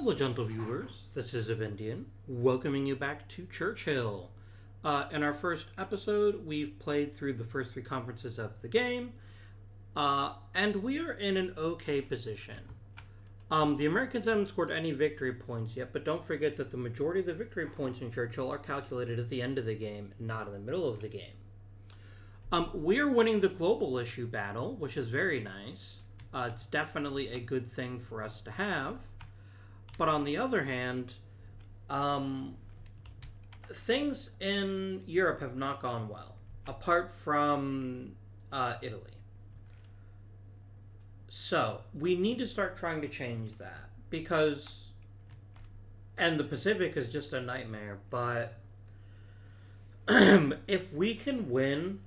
Hello, gentle viewers. This is Indian, welcoming you back to Churchill. In our first episode, we've played through the first three conferences of the game, and we are in an okay position. The Americans haven't scored any victory points yet, but don't forget that the majority of the victory points in Churchill are calculated at the end of the game, not in the middle of the game. We are winning the global issue battle, which is very nice. It's definitely a good thing for us to have. But on the other hand, things in Europe have not gone well, apart from Italy. So, we need to start trying to change that, because... And the Pacific is just a nightmare, but... if we can win...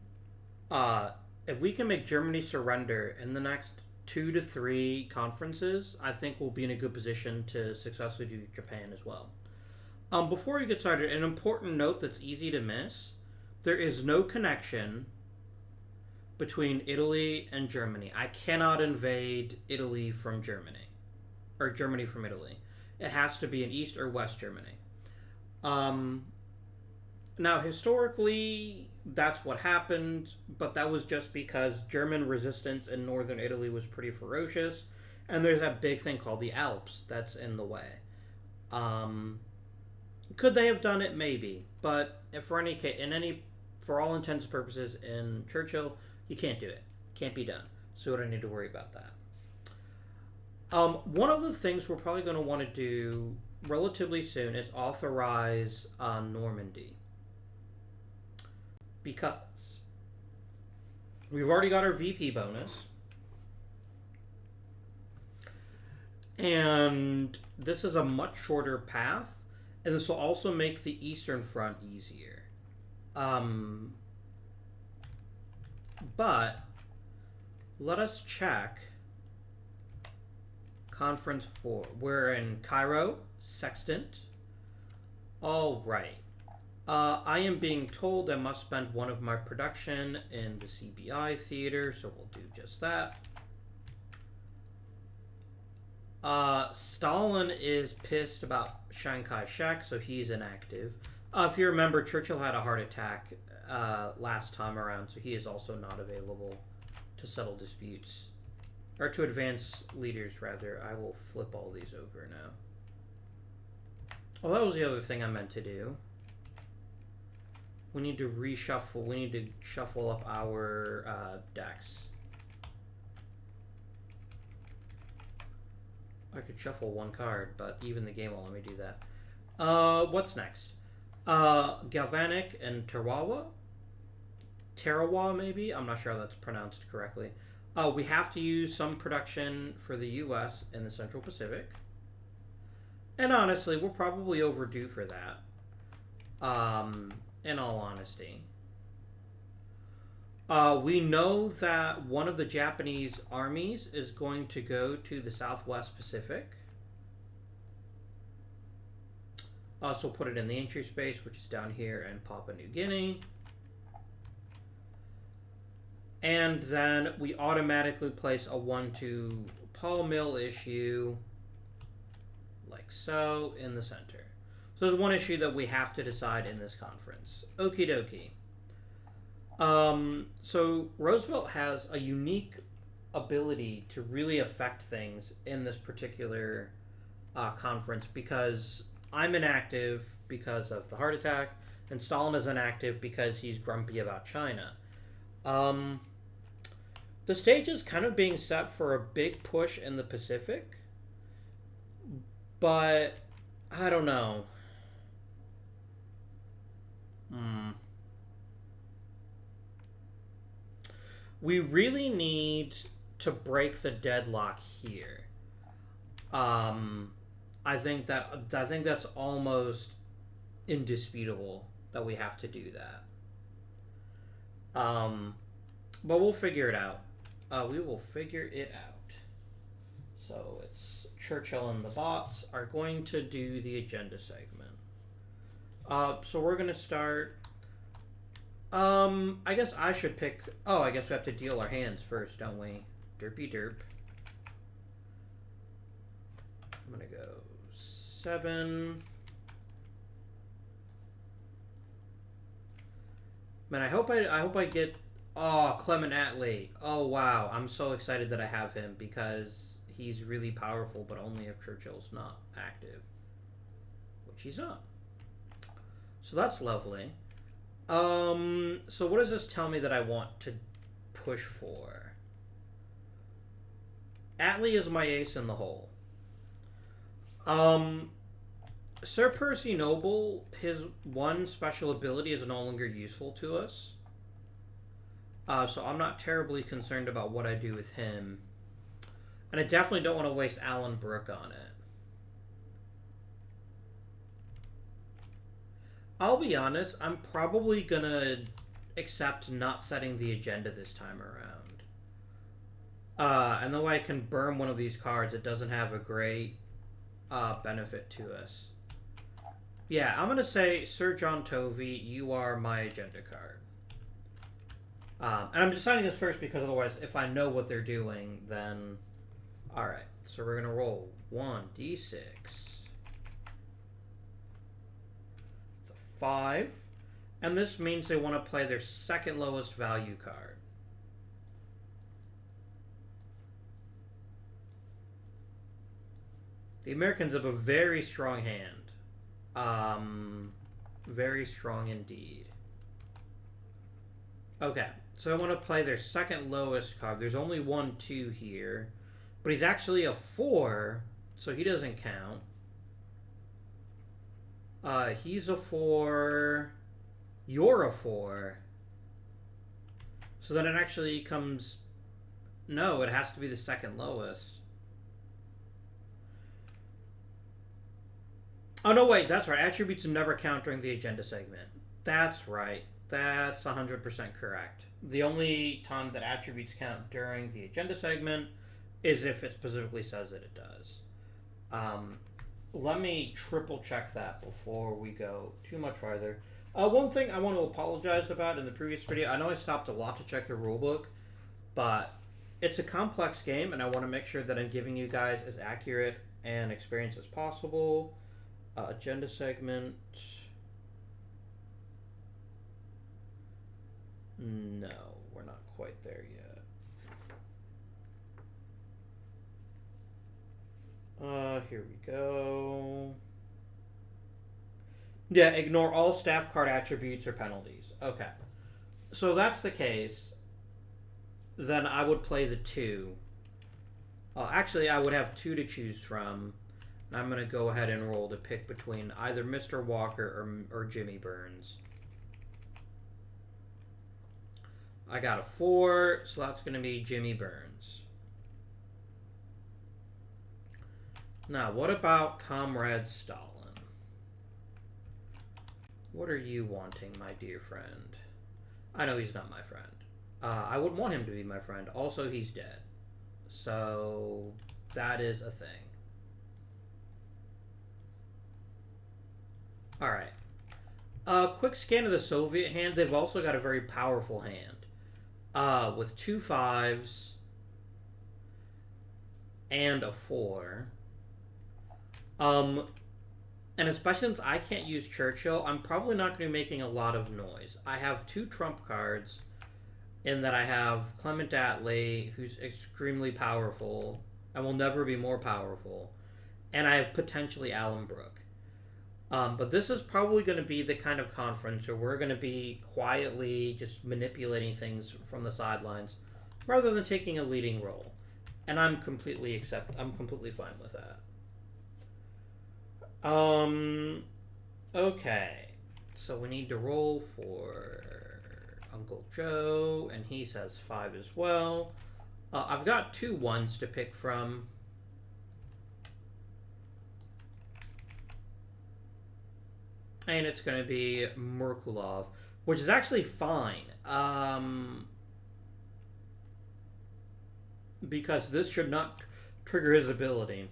if we can make Germany surrender in the next 2 to 3 conferences, I think we'll be in a good position to successfully do Japan as well. Before we get started, an important note that's easy to miss: there is no connection between Italy and Germany. I cannot invade Italy from Germany, or Germany from Italy. It has to be in East or West Germany. Now, historically, that's what happened, but that was just because German resistance in northern Italy was pretty ferocious, and there's that big thing called the Alps that's in the way. Could they have done it? Maybe, but for all intents and purposes in Churchill, you can't do it. Can't be done. So we don't need to worry about that. One of the things we're probably going to want to do relatively soon is authorize Normandy. Because we've already got our VP bonus. And this is a much shorter path. And this will also make the Eastern Front easier. But let us check Conference 4. We're in Cairo, Sextant. All right. I am being told I must spend one of my production in the CBI theater, so we'll do just that. Stalin is pissed about Chiang Kai-shek, so he's inactive. If you remember, Churchill had a heart attack last time around, so he is also not available to settle disputes. Or to advance leaders, rather. I will flip all these over now. Well, that was the other thing I meant to do. We need to reshuffle. We need to shuffle up our decks. I could shuffle one card, but even the game won't let me do that. What's next? Galvanic and Tarawa? Tarawa, maybe? I'm not sure how that's pronounced correctly. We have to use some production for the U.S. in the Central Pacific. And honestly, we're probably overdue for that. In all honesty. We know that one of the Japanese armies is going to go to the Southwest Pacific. So we'll put it in the entry space, which is down here in Papua New Guinea. And then we automatically place a 1-2 Paul Mill issue, like so, in the center. So there's one issue that we have to decide in this conference. Okie dokie. So Roosevelt has a unique ability to really affect things in this particular conference, because I'm inactive because of the heart attack, and Stalin is inactive because he's grumpy about China. The stage is kind of being set for a big push in the Pacific, but I don't know. We really need to break the deadlock here. I think that's almost indisputable that we have to do that. But we'll figure it out. We will figure it out. So it's Churchill and the bots are going to do the agenda segment. So we're going to start... I guess I should pick... Oh, I guess we have to deal our hands first, don't we? Derpy derp. I'm going to go D7. Man, I hope I get... Oh, Clement Attlee. Oh, wow. I'm so excited that I have him because he's really powerful, but only if Churchill's not active. Which he's not. So that's lovely. So what does this tell me that I want to push for? Attlee is my ace in the hole. Sir Percy Noble, his one special ability is no longer useful to us. So I'm not terribly concerned about what I do with him. And I definitely don't want to waste Alan Brooke on it. I'll be honest, I'm probably going to accept not setting the agenda this time around. And the way I can burn one of these cards, it doesn't have a great benefit to us. Yeah, I'm going to say, Sir John Tovey, you are my agenda card. And I'm deciding this first because otherwise, if I know what they're doing, then... Alright, so we're going to roll 1d6. It's a 5. And this means they want to play their second lowest value card. The Americans have a very strong hand. Very strong indeed. Okay, so I want to play their second lowest card. There's only 1, 2 here. But he's actually a 4, so he doesn't count. He's a 4. You're a 4. So then it actually comes... No, it has to be the second lowest. Oh, no, wait, that's right. Attributes never count during the agenda segment. That's right. That's 100% correct. The only time that attributes count during the agenda segment is if it specifically says that it does. Let me triple check that before we go too much farther. One thing I want to apologize about in the previous video, I know I stopped a lot to check the rulebook, but it's a complex game, and I want to make sure that I'm giving you guys as accurate and experience as possible. Agenda segment. No, we're not quite there yet. Here we go. Yeah, ignore all staff card attributes or penalties. Okay. So that's the case. Then I would play the 2. Actually, I would have 2 to choose from. I'm going to go ahead and roll to pick between either Mr. Walker or Jimmy Burns. I got a 4, so that's going to be Jimmy Burns. Now, what about Comrade Stalin? What are you wanting, my dear friend? I know he's not my friend. I wouldn't want him to be my friend. Also, he's dead. So, that is a thing. Alright. Quick scan of the Soviet hand. They've also got a very powerful hand. With 2 5s and a 4. And especially since I can't use Churchill, I'm probably not going to be making a lot of noise. I have 2 trump cards in that I have Clement Attlee, who's extremely powerful and will never be more powerful. And I have potentially Alan Brooke. But this is probably going to be the kind of conference where we're going to be quietly just manipulating things from the sidelines rather than taking a leading role. And I'm completely fine with that. Okay. So we need to roll for Uncle Joe, and he says 5 as well. I've got 2 1s to pick from. And it's going to be Merkulov, which is actually fine. Because this should not trigger his ability.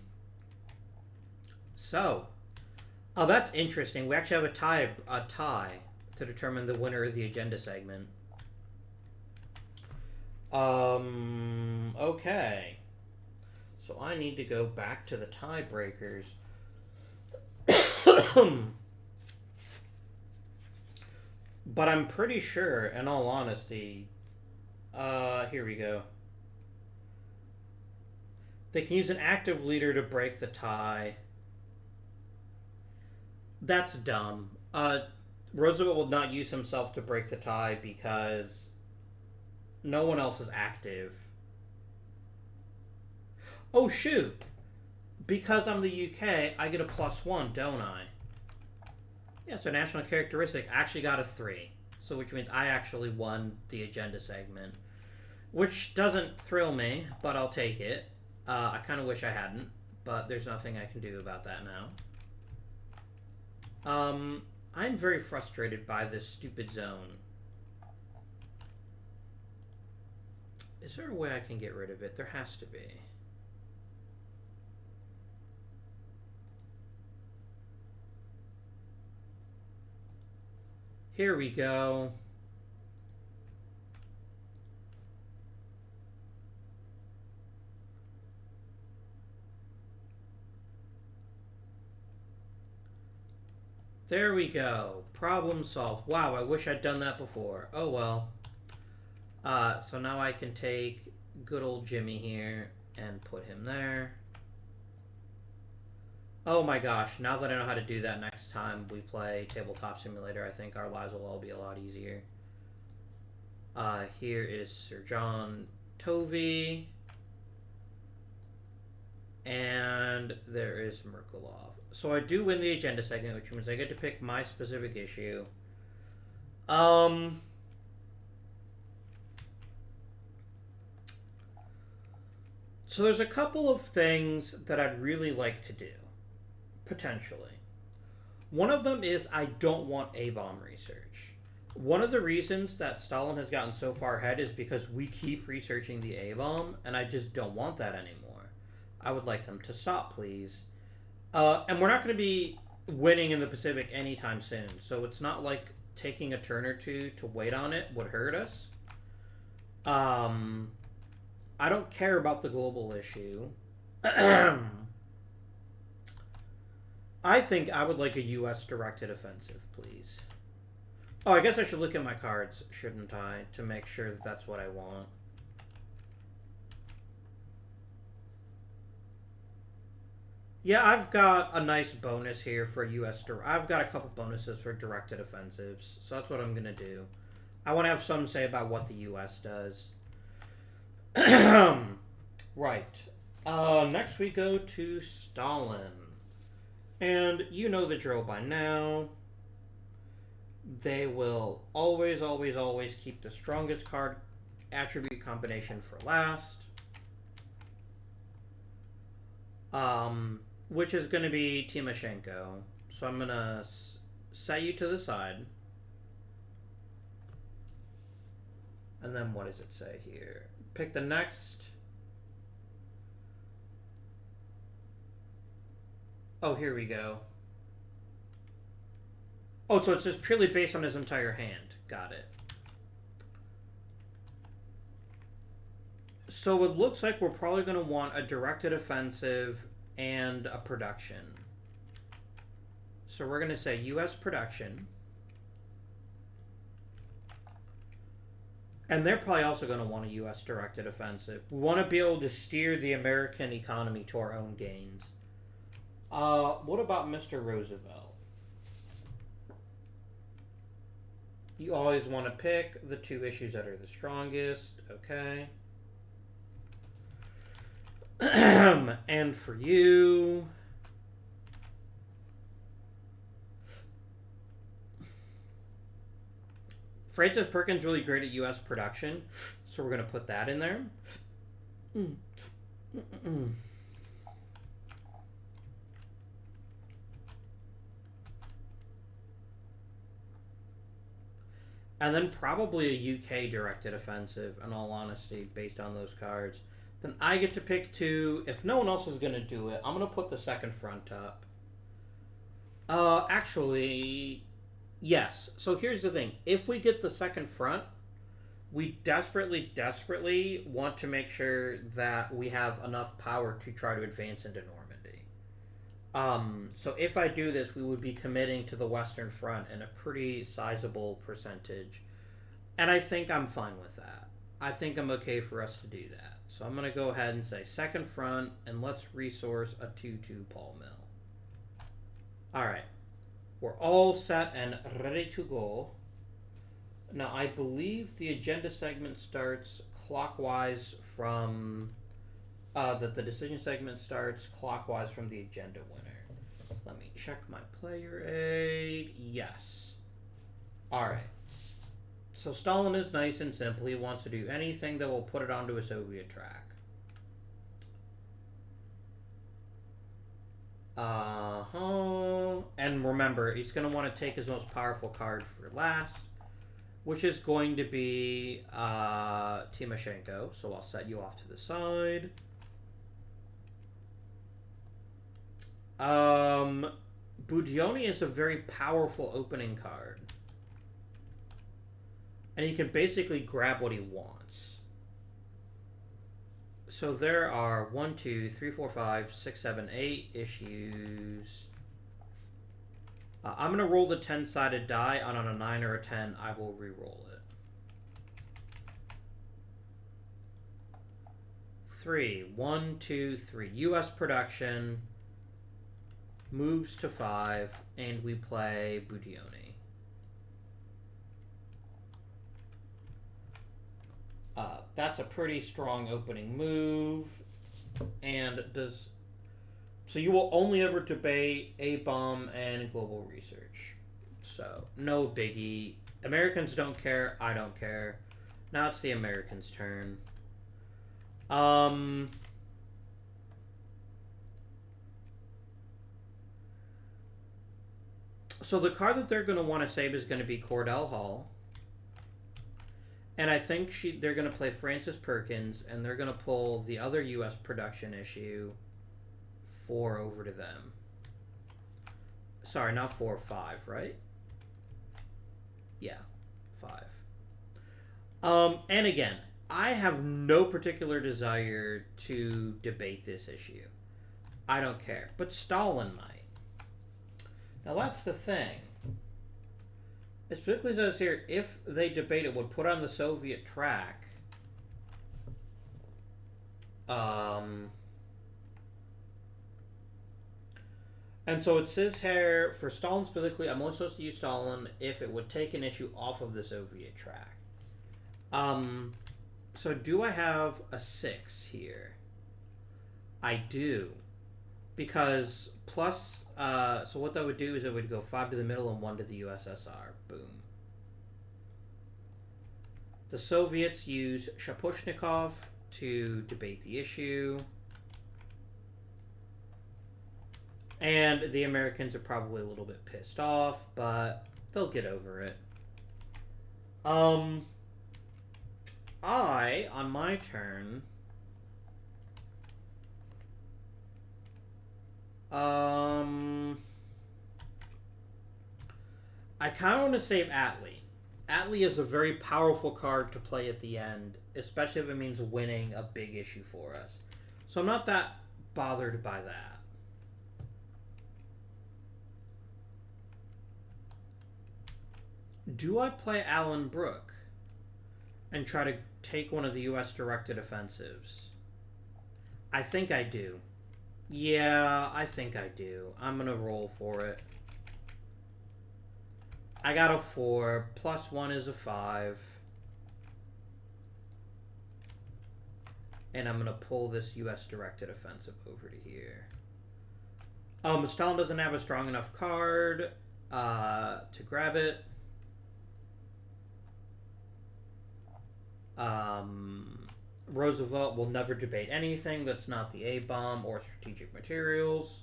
So, that's interesting. We actually have a tie to determine the winner of the agenda segment. Okay. So I need to go back to the tiebreakers. But I'm pretty sure, in all honesty, here we go. They can use an active leader to break the tie. That's dumb. Roosevelt will not use himself to break the tie because no one else is active. Oh, shoot. Because I'm the UK, I get a +1, don't I? Yeah, so national characteristic. I actually got a 3. So which means I actually won the agenda segment. Which doesn't thrill me, but I'll take it. I kind of wish I hadn't, but there's nothing I can do about that now. I'm very frustrated by this stupid zone. Is there a way I can get rid of it? There has to be. Here we go. There we go. Problem solved. Wow, I wish I'd done that before. Oh well. So now I can take good old Jimmy here and put him there. Oh my gosh, now that I know how to do that next time we play Tabletop Simulator, I think our lives will all be a lot easier. Here is Sir John Tovey. And there is Merkulov. So I do win the agenda segment, which means I get to pick my specific issue. So there's a couple of things that I'd really like to do. Potentially. One of them is I don't want A-bomb research. One of the reasons that Stalin has gotten so far ahead is because we keep researching the A-bomb, and I just don't want that anymore. I would like them to stop, please. And we're not going to be winning in the Pacific anytime soon, so it's not like taking a turn or two to wait on it would hurt us. I don't care about the global issue. I think I would like a U.S.-directed offensive, please. Oh, I guess I should look at my cards, shouldn't I, to make sure that that's what I want. Yeah, I've got a nice bonus here for U.S. I've got a couple bonuses for directed offensives, so that's what I'm going to do. I want to have some say about what the U.S. does. Right. Next we go to Stalin. And you know the drill by now. They will always, always, always keep the strongest card attribute combination for last. Which is going to be Timoshenko. So I'm going to set you to the side. And then what does it say here? Pick the next. Oh, here we go. Oh, so it's just purely based on his entire hand. Got it. So it looks like we're probably going to want a directed offensive and a production. So we're going to say U.S. production. And they're probably also going to want a U.S. directed offensive. We want to be able to steer the American economy to our own gains. What about Mr. Roosevelt? You always want to pick the two issues that are the strongest. Okay. And for you... Francis Perkins really great at U.S. production, so we're going to put that in there. And then probably a UK directed offensive, in all honesty, based on those cards. Then I get to pick two. If no one else is going to do it, I'm going to put the second front up. Actually... Yes. So here's the thing. If we get the second front, we desperately, desperately want to make sure that we have enough power to try to advance into Normandy. So if I do this, we would be committing to the Western Front in a pretty sizable percentage. And I think I'm fine with that. I think I'm okay for us to do that. So I'm going to go ahead and say second front, and let's resource a 2-2 Paul Mill. Alright. We're all set and ready to go. Now, I believe the agenda segment starts clockwise from... that the decision segment starts clockwise from the agenda winner. Let me check my player aid. Yes. Alright. So Stalin is nice and simple. He wants to do anything that will put it onto a Soviet track. And remember, he's going to want to take his most powerful card for last, which is going to be Timoshenko. So I'll set you off to the side. Budyonny is a very powerful opening card. And he can basically grab what he wants. So there are 1, 2, 3, 4, 5, 6, 7, 8 issues. I'm going to roll the 10-sided die, and on a 9 or a 10, I will re-roll it. 3. 1, 2, 3. U.S. production moves to 5, and we play Budyonny. That's a pretty strong opening move, and does... So you will only ever debate A-bomb and global research. So, no biggie. Americans don't care, I don't care. Now it's the Americans' turn. So the card that they're going to want to save is going to be Cordell Hall. And I think they're going to play Francis Perkins, and they're going to pull the other U.S. production issue 4 over to them. Sorry, not 4, 5, right? Yeah, 5. And again, I have no particular desire to debate this issue. I don't care. But Stalin might. Now that's the thing. It specifically says here, if they debate it, would put on the Soviet track. And so it says here, for Stalin specifically, I'm only supposed to use Stalin if it would take an issue off of the Soviet track. So do I have a 6 here? I do. Because plus, so what that would do is it would go 5 to the middle and 1 to the USSR. Boom. The Soviets use Shaposhnikov to debate the issue. And the Americans are probably a little bit pissed off, but they'll get over it. On my turn... I kind of want to save Attlee. Attlee is a very powerful card to play at the end, especially if it means winning a big issue for us. So I'm not that bothered by that. Do I play Alan Brooke and try to take one of the U.S. directed offensives? I think I do. Yeah, I think I do. I'm going to roll for it. I got a 4. Plus 1 is a 5. And I'm going to pull this U.S. directed offensive over to here. Stalin doesn't have a strong enough card to grab it. Roosevelt will never debate anything that's not the A-bomb or strategic materials.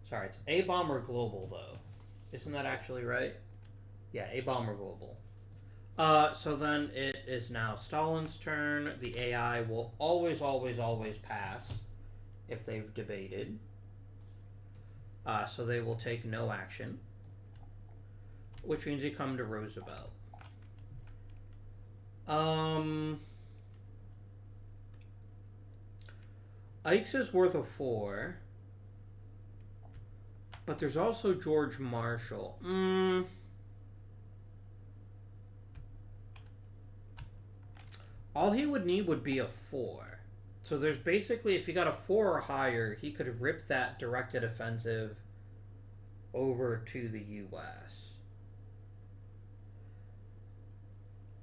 Sorry, it's A-bomb or global, though. Isn't that actually right? Yeah, A-bomb or global. So then it is now Stalin's turn. The AI will always, always, always pass if they've debated. So they will take no action, which means you come to Roosevelt. Ike's is worth a 4. But there's also George Marshall. All he would need would be a 4. So there's basically, if he got a 4 or higher, he could rip that directed offensive over to the U.S.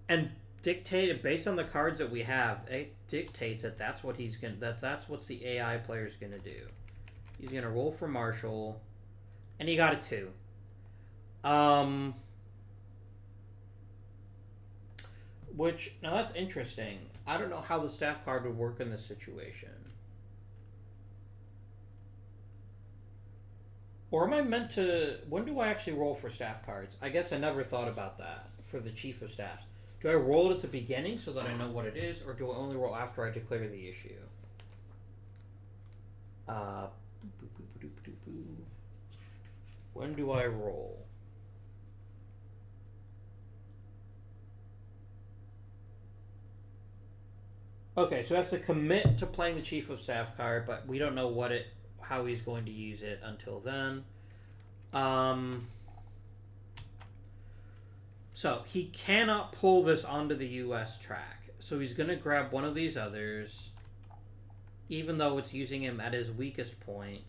And dictated based on the cards that we have, it dictates that that's what he's gonna. That's what the AI player's gonna do. He's gonna roll for Marshall, and he got a 2. Which, now that's interesting. I don't know how the staff card would work in this situation. Or am I meant to... When do I actually roll for staff cards? I guess I never thought about that for the Chief of Staffs. Do I roll it at the beginning so that I know what it is, or do I only roll after I declare the issue? When do I roll? Okay, so that's to commit to playing the Chief of Staff card, but we don't know how he's going to use it until then. So he cannot pull this onto the U.S. track. So he's going to grab one of these others, even though it's using him at his weakest point.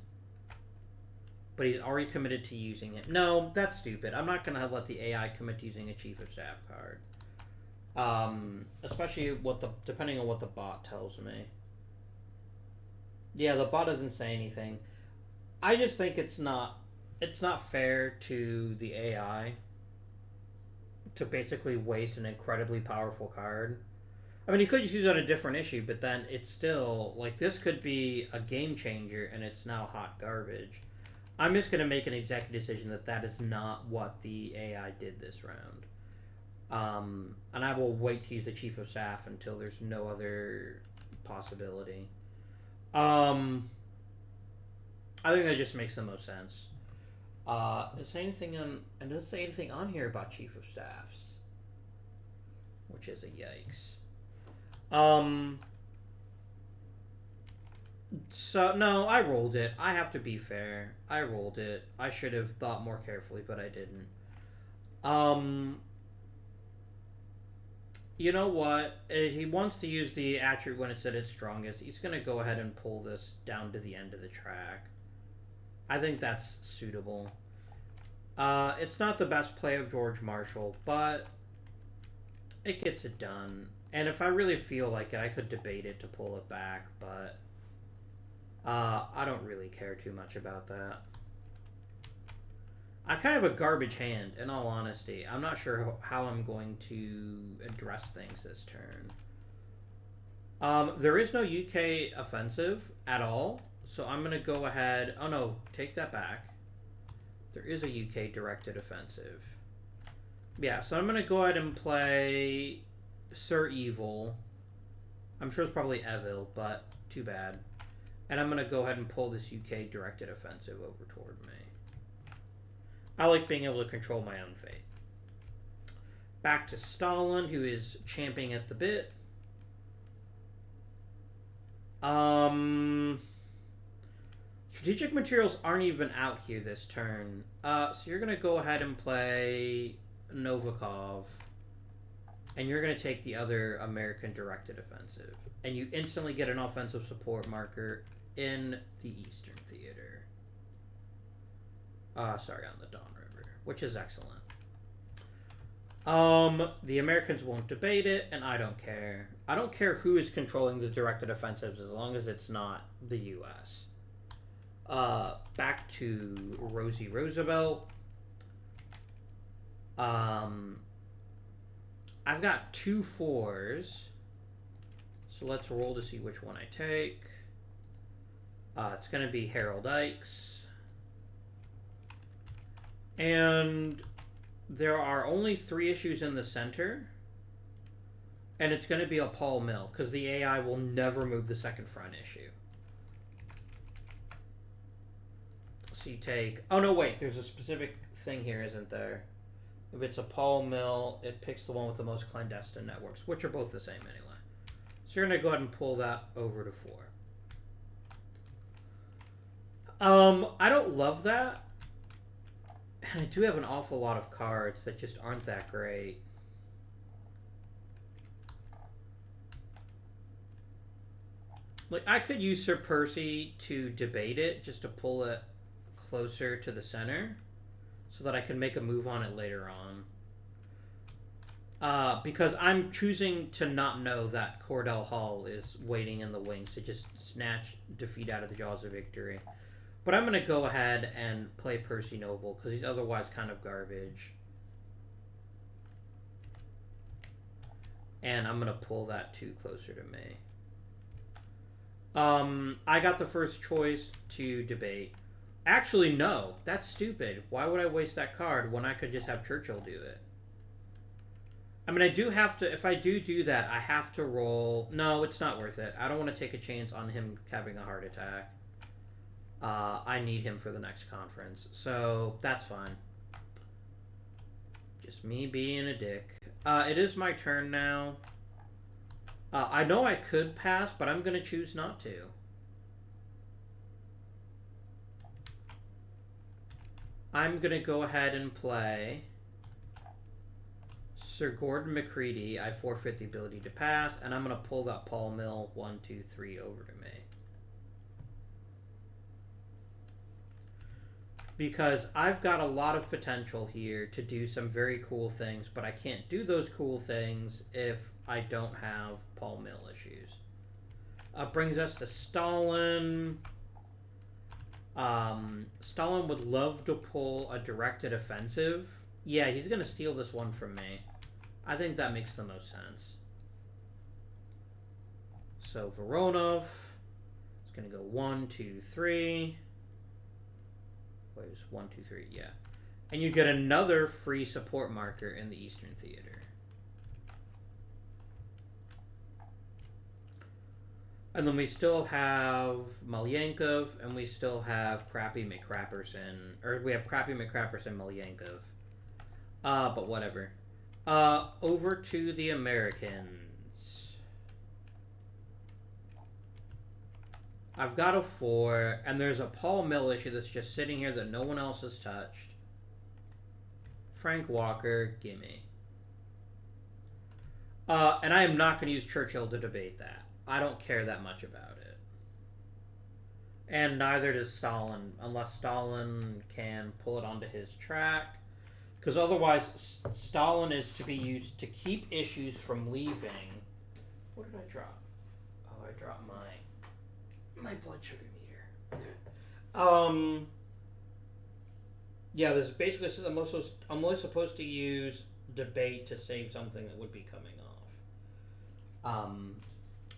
But he's already committed to using it. No, that's stupid. I'm not going to let the AI commit to using a Chief of Staff card. Especially depending on what the bot tells me. Yeah, the bot doesn't say anything. I just think it's not fair to the AI to basically waste an incredibly powerful card. I mean, he could just use it on a different issue, but then it's still, like, this could be a game changer, and it's now hot garbage. I'm just going to make an executive decision that is not what the AI did this round. And I will wait to use the Chief of Staff until there's no other possibility. I think that just makes the most sense. Does it say anything on here about Chief of Staffs? Which is a yikes. So, no, I rolled it. I have to be fair. I rolled it. I should have thought more carefully, but I didn't. You know what? He wants to use the attribute when it's at its strongest. He's going to go ahead and pull this down to the end of the track. I think that's suitable. It's not the best play of George Marshall, but it gets it done. And if I really feel like it, I could debate it to pull it back, but I don't really care too much about that. I kind of have a garbage hand, in all honesty. I'm not sure how I'm going to address things this turn. There is no UK offensive at all, so I'm going to go ahead... Oh no, take that back. There is a UK directed offensive. Yeah, so I'm going to go ahead and play Sir Evil. I'm sure it's probably Evil, but too bad. And I'm going to go ahead and pull this UK directed offensive over toward me. I like being able to control my own fate. Back to Stalin, who is champing at the bit. Strategic materials aren't even out here this turn. So you're going to go ahead and play Novikov. And you're going to take the other American directed offensive. And you instantly get an offensive support marker in the Eastern Theater. Sorry, on the Don River, which is excellent. The Americans won't debate it, and I don't care. I don't care who is controlling the directed offensives as long as it's not the U.S. Back to Rosie Roosevelt. I've got 2 4s. So let's roll to see which one I take. It's going to be Harold Ikes. And there are only 3 issues in the center. And it's going to be a Paul Mill, because the AI will never move the second front issue. So you take... Oh, no, wait. There's a specific thing here, isn't there? If it's a Paul Mill, it picks the one with the most clandestine networks, which are both the same anyway. So you're going to go ahead and pull that over to 4. I don't love that. I do have an awful lot of cards that just aren't that great. Like, I could use Sir Percy to debate it, just to pull it closer to the center, so that I can make a move on it later on. Because I'm choosing to not know that Cordell Hall is waiting in the wings to just snatch defeat out of the jaws of victory. But I'm going to go ahead and play Percy Noble, because he's otherwise kind of garbage. And I'm going to pull that too closer to me. I got the first choice to debate. Actually, no. That's stupid. Why would I waste that card when I could just have Churchill do it? I mean, I do have to... If I do that, I have to roll... No, it's not worth it. I don't want to take a chance on him having a heart attack. I need him for the next conference. So, that's fine. Just me being a dick. It is my turn now. I know I could pass, but I'm going to choose not to. I'm going to go ahead and play Sir Gordon McCready. I forfeit the ability to pass, and I'm going to pull that Paul Mill 1, 2, 3 over to me. Because I've got a lot of potential here to do some very cool things, but I can't do those cool things if I don't have Paul Mill issues. Brings us to Stalin. Stalin would love to pull a directed offensive. Yeah, he's going to steal this one from me. I think that makes the most sense. So Voronov is going to go 1, 2, 3. Wait, it's 1, 2, 3, yeah. And you get another free support marker in the Eastern Theater. And then we still have Malyankov, and we still have Crappy McCrapperson. Or we have Crappy McCrapperson Malyankov. But whatever. Over to the Americans. I've got a 4, and there's a Paul Mill issue that's just sitting here that no one else has touched. Frank Walker, gimme. And I am not going to use Churchill to debate that. I don't care that much about it. And neither does Stalin, unless Stalin can pull it onto his track. Because otherwise, Stalin is to be used to keep issues from leaving. What did I drop? Oh, I dropped my blood sugar meter. Okay. Yeah, this basically says I'm only supposed to use debate to save something that would be coming off.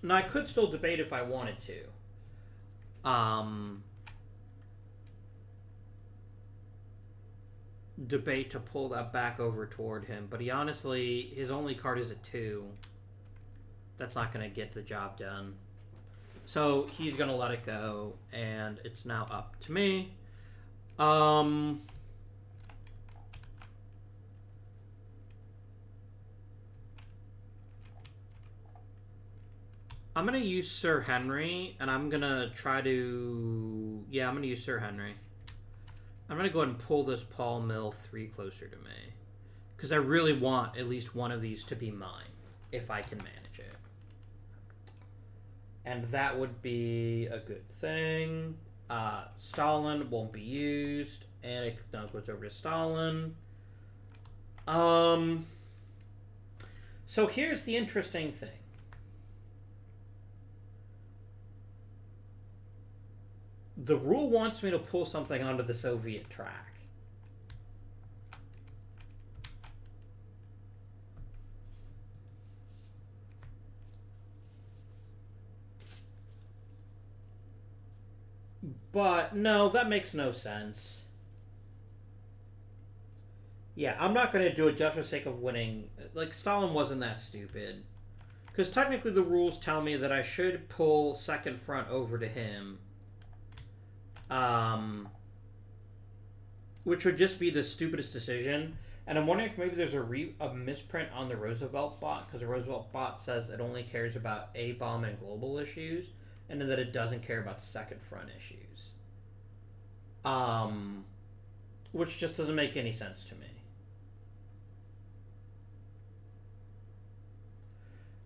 Now, I could still debate if I wanted to. Debate to pull that back over toward him, but he honestly, his only card is a 2. That's not going to get the job done. So, he's going to let it go, and it's now up to me. I'm going to use Sir Henry, and I'm going to try to... Yeah, I'm going to use Sir Henry. I'm going to go ahead and pull this Paul Mill 3 closer to me. Because I really want at least one of these to be mine, if I can manage it. And that would be a good thing. Stalin won't be used, and it now goes over to Stalin. So here's the interesting thing. The rule wants me to pull something onto the Soviet track. But, no, that makes no sense. Yeah, I'm not going to do it just for the sake of winning. Like, Stalin wasn't that stupid. Because technically the rules tell me that I should pull second front over to him. Which would just be the stupidest decision. And I'm wondering if maybe there's a misprint on the Roosevelt bot, because the Roosevelt bot says it only cares about A-bomb and global issues, and then that it doesn't care about second front issues. which just doesn't make any sense to me.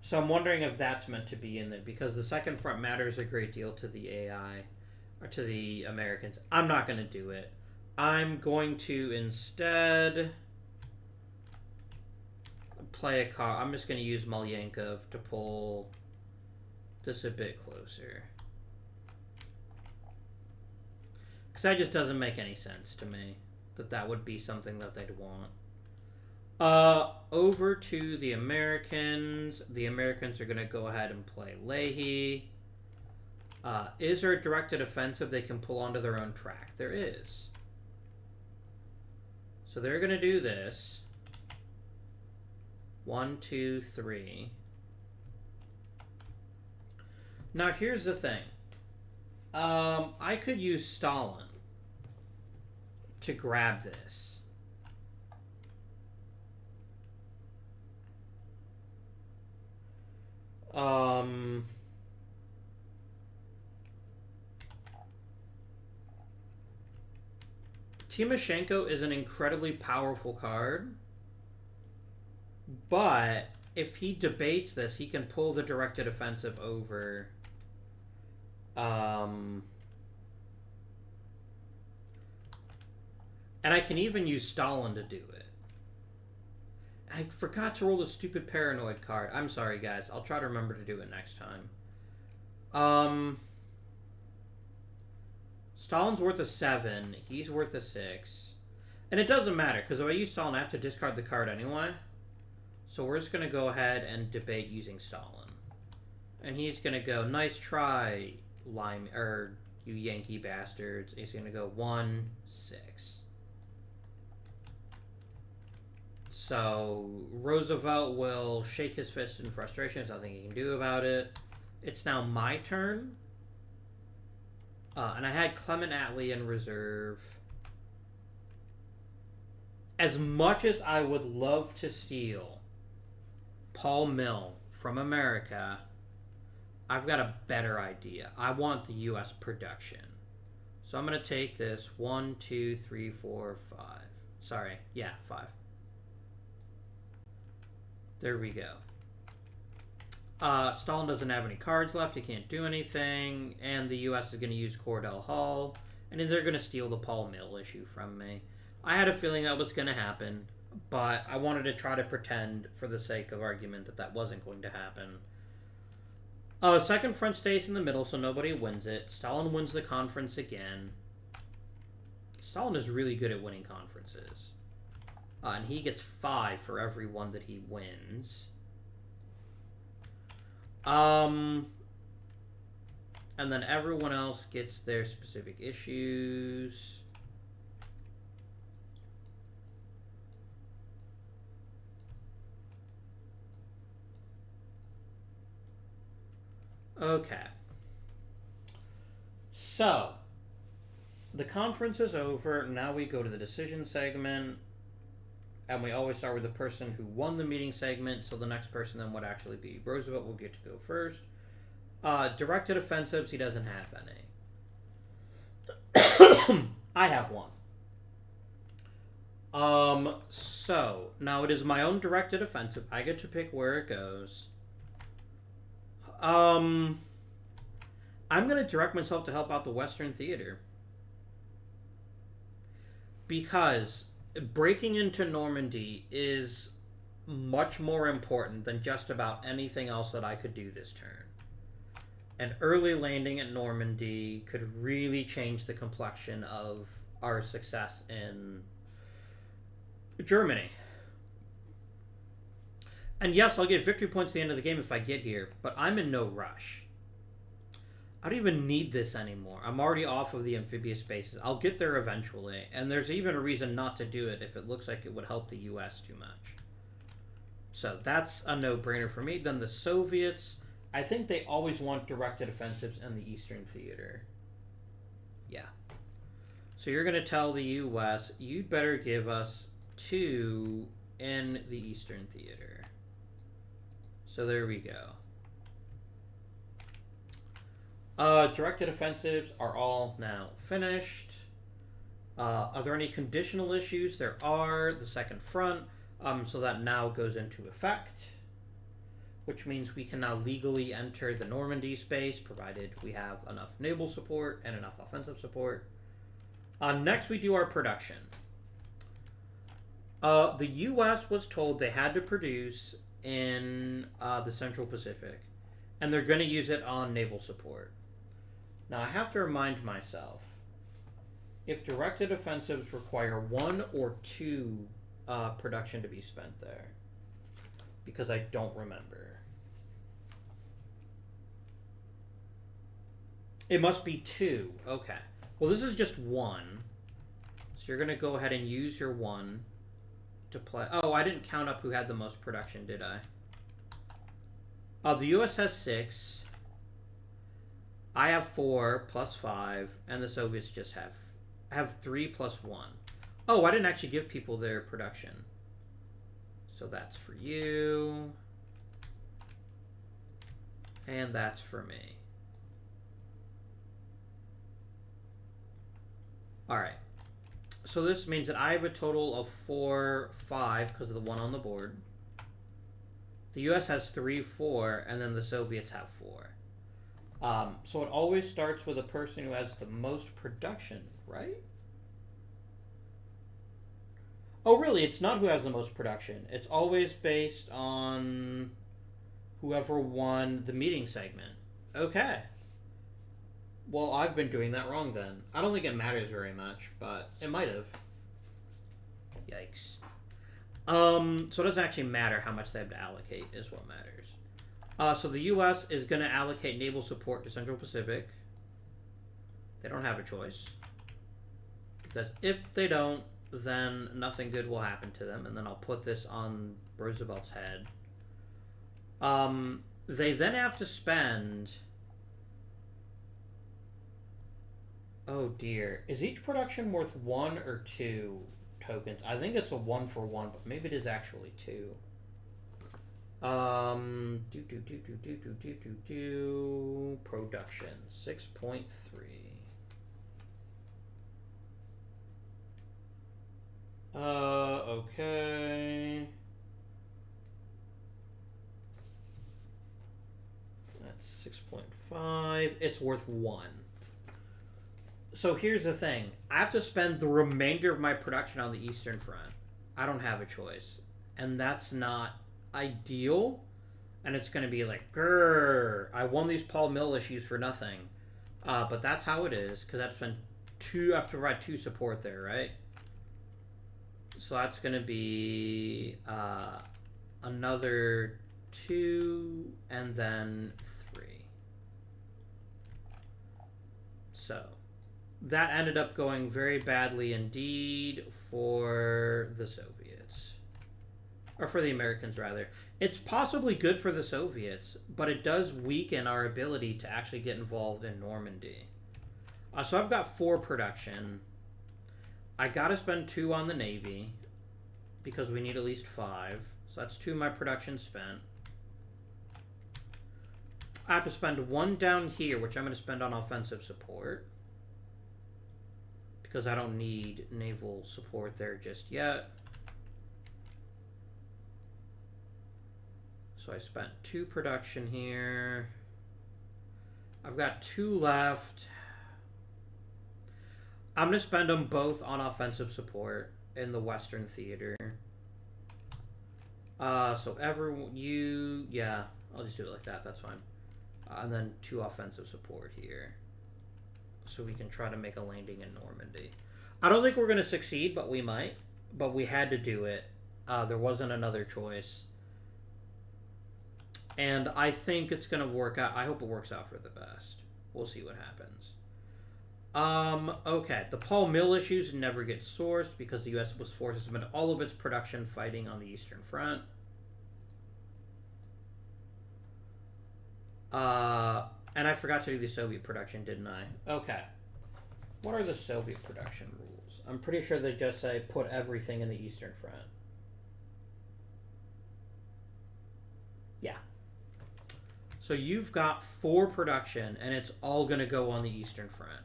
So I'm wondering if that's meant to be in there, because the second front matters a great deal to the AI, or to the Americans. I'm not going to do it. I'm going to instead play a card. I'm just going to use Malyankov to pull this a bit closer. Because that just doesn't make any sense to me, that would be something that they'd want. Over to the Americans. The Americans are going to go ahead and play Leahy. Is there a directed offensive they can pull onto their own track? There is. So they're going to do this. 1, 2, 3. Now here's the thing. I could use Stalin to grab this. Timoshenko is an incredibly powerful card, but if he debates this, he can pull the directed offensive over. And I can even use Stalin to do it. I forgot to roll the stupid paranoid card. I'm sorry, guys. I'll try to remember to do it next time. Stalin's worth a 7. He's worth a 6. And it doesn't matter, because if I use Stalin, I have to discard the card anyway. So we're just going to go ahead and debate using Stalin. And he's going to go, nice try, you Yankee bastards. He's going to go 1, 6. So Roosevelt will shake his fist in frustration. There's nothing he can do about it. It's now my turn. And I had Clement Attlee in reserve. As much as I would love to steal Paul Mill from America, I've got a better idea. I want the U.S. production. So I'm going to take this 1, 2, 3, 4, 5. Sorry. Yeah, 5. There we go. Stalin doesn't have any cards left. He can't do anything. And the U.S. is going to use Cordell Hull. And then they're going to steal the Paul Mill issue from me. I had a feeling that was going to happen. But I wanted to try to pretend, for the sake of argument, that wasn't going to happen. Second front stays in the middle, so nobody wins it. Stalin wins the conference again. Stalin is really good at winning conferences. And he gets 5 for every one that he wins. And then everyone else gets their specific issues. Okay. So, the conference is over. Now we go to the decision segment. And we always start with the person who won the meeting segment, so the next person then would actually be Roosevelt. Will get to go first. Directed offensives, he doesn't have any. I have one. So, now it is my own directed offensive. I get to pick where it goes. I'm going to direct myself to help out the Western Theater. Because breaking into Normandy is much more important than just about anything else that I could do this turn. An early landing at Normandy could really change the complexion of our success in Germany. And yes, I'll get victory points at the end of the game if I get here, but I'm in no rush. I don't even need this anymore. I'm already off of the amphibious bases. I'll get there eventually, and there's even a reason not to do it if it looks like it would help the U.S. too much. So that's a no-brainer for me. Then the Soviets, I think they always want directed offensives in the Eastern Theater. Yeah. So you're going to tell the U.S., you'd better give us 2 in the Eastern Theater. So there we go. Directed offensives are all now finished. Are there any conditional issues? There are. The second front. So that now goes into effect, which means we can now legally enter the Normandy space, provided we have enough naval support and enough offensive support. Next, we do our production. The U.S. was told they had to produce in the Central Pacific, and they're going to use it on naval support. Now, I have to remind myself, if directed offensives require 1 or 2 production to be spent there, because I don't remember. It must be 2. Okay. Well, this is just 1. So you're going to go ahead and use your 1 to play. Oh, I didn't count up who had the most production, did I? The U.S. has 6. I have 4 plus 5, and the Soviets just have 3 plus 1. Oh, I didn't actually give people their production. So that's for you. And that's for me. Alright. So this means that I have a total of 4, 5 because of the 1 on the board. The US has 3, 4, and then the Soviets have 4. So it always starts with a person who has the most production, right? Oh, really? It's not who has the most production. It's always based on whoever won the meeting segment. Okay. Well, I've been doing that wrong then. I don't think it matters very much, but it might have. Yikes. So it doesn't actually matter how much they have to allocate is what matters. So the U.S. is going to allocate naval support to Central Pacific. They don't have a choice. Because if they don't, then nothing good will happen to them. And then I'll put this on Roosevelt's head. They then have to spend... Oh dear. Is each production worth 1 or 2 tokens? I think it's a 1 for 1, but maybe it is actually 2. Production 6.3. Okay. That's 6.5. It's worth 1. So here's the thing. I have to spend the remainder of my production on the Eastern Front. I don't have a choice. And that's not ideal. And it's going to be like, grrr, I won these Paul Mill issues for nothing. But that's how it is, because I have to provide 2 support there, right? So that's going to be another 2 and then 3. So that ended up going very badly indeed for the Soviets. Or for the Americans, rather. It's possibly good for the Soviets, but it does weaken our ability to actually get involved in Normandy. So I've got 4 production. I gotta spend 2 on the Navy, because we need at least 5. So that's 2 of my production spent. I have to spend 1 down here, which I'm going to spend on offensive support. Because I don't need naval support there just yet. So I spent 2 production here. I've got 2 left. I'm going to spend them both on offensive support in the Western Theater. So yeah, I'll just do it like that. That's fine. And then 2 offensive support here. So we can try to make a landing in Normandy. I don't think we're going to succeed, but we might. But we had to do it. There wasn't another choice. And I think it's going to work out. I hope it works out for the best. We'll see what happens. Okay. The Paul Mill issues never get sourced because the U.S. was forced to submit all of its production fighting on the Eastern Front. And I forgot to do the Soviet production, didn't I? Okay. What are the Soviet production rules? I'm pretty sure they just say put everything in the Eastern Front. Yeah. So you've got 4 production, and it's all going to go on the Eastern Front.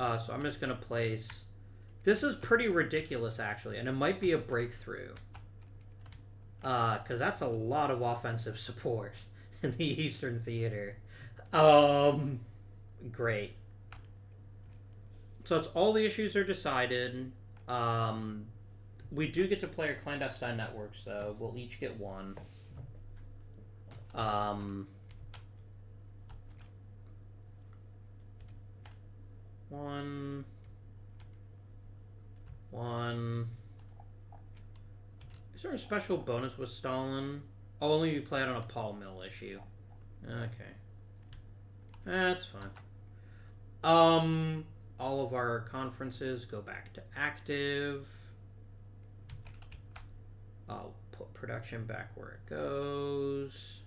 So I'm just going to place... This is pretty ridiculous, actually, and it might be a breakthrough. Because that's a lot of offensive support in the Eastern Theater. Great. So it's all the issues are decided. We do get to play our clandestine networks, though. We'll each get one. One. Is there a special bonus with Stalin? Only if you play it on a Paul Mill issue. Okay. That's fine. All of our conferences go back to active. I'll put production back where it goes.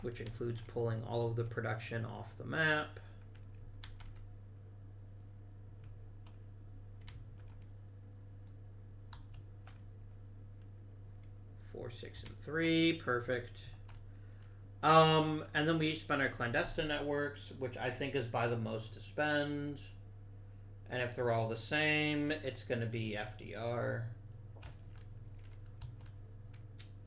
Which includes pulling all of the production off the map. Four, 6, and 3. Perfect. And then we each spend our clandestine networks, which I think is by the most to spend. And if they're all the same, it's going to be FDR.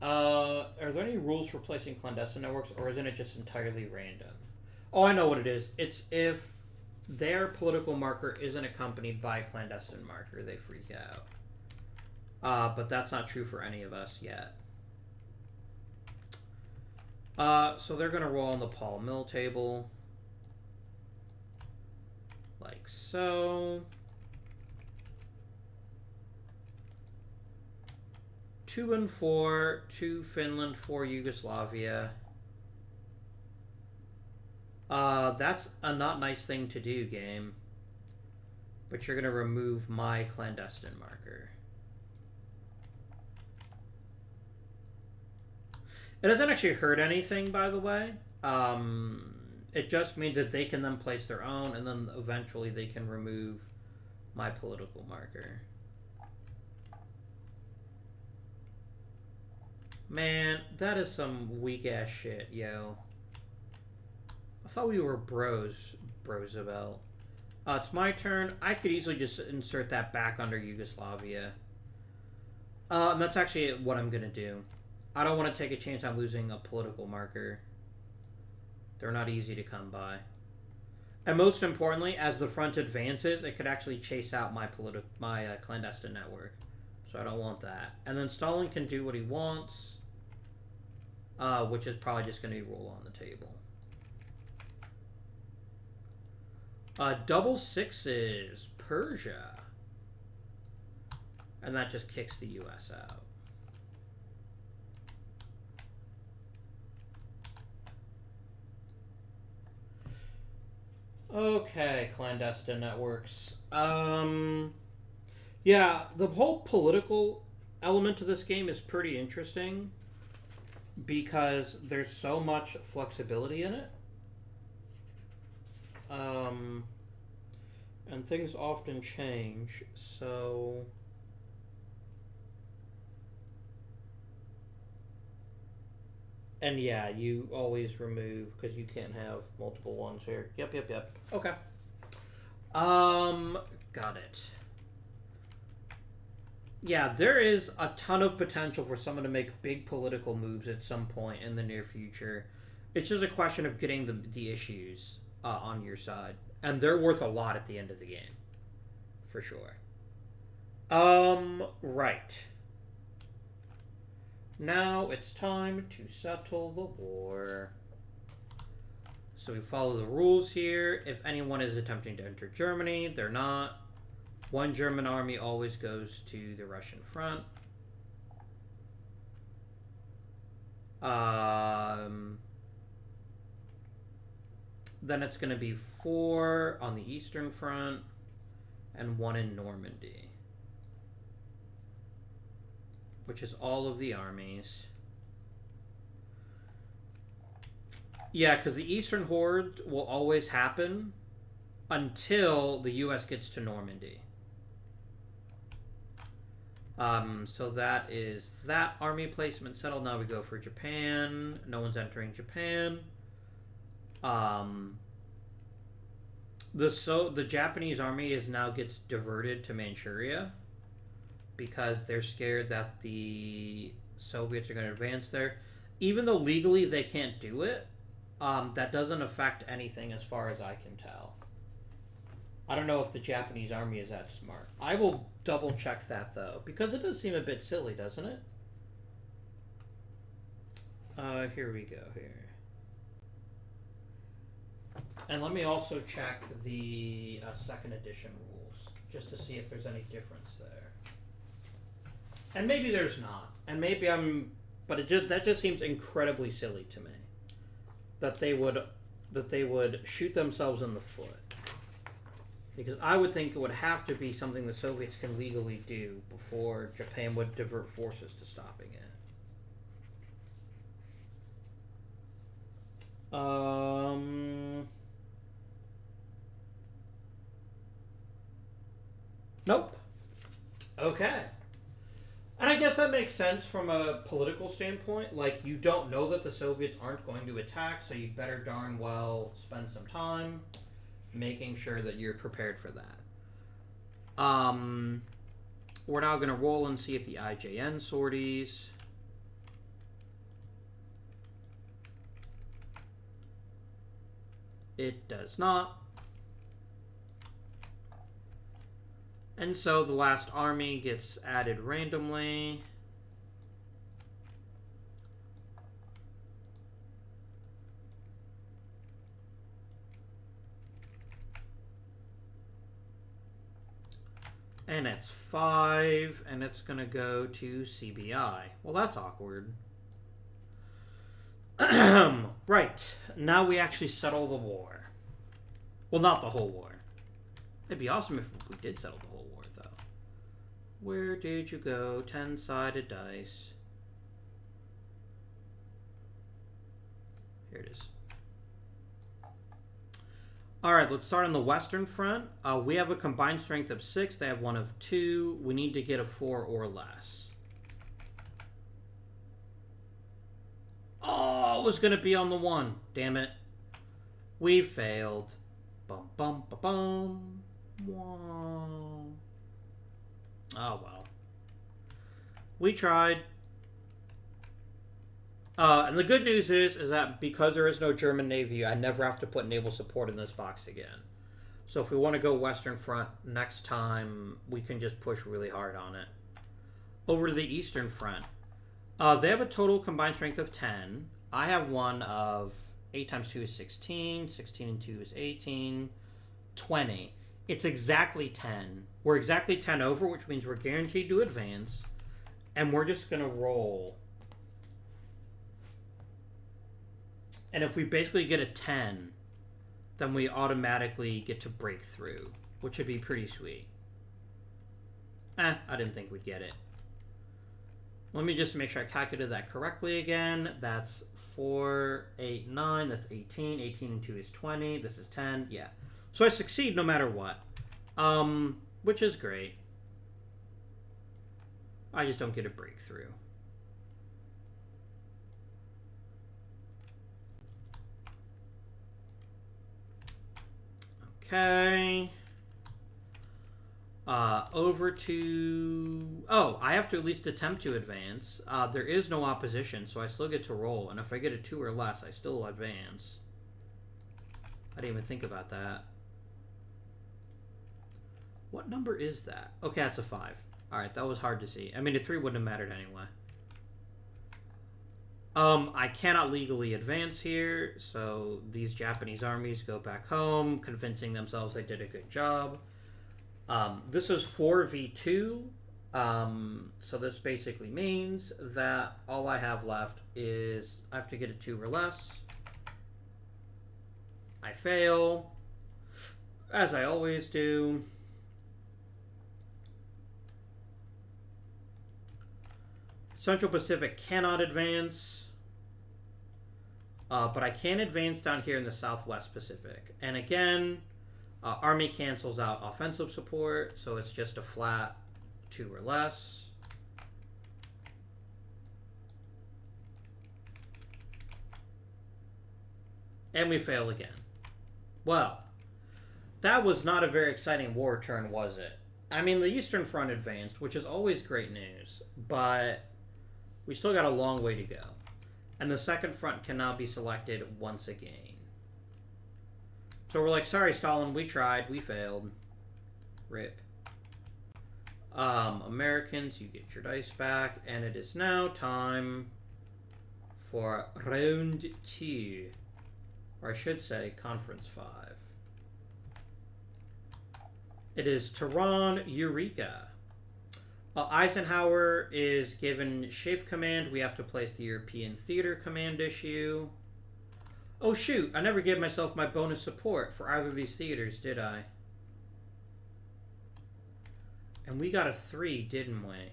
Are there any rules for placing clandestine networks, or isn't it just entirely random? Oh, I know what it is. It's if their political marker isn't accompanied by a clandestine marker, they freak out. But that's not true for any of us yet. So they're going to roll on the Paul Mill table. Like so. 2 and 4, 2 Finland, 4 Yugoslavia. That's a not nice thing to do, game. But you're going to remove my clandestine marker. It doesn't actually hurt anything, by the way. It just means that they can then place their own, and then eventually they can remove my political marker. Man, that is some weak-ass shit, yo. I thought we were Brosabelt. It's my turn. I could easily just insert that back under Yugoslavia. And that's actually what I'm going to do. I don't want to take a chance on losing a political marker. They're not easy to come by. And most importantly, as the front advances, it could actually chase out my clandestine network. So I don't want that. And then Stalin can do what he wants, which is probably just going to be roll on the table. Double 6s, Persia. And that just kicks the U.S. out. Okay, clandestine networks. Yeah, the whole political element to this game is pretty interesting because there's so much flexibility in it. And things often change, so... And yeah, you always remove, because you can't have multiple ones here. Yep. Okay. Got it. Yeah, there is a ton of potential for someone to make big political moves at some point in the near future. It's just a question of getting the issues on your side. And they're worth a lot at the end of the game. For sure. Right. Now it's time to settle the war. So we follow the rules here. If anyone is attempting to enter Germany, they're not. One German army always goes to the Russian front. Then it's going to be 4 on the Eastern Front and 1 in Normandy, which is all of the armies. Yeah, because the Eastern Horde will always happen until the U.S. gets to Normandy. So that is that army placement settled. Now we go for Japan. No one's entering Japan. The Japanese army now gets diverted to Manchuria because they're scared that the Soviets are going to advance there. Even though legally they can't do it, that doesn't affect anything as far as I can tell. I don't know if the Japanese army is that smart. I will double check that though, because it does seem a bit silly, doesn't it? Here we go here. And let me also check the second edition rules, just to see if there's any difference there. And maybe there's not. And maybe but that just seems incredibly silly to me. That they would shoot themselves in the foot. Because I would think it would have to be something the Soviets can legally do before Japan would divert forces to stopping it. Nope. Okay. And I guess that makes sense from a political standpoint. Like, you don't know that the Soviets aren't going to attack, so you better darn well spend some time making sure that you're prepared for that. We're now going to roll and see if the IJN sorties. It does not. And so the last army gets added randomly. And it's 5, and it's going to go to CBI. Well, that's awkward. Right. Now we actually settle the war. Well, not the whole war. It'd be awesome if we did settle the whole war, though. Where did you go? 10-sided dice. Here it is. Alright, let's start on the Western Front. We have a combined strength of 6. They have one of 2. We need to get a 4 or less. Oh, it was going to be on the 1. Damn it. We failed. Bum, bum, ba, bum. Wow. Oh, well. We tried. And the good news is that because there is no German Navy, I never have to put naval support in this box again. So if we want to go Western Front next time, we can just push really hard on it. Over to the Eastern Front. They have a total combined strength of 10. I have one of 8 times 2 is 16. 16 and 2 is 18. 20. It's exactly 10. We're exactly 10 over, which means we're guaranteed to advance. And we're just going to roll. And if we basically get a 10, then we automatically get to break through, which would be pretty sweet. I didn't think we'd get it. Let me just make sure I calculated that correctly again. That's 4, 8, 9. That's 18. 18 and 2 is 20. This is 10. Yeah. So I succeed no matter what. Which is great. I just don't get a breakthrough. Okay. Over to... Oh, I have to at least attempt to advance. There is no opposition, so I still get to roll. And if I get a 2 or less, I still advance. I didn't even think about that. What number is that? Okay, that's a 5. Alright, that was hard to see. I mean, a 3 wouldn't have mattered anyway. I cannot legally advance here, so these Japanese armies go back home, convincing themselves they did a good job. This is 4v2, so this basically means that all I have left is I have to get a 2 or less. I fail, as I always do. Central Pacific cannot advance, but I can advance down here in the Southwest Pacific. And again, Army cancels out offensive support, so it's just a flat 2 or less. And we fail again. Well, that was not a very exciting war turn, was it? I mean, the Eastern Front advanced, which is always great news, but we still got a long way to go. And the Second Front can now be selected once again. So we're like, sorry, Stalin, we tried, we failed. RIP. Americans, you get your dice back, and it is now time for round 2. Or I should say, Conference 5. It is Tehran, Eureka. Eisenhower is given Shape Command. We have to place the European Theater Command issue. Oh shoot, I never gave myself my bonus support for either of these theaters, did I? And we got a 3, didn't we?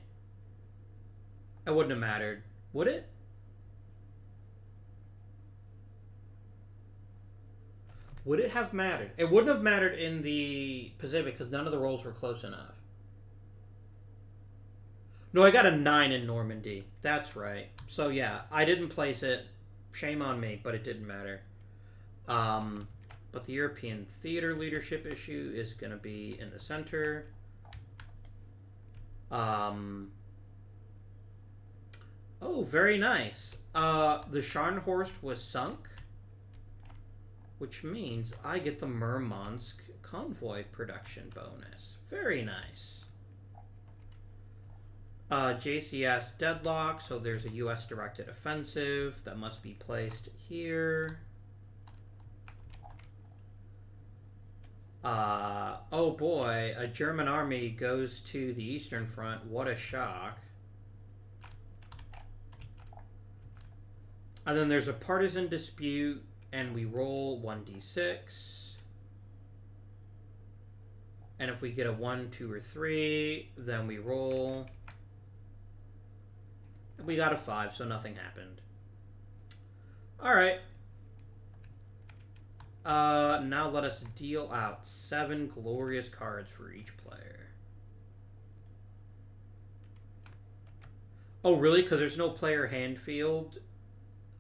It wouldn't have mattered. Would it? Would it have mattered? It wouldn't have mattered in the Pacific because none of the rolls were close enough. No, I got a 9 in Normandy. That's right. So yeah, I didn't place it. Shame on me, but it didn't matter. But the European theater leadership issue is going to be in the center. Oh, very nice. The Scharnhorst was sunk, which means I get the Murmansk convoy production bonus. Very nice. JCS deadlock, so there's a U.S. directed offensive that must be placed here. Oh boy, a German army goes to the Eastern Front. What a shock. And then there's a partisan dispute, and we roll 1d6. And if we get a 1, 2, or 3, then we roll. We got a 5, so nothing happened. Alright. Now let us deal out 7 glorious cards for each player. Oh, really? Because there's no player hand field?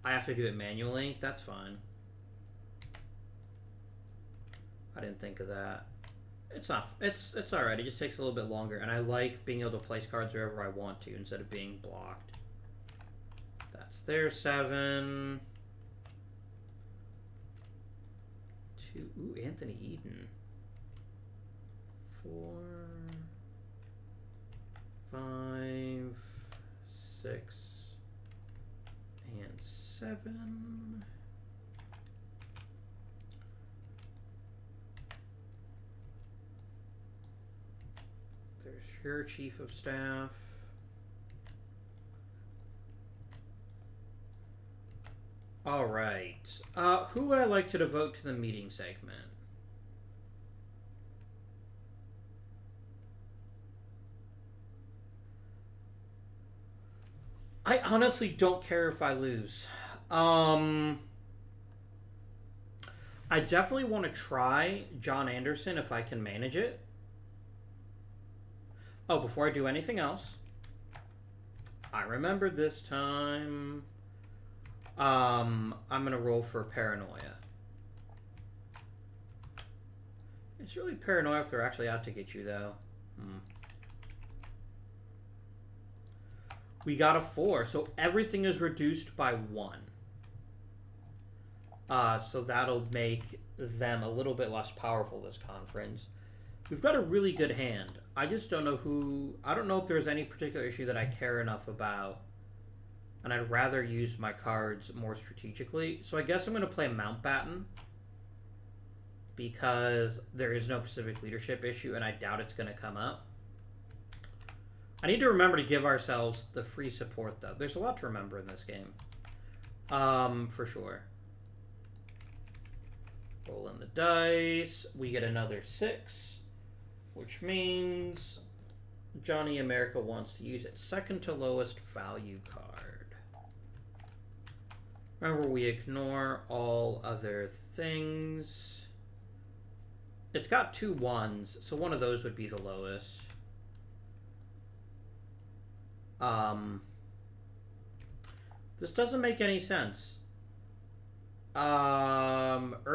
I have to do it manually? That's fine. I didn't think of that. It's not. It's alright. It just takes a little bit longer, and I like being able to place cards wherever I want to instead of being blocked. That's their 7. 2. Ooh, Anthony Eden. 4, 5, 6, and 7. There's your Chief of Staff. All right. Who would I like to devote to the meeting segment? I honestly don't care if I lose. I definitely want to try John Anderson if I can manage it. Oh, before I do anything else, I remembered this time. I'm going to roll for paranoia. It's really paranoia if they're actually out to get you, though. We got a 4, so everything is reduced by 1. So that'll make them a little bit less powerful this conference. We've got a really good hand. I just don't know who... I don't know if there's any particular issue that I care enough about. And I'd rather use my cards more strategically. So I guess I'm going to play Mountbatten. Because there is no Pacific leadership issue, and I doubt it's going to come up. I need to remember to give ourselves the free support, though. There's a lot to remember in this game. For sure. Roll in the dice. We get another 6. Which means Johnny America wants to use its second to lowest value card. Remember, we ignore all other things. It's got 2 1s, so one of those would be the lowest. This doesn't make any sense.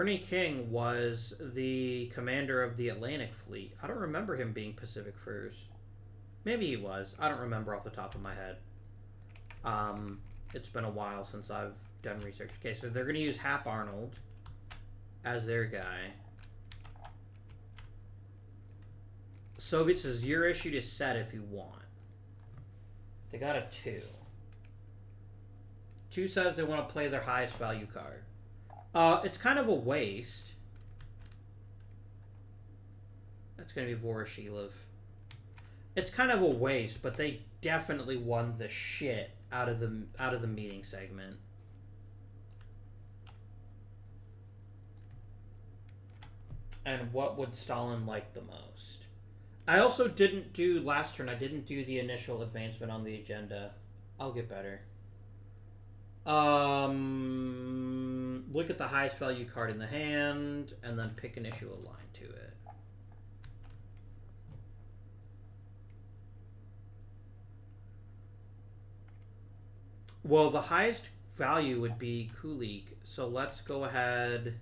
Ernie King was the commander of the Atlantic Fleet. I don't remember him being Pacific first. Maybe he was. I don't remember off the top of my head. It's been a while since I've done research. Okay, so they're going to use Hap Arnold as their guy. Soviets is your issue to set if you want. They got a 2. 2 says they want to play their highest value card. It's kind of a waste. That's going to be Voroshilov. It's kind of a waste, but they definitely won the shit out of the meeting segment. And what would Stalin like the most? I also didn't do last turn. I didn't do the initial advancement on the agenda. I'll get better. Look at the highest value card in the hand, and then pick an issue aligned to it. Well, the highest value would be Kulik, so let's go ahead.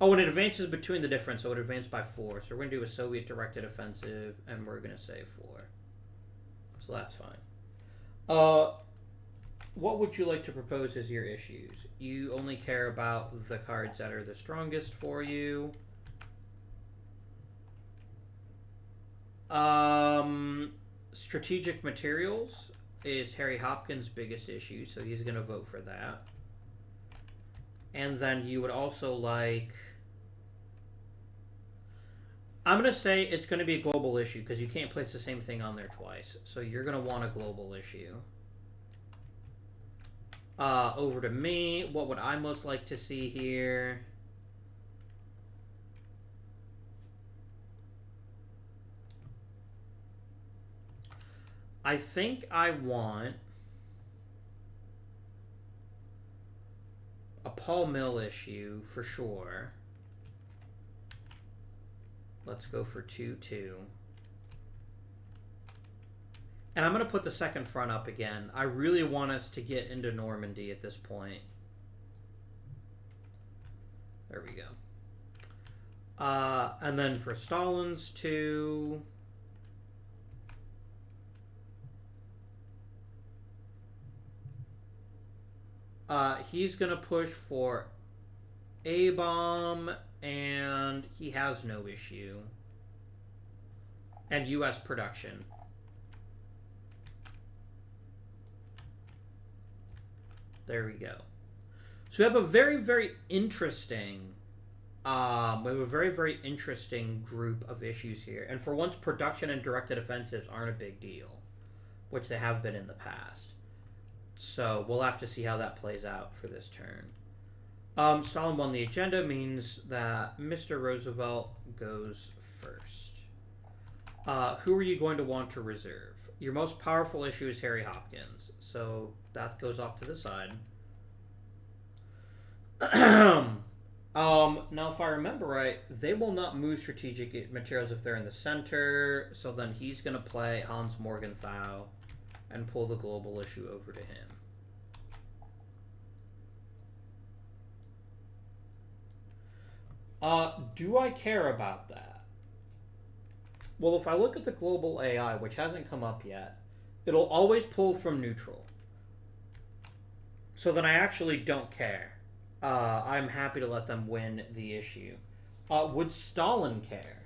Oh, and it advances between the difference, so it advanced by 4. So we're going to do a Soviet-directed offensive, and we're going to say 4. So that's fine. What would you like to propose as your issues? You only care about the cards that are the strongest for you. Strategic materials is Harry Hopkins' biggest issue, so he's going to vote for that. And then you would also like... I'm going to say it's going to be a global issue, because you can't place the same thing on there twice. So you're going to want a global issue. Over to me. What would I most like to see here? I think I want a Paul Mill issue for sure. Let's go for 2-2. And I'm going to put the second front up again. I really want us to get into Normandy at this point. There we go. And then for Stalin's 2... he's going to push for A-bomb, and he has no issue. And U.S. production. There we go. So we have a very, very interesting... we have a very, very interesting group of issues here. And for once, production and directed offensives aren't a big deal, which they have been in the past. So we'll have to see how that plays out for this turn. Stalin won the agenda means that Mr. Roosevelt goes first. Who are you going to want to reserve? Your most powerful issue is Harry Hopkins, so that goes off to the side. Now, if I remember right, they will not move strategic materials if they're in the center, so then he's going to play Hans Morgenthau and pull the global issue over to him. Do I care about that? Well, if I look at the global AI, which hasn't come up yet, it'll always pull from neutral. So then I actually don't care. I'm happy to let them win the issue. Would Stalin care?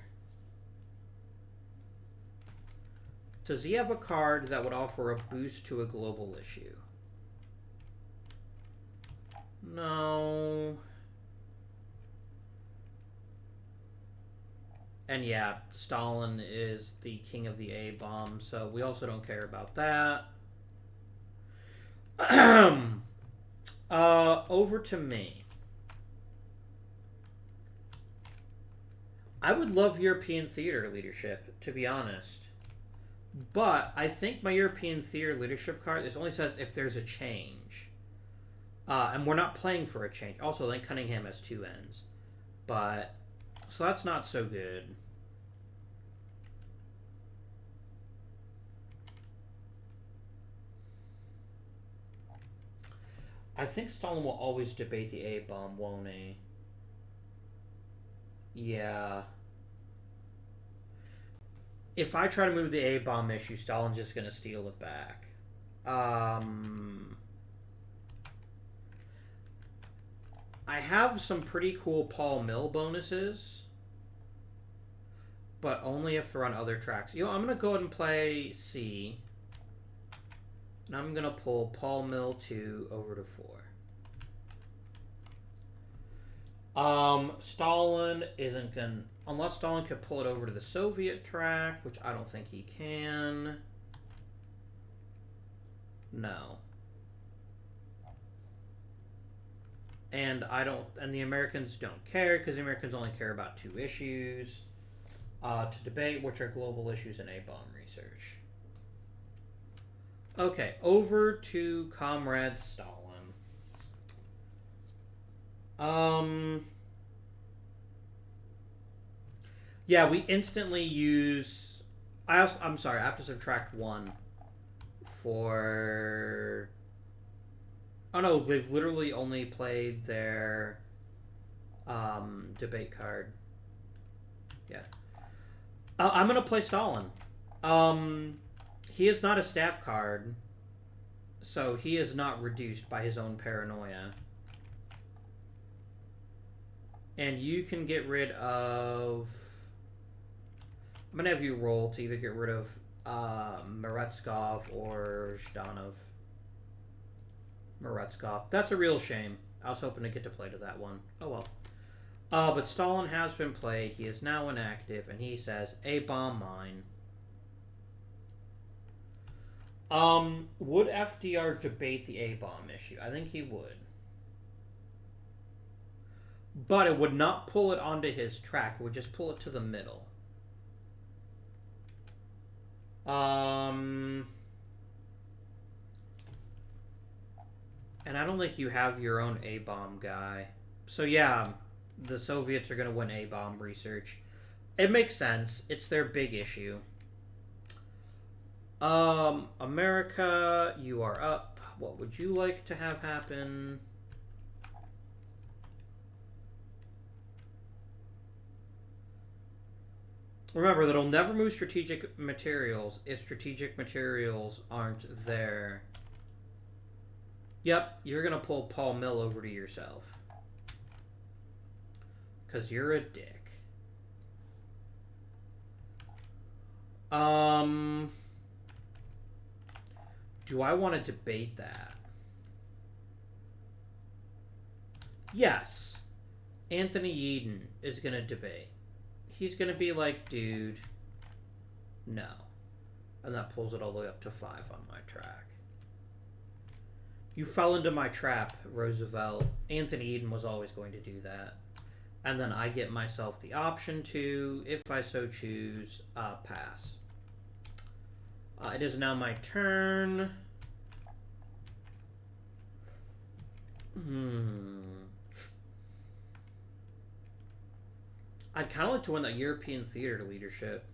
Does he have a card that would offer a boost to a global issue? No. And yeah, Stalin is the king of the A-bomb, so we also don't care about that. Over to me. I would love European theater leadership, to be honest. But I think my European theater leadership card, this only says if there's a change. And we're not playing for a change. Also, then Cunningham has 2 ends. But, so that's not so good. I think Stalin will always debate the A-bomb, won't he? Yeah. If I try to move the A-bomb issue, Stalin's just going to steal it back. I have some pretty cool Paul Mill bonuses, but only if they're on other tracks. You know, I'm going to go ahead and play C. And I'm going to pull Paul Mill 2 over to 4. Stalin isn't going to... Unless Stalin could pull it over to the Soviet track, which I don't think he can. No. And the Americans don't care, because the Americans only care about 2 issues to debate, which are global issues and A-bomb research. Okay, over to Comrade Stalin. Yeah, we instantly use... I'm sorry, I have to subtract 1 for... Oh no, they've literally only played their debate card. Yeah. I'm going to play Stalin. He is not a staff card, so he is not reduced by his own paranoia. And you can get rid of... I'm going to have you roll to either get rid of Meretskov or Zhdanov. Meretskov. That's a real shame. I was hoping to get to play to that one. Oh well. But Stalin has been played. He is now inactive, and he says, A-bomb mine. Would FDR debate the A-bomb issue? I think he would. But it would not pull it onto his track. It would just pull it to the middle. And I don't think you have your own A-bomb guy. So yeah, the Soviets are going to win A-bomb research. It makes sense. It's their big issue. America, you are up. What would you like to have happen? Remember that it'll never move strategic materials if strategic materials aren't there. Yep, you're going to pull Paul Mill over to yourself. Because you're a dick. Do I want to debate that? Yes. Anthony Eden is going to debate. He's going to be like, dude, no. And that pulls it all the way up to 5 on my track. You fell into my trap, Roosevelt. Anthony Eden was always going to do that. And then I get myself the option to, if I so choose, pass. It is now my turn. I'd kind of like to win that European theater leadership.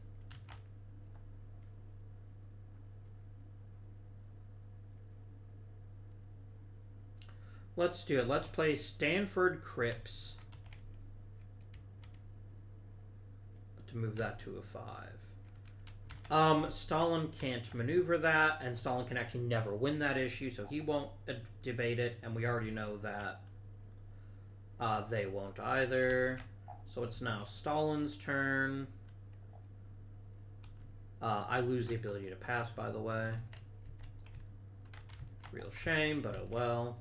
Let's do it. Let's play Stanford Cripps. To move that to a 5. Stalin can't maneuver that, and Stalin can actually never win that issue, so he won't debate it, and we already know that they won't either. So it's now Stalin's turn. I lose the ability to pass, by the way. Real shame, but oh well.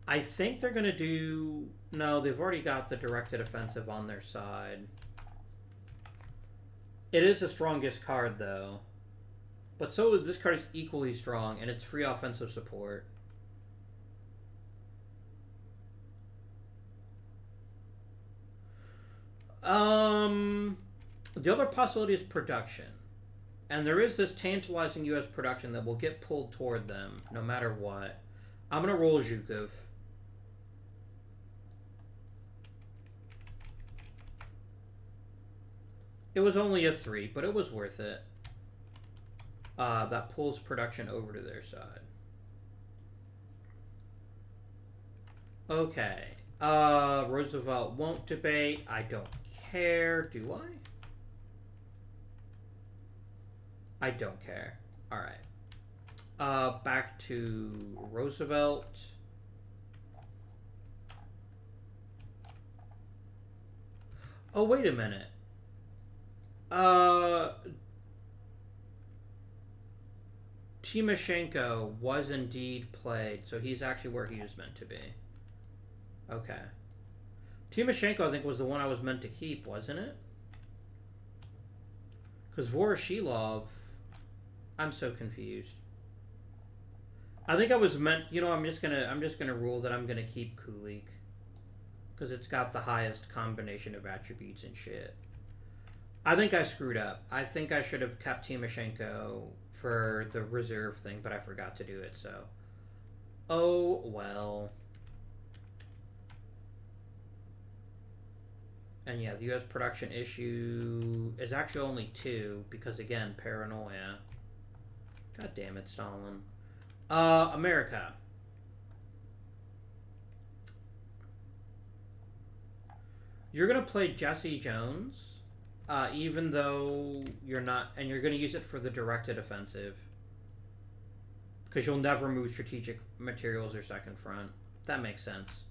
I think they're going to do... No, they've already got the directed offensive on their side. It is the strongest card, though. But so this card is equally strong, and it's free offensive support. The other possibility is production. And there is this tantalizing U.S. production that will get pulled toward them, no matter what. I'm going to roll Zhukov. It was only a 3, but it was worth it. That pulls production over to their side. Okay. Roosevelt won't debate. I don't care. Do I? I don't care. Alright. Back to Roosevelt. Oh, wait a minute. Timoshenko was indeed played, so he's actually where he was meant to be. Okay. Timoshenko, I think, was the one I was meant to keep, wasn't it? Because Voroshilov... I'm so confused. I think I was meant... You know, I'm just gonna rule that I'm gonna keep Kulik. Because it's got the highest combination of attributes and shit. I think I screwed up. I think I should have kept Timoshenko for the reserve thing, but I forgot to do it, so... Oh, well... And yeah, the U.S. production issue is actually only 2 because, again, paranoia. God damn it, Stalin. America. You're going to play Jesse Jones, even though you're not... And you're going to use it for the directed offensive. Because you'll never move strategic materials or second front. That makes sense.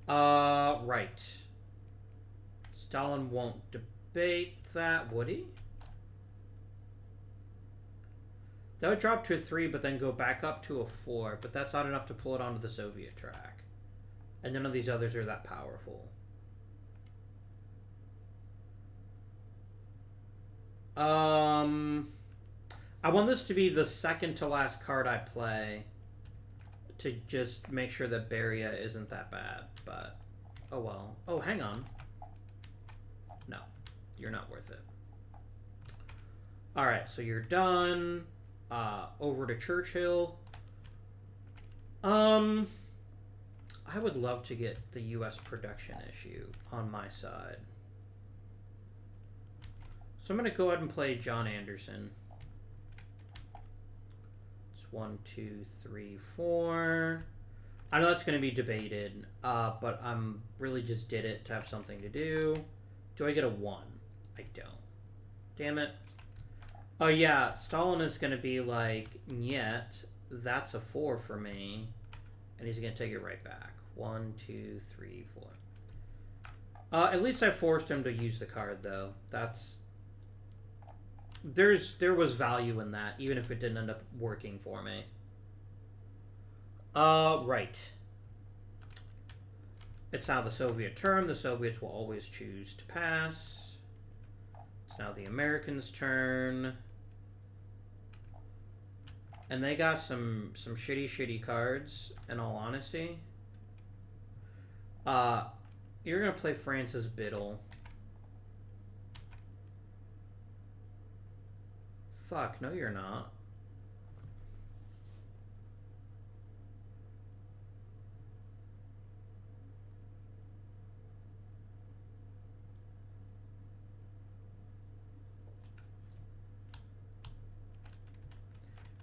Right. Stalin won't debate that, would he? That would drop to a 3, but then go back up to a 4, but that's not enough to pull it onto the Soviet track. And none of these others are that powerful. I want this to be the second to last card I play to just make sure that Beria isn't that bad, but oh well. Oh, hang on. No, you're not worth it. Alright, so you're done. Over to Churchill. I would love to get the U.S. production issue on my side. So I'm going to go ahead and play John Anderson. It's 1, 2, 3, 4. I know that's going to be debated, but I'm really just did it to have something to do. Do I get a 1? I don't. Damn it. Oh yeah, Stalin is going to be like, "Nyet, that's a 4 for me." And he's going to take it right back. 1, 2, 3, 4. At least I forced him to use the card, though. That's... There was value in that, even if it didn't end up working for me. Right. It's now the Soviet turn. The Soviets will always choose to pass. It's now the Americans' turn. And they got some shitty cards, in all honesty. You're going to play Francis Biddle. Fuck, no you're not.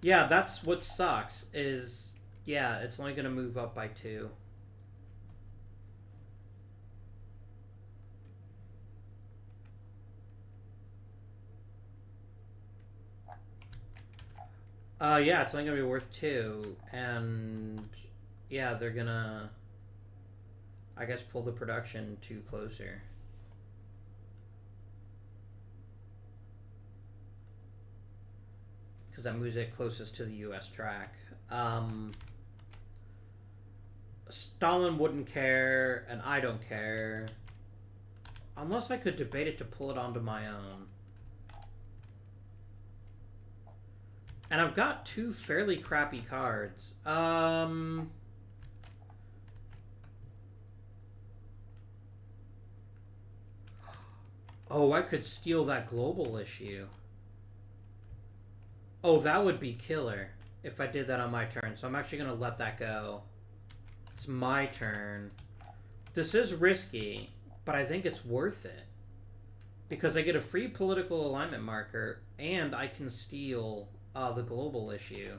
Yeah, that's what sucks, is... Yeah, it's only going to move up by 2. Yeah, it's only going to be worth 2. And... Yeah, they're going to... I guess pull the production 2 closer. Because that moves it closest to the U.S. track. Stalin wouldn't care, and I don't care. Unless I could debate it to pull it onto my own. And I've got 2 fairly crappy cards. Oh, I could steal that global issue. Oh, that would be killer if I did that on my turn. So I'm actually going to let that go. It's my turn. This is risky, but I think it's worth it. Because I get a free political alignment marker, and I can steal the global issue.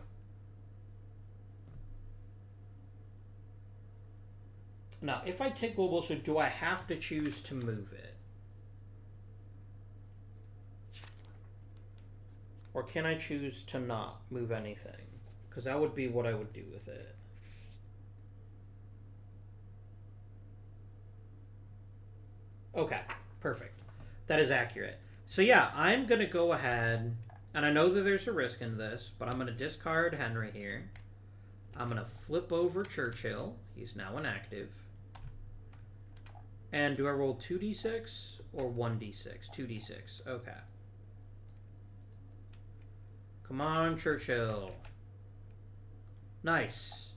Now, if I take global issue, do I have to choose to move it? Or can I choose to not move anything? Because that would be what I would do with it. Okay, perfect. That is accurate. So yeah, I'm going to go ahead, and I know that there's a risk in this, but I'm going to discard Henry here. I'm going to flip over Churchill. He's now inactive. And do I roll 2d6 or 1d6? 2d6. Okay. Come on, Churchill. Nice.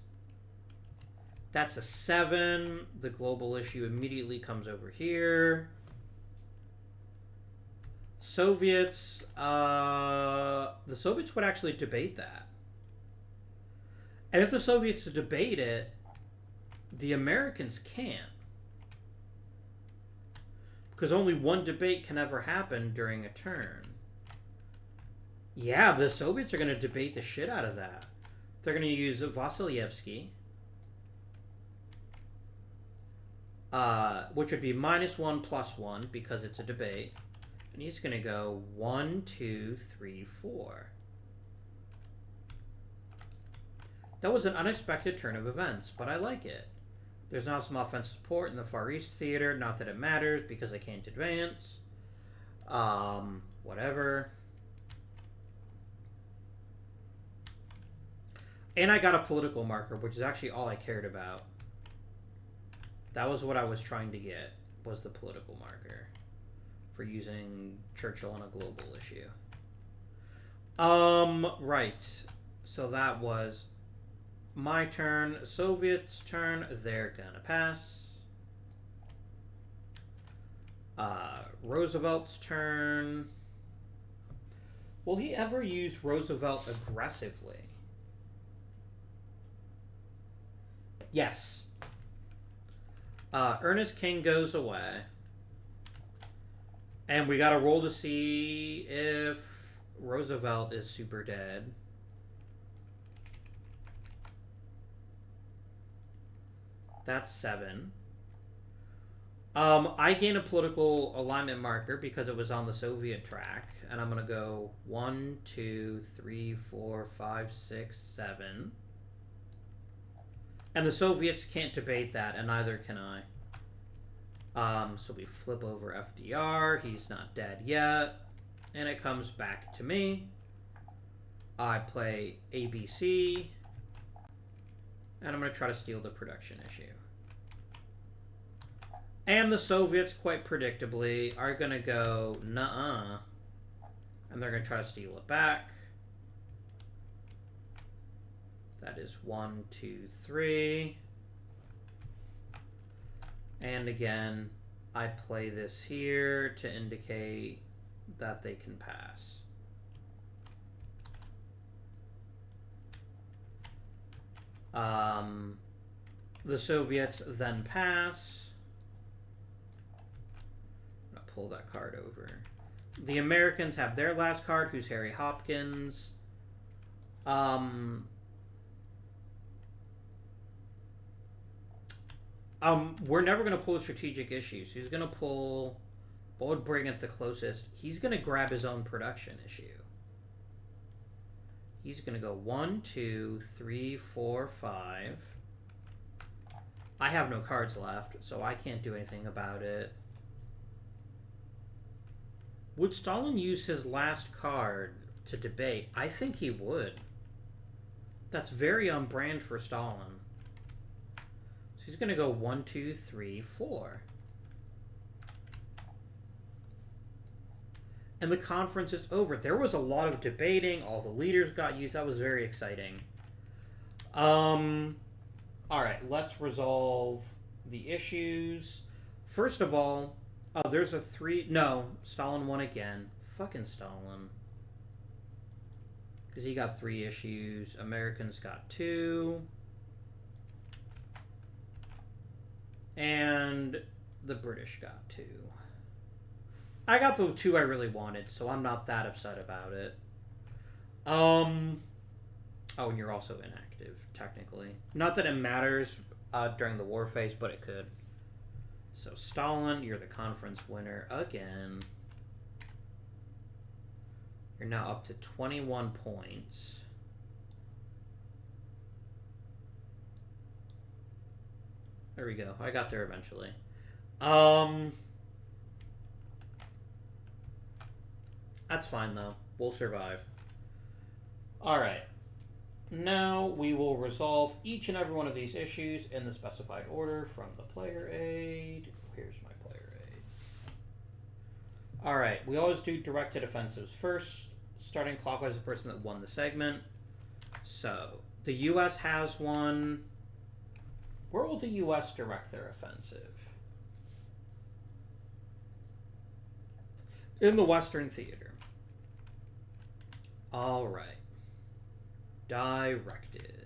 That's a 7. The global issue immediately comes over here. Soviets, the Soviets would actually debate that. And if the Soviets debate it, the Americans can't. Because only one debate can ever happen during a turn. Yeah, the Soviets are going to debate the shit out of that. They're going to use Vasilyevsky. Which would be -1 +1 because it's a debate. And he's going to go 1, 2, 3, 4. That was an unexpected turn of events, but I like it. There's now some offensive support in the Far East Theater. Not that it matters because I can't advance. Whatever. And I got a political marker, which is actually all I cared about. That was what I was trying to get, was the political marker for using Churchill on a global issue. Right. So that was my turn. Soviets' turn. They're gonna pass. Roosevelt's turn. Will he ever use Roosevelt aggressively? Yes. Ernest King goes away. And we gotta roll to see if Roosevelt is super dead. That's 7. I gain a political alignment marker because it was on the Soviet track. And I'm gonna go 1, 2, 3, 4, 5, 6, 7. And the Soviets can't debate that, and neither can I. So we flip over FDR. He's not dead yet. And it comes back to me. I play ABC. And I'm going to try to steal the production issue. And the Soviets, quite predictably, are going to go, nuh-uh. And they're going to try to steal it back. That is 1, 2, 3. And again, I play this here to indicate that they can pass. The Soviets then pass. I'm going to pull that card over. The Americans have their last card, who's Harry Hopkins. We're never going to pull strategic issues. He's going to pull... What would bring it the closest? He's going to grab his own production issue. He's going to go 1, 2, 3, 4, 5. I have no cards left, so I can't do anything about it. Would Stalin use his last card to debate? I think he would. That's very on brand for Stalin. So he's going to go 1, 2, 3, 4. And the conference is over. There was a lot of debating. All the leaders got used. That was very exciting. Alright, let's resolve the issues. First of all, there's a 3... No, Stalin won again. Fucking Stalin. Because he got 3 issues. Americans got 2. And the British got 2. I got the 2 I really wanted, so I'm not that upset about it. Oh, and you're also inactive, technically. Not that it matters. during the war phase, but it could. So Stalin, you're the conference winner again. You're now up to 21 points. There we go. I got there eventually. That's fine though. We'll survive. Alright. Now we will resolve each and every one of these issues in the specified order from the player aid. Here's my player aid. Alright, we always do directed offensives first, starting clockwise the person that won the segment. So, the U.S. has one. Where will the U.S. direct their offensive? In the Western Theater. Alright. Directed.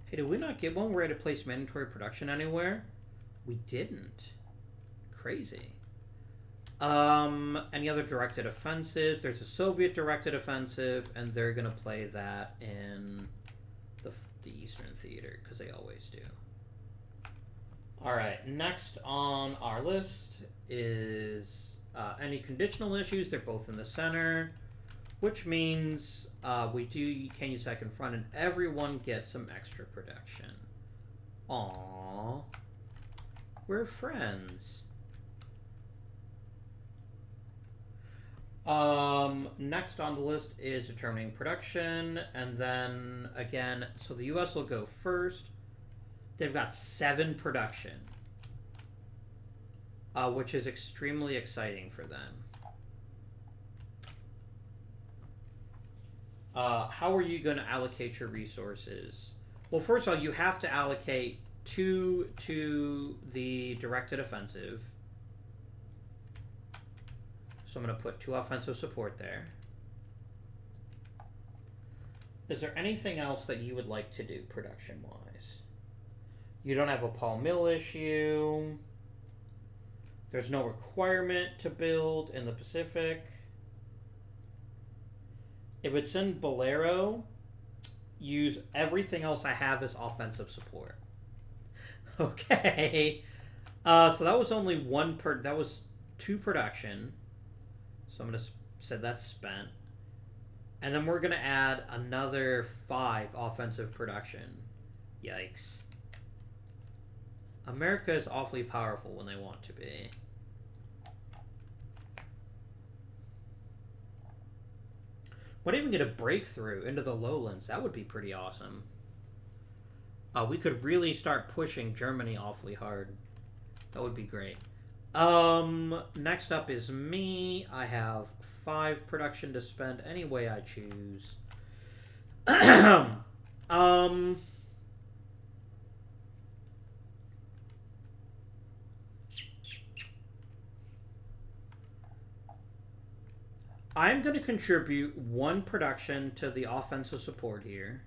Hey, did we not get one where we had to place mandatory production anywhere? We didn't. Crazy. Any other directed offensives? There's a Soviet directed offensive, and they're going to play that in the Eastern Theater, because they always do. Alright, next on our list is any conditional issues. They're both in the center, which means we can use second front, and everyone gets some extra production. Aww. We're friends. Next on the list is determining production, and then again, so the U.S. will go first. They've got 7 production, which is extremely exciting for them. How are you going to allocate your resources? Well, first of all, you have to allocate 2 to the directed offensive. So I'm going to put 2 offensive support there. Is there anything else that you would like to do production-wise? You don't have a Paul Mill issue. There's no requirement to build in the Pacific. If it's in Bolero, use everything else I have as offensive support. Okay. So that was only that was 2 production. So I'm going to say that's spent. And then we're going to add another 5 offensive production. Yikes. America is awfully powerful when they want to be. Might even get a breakthrough into the lowlands. That would be pretty awesome. We could really start pushing Germany awfully hard. That would be great. Next up is me. I have 5 production to spend any way I choose. I'm going to contribute 1 production to the offensive support here,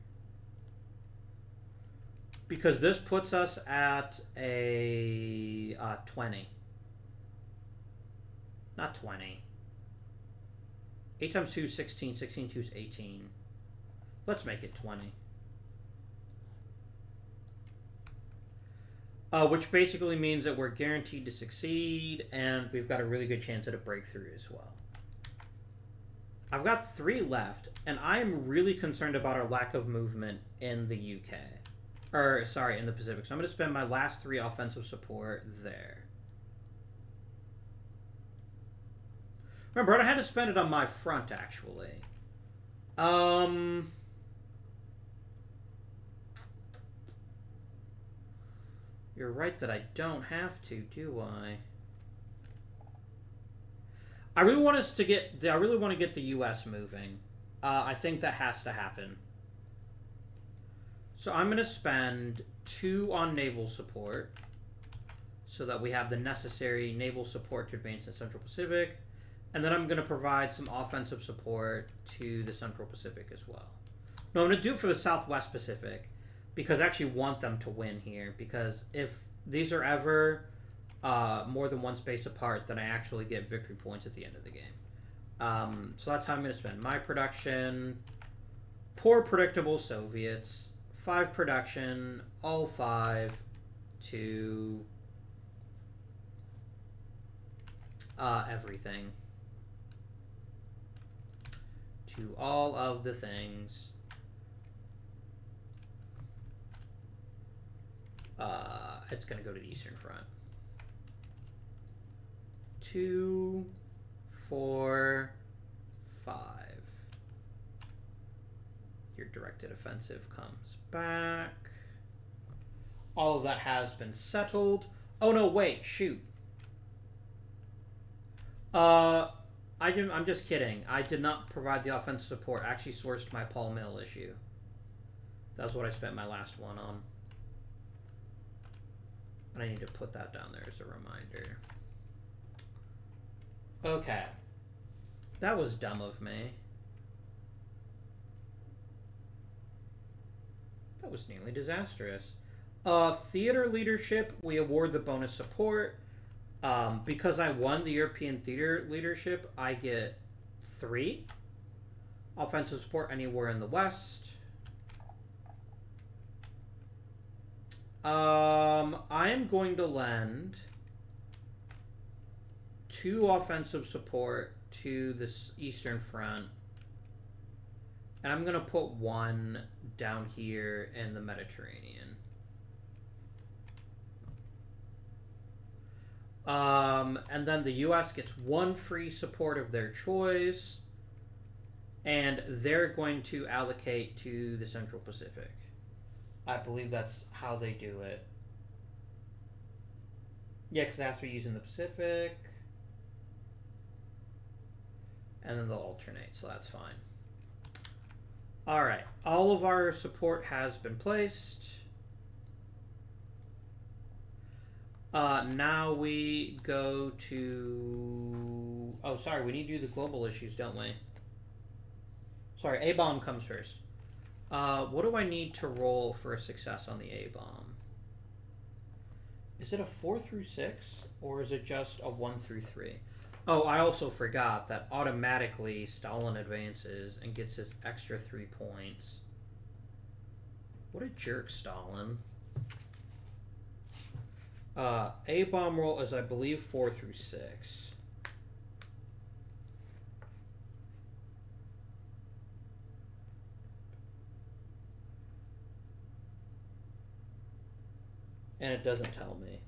because this puts us at a 20. Not 20. 8 times 2 is 16. 16 2 is 18. Let's make it 20. Which basically means that we're guaranteed to succeed, and we've got a really good chance at a breakthrough as well. I've got 3 left, and I'm really concerned about our lack of movement in the UK. Or, sorry, in the Pacific. So I'm going to spend my last 3 offensive support there. Remember, I had to spend it on my front, actually. You're right that I don't have to, do I? I really want to get the U.S. moving. I think that has to happen. So I'm going to spend 2 on naval support, so that we have the necessary naval support to advance the Central Pacific, and then I'm going to provide some offensive support to the Central Pacific as well. No, I'm going to do it for the Southwest Pacific, because I actually want them to win here, because if these are ever more than 1 space apart, then I actually get victory points at the end of the game. So that's how I'm going to spend my production. Poor predictable Soviets. 5 production, all 5 to everything. To all of the things. It's going to go to the Eastern Front. 2, 4, 5. Your directed offensive comes back. All of that has been settled. Oh no, wait, shoot. I'm just kidding. I did not provide the offensive support. I actually sourced my Paul Mill issue. That's what I spent my last one on. And I need to put that down there as a reminder. Okay. That was dumb of me. That was nearly disastrous. Theater leadership, we award the bonus support. Because I won the European theater leadership, I get 3 offensive support anywhere in the West. I am going to lend 2 offensive support to this Eastern Front. And I'm going to put 1 down here in the Mediterranean. And then the U.S. gets 1 free support of their choice. And they're going to allocate to the Central Pacific. I believe that's how they do it. Yeah, because it has to be used in the Pacific. And then they'll alternate, so that's fine. Alright, all of our support has been placed. Now we go to... Oh, sorry, we need to do the global issues, don't we? Sorry, A-bomb comes first. What do I need to roll for a success on the A-bomb? Is it a 4 through 6, or is it just a 1 through 3? Oh, I also forgot that automatically Stalin advances and gets his extra 3 points. What a jerk, Stalin. A-bomb roll is, I believe, 4 through 6. And it doesn't tell me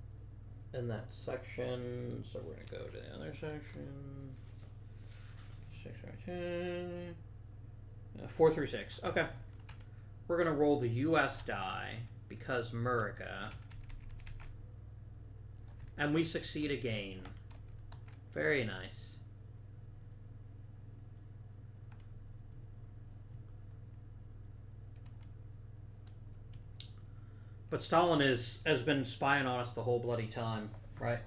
in that section, so we're going to go to the other section. 6 through 10. 4 through 6. Okay. We're going to roll the U.S. die because Murica. And we succeed again. Very nice. But Stalin has been spying on us the whole bloody time, right?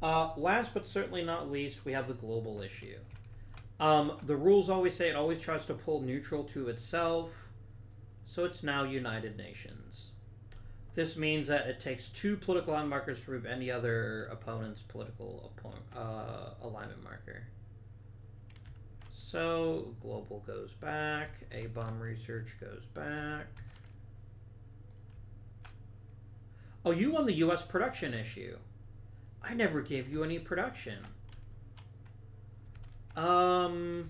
Last but certainly not least, we have the global issue. The rules always say it always tries to pull neutral to itself, so it's now United Nations. This means that it takes 2 political line markers to remove any other opponent's political alignment marker. So, global goes back, A-bomb research goes back. Oh, you won the U.S. production issue. I never gave you any production. So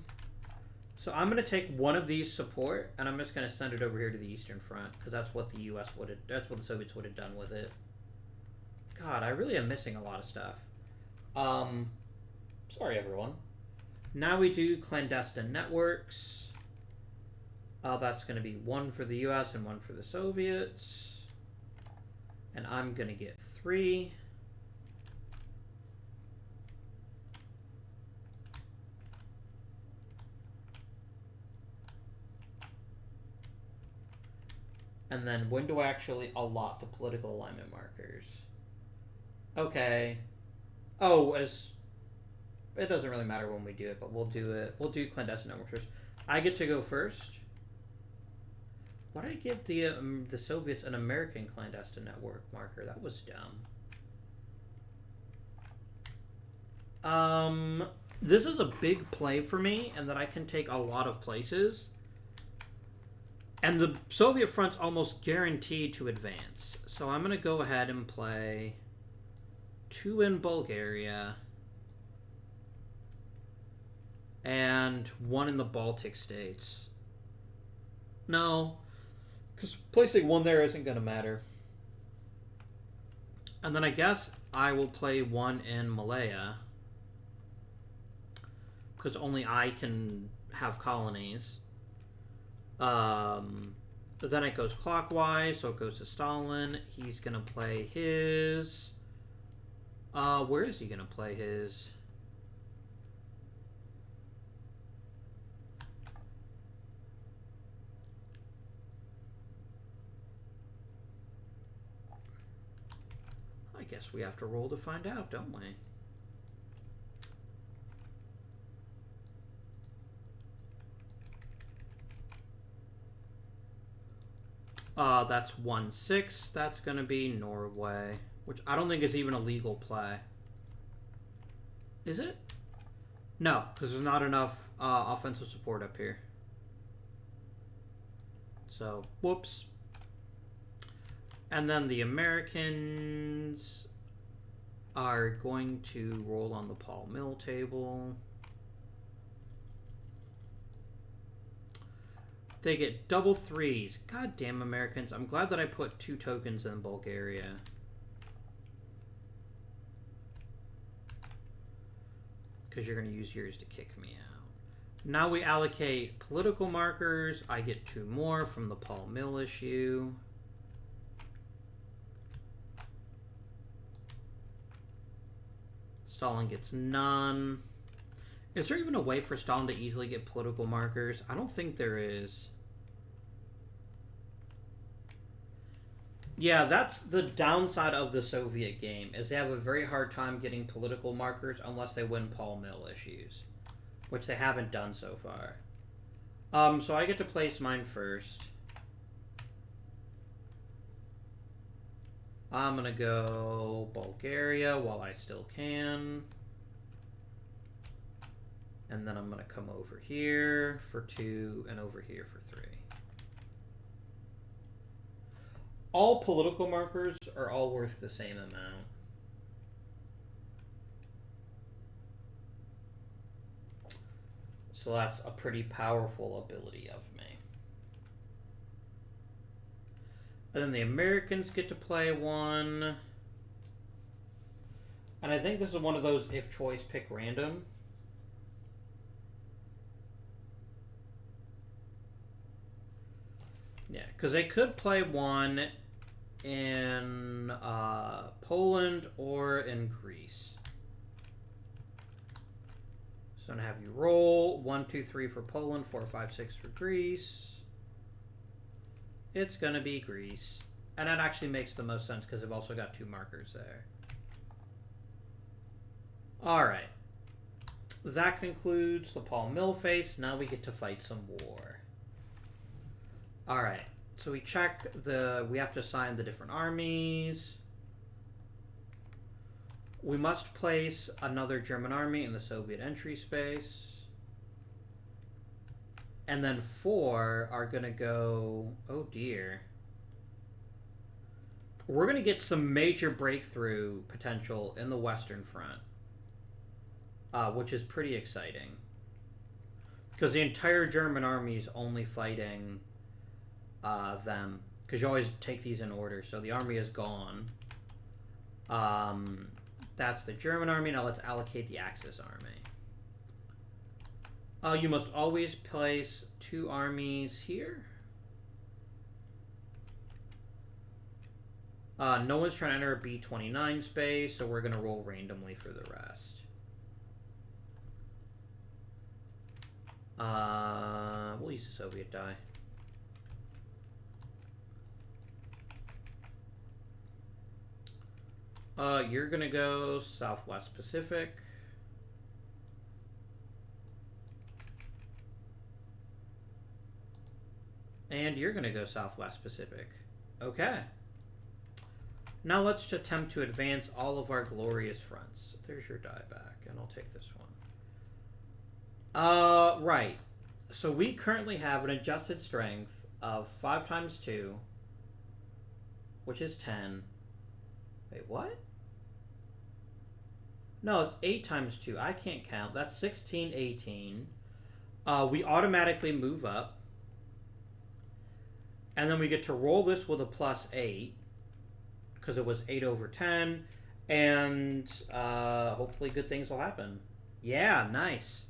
I'm going to take 1 of these support, and I'm just going to send it over here to the Eastern Front, because that's what the U.S. would have, that's what the Soviets would have done with it. God, I really am missing a lot of stuff. Sorry, everyone. Now we do clandestine networks. That's going to be 1 for the U.S. and 1 for the Soviets. And I'm going to get 3. And then when do I actually allot the political alignment markers? Okay. Oh, it doesn't really matter when we do it, but we'll do it. We'll do clandestine networks first. I get to go first. Why did I give the Soviets an American clandestine network marker? That was dumb. This is a big play for me, and that I can take a lot of places. And the Soviet front's almost guaranteed to advance. So I'm going to go ahead and play 2 in Bulgaria and 1 in the Baltic states. No, because placing 1 there isn't going to matter. And then I guess I will play 1 in Malaya, because only I can have colonies. Then it goes clockwise, so it goes to Stalin. He's going to play his... where is he going to play his? I guess we have to roll to find out, don't we? That's 1-6. That's going to be Norway, which I don't think is even a legal play. Is it? No, because there's not enough offensive support up here. So, whoops. And then the Americans are going to roll on the Paul Mill table. They get double 3s. God damn Americans. I'm glad that I put 2 tokens in Bulgaria. Because you're going to use yours to kick me out. Now we allocate political markers. I get 2 more from the Paul Mill issue. Stalin gets none. Is there even a way for Stalin to easily get political markers? I don't think there is. Yeah, that's the downside of the Soviet game, is they have a very hard time getting political markers unless they win Paul Mill issues, which they haven't done so far. So I get to place mine first. I'm going to go Bulgaria while I still can. And then I'm going to come over here for 2 and over here for 3. All political markers are all worth the same amount. So that's a pretty powerful ability of me. And then the Americans get to play 1. And I think this is one of those if choice pick random. Yeah, because they could play 1 in Poland or in Greece. So I'm going to have you roll 1, 2, 3 for Poland, 4, 5, 6 for Greece. It's going to be Greece. And that actually makes the most sense because they've also got 2 markers there. Alright. That concludes the Paul Mill phase. Now we get to fight some war. Alright. So we check we have to assign the different armies. We must place another German army in the Soviet entry space. And then 4 are going to go... Oh, dear. We're going to get some major breakthrough potential in the Western Front. Which is pretty exciting. Because the entire German army is only fighting them. Because you always take these in order. So the army is gone. That's the German army. Now let's allocate the Axis army. You must always place 2 armies here. No one's trying to enter a B29 space, so we're going to roll randomly for the rest. We'll use the Soviet die. You're going to go Southwest Pacific. And you're going to go Southwest Pacific. Okay. Now let's attempt to advance all of our glorious fronts. There's your die back, and I'll take this one. Right. So we currently have an adjusted strength of 5 times 2, which is 10. Wait, what? No, it's 8 times 2. I can't count. That's 16, 18. We automatically move up. And then we get to roll this with a plus 8. Because it was 8 over 10. And hopefully good things will happen. Yeah, nice.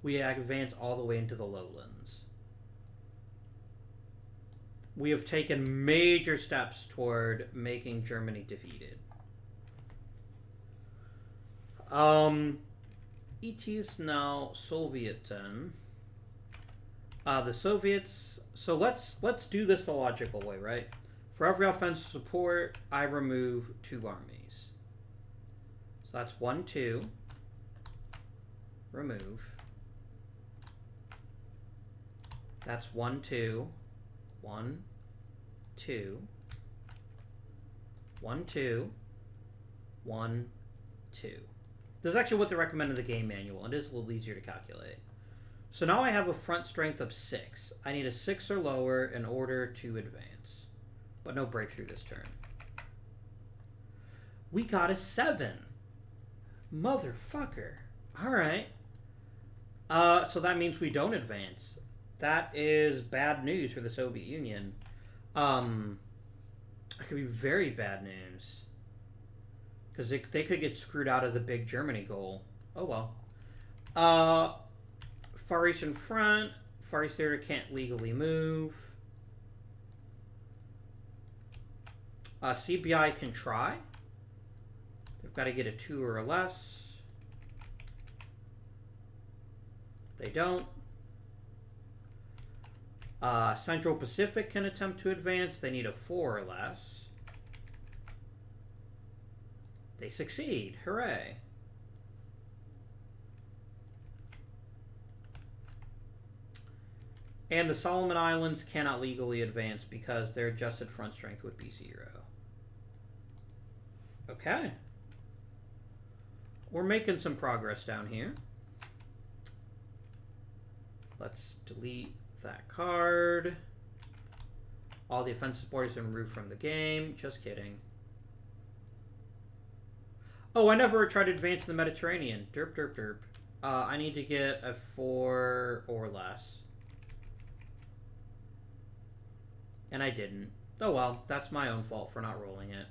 We advance all the way into the lowlands. We have taken major steps toward making Germany defeated. It is now Soviet turn. The Soviets. So let's do this the logical way, right? For every offensive support, I remove 2 armies. So that's 1, 2. Remove. That's 1, 2. 1, 2. 1, 2. 1, 2. This is actually what they recommend in the game manual. It is a little easier to calculate. So now I have a front strength of 6. I need a 6 or lower in order to advance. But no breakthrough this turn. We got a 7. Motherfucker. Alright. So that means we don't advance. That is bad news for the Soviet Union. It could be very bad news. Because they could get screwed out of the big Germany goal. Oh well. Far Eastern Front. Far East Theater can't legally move. CBI can try. They've got to get a 2 or less. They don't. Central Pacific can attempt to advance. They need a 4 or less. They succeed. Hooray. And the Solomon Islands cannot legally advance because their adjusted front strength would be 0. Okay. We're making some progress down here. Let's delete that card. All the offensive supporters are removed from the game. Just kidding. Oh, I never tried to advance in the Mediterranean. Derp, derp, derp. I need to get a 4 or less. And I didn't. Oh well, that's my own fault for not rolling it.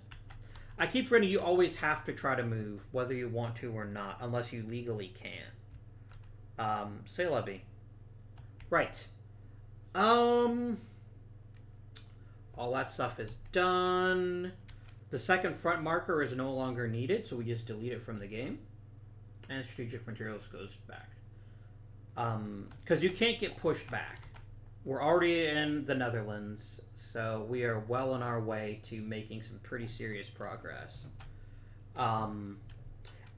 I keep forgetting you always have to try to move, whether you want to or not, unless you legally can. Say levy. Right. All that stuff is done. The second front marker is no longer needed, so we just delete it from the game. And strategic materials goes back. Because you can't get pushed back. We're already in the Netherlands, so we are well on our way to making some pretty serious progress. And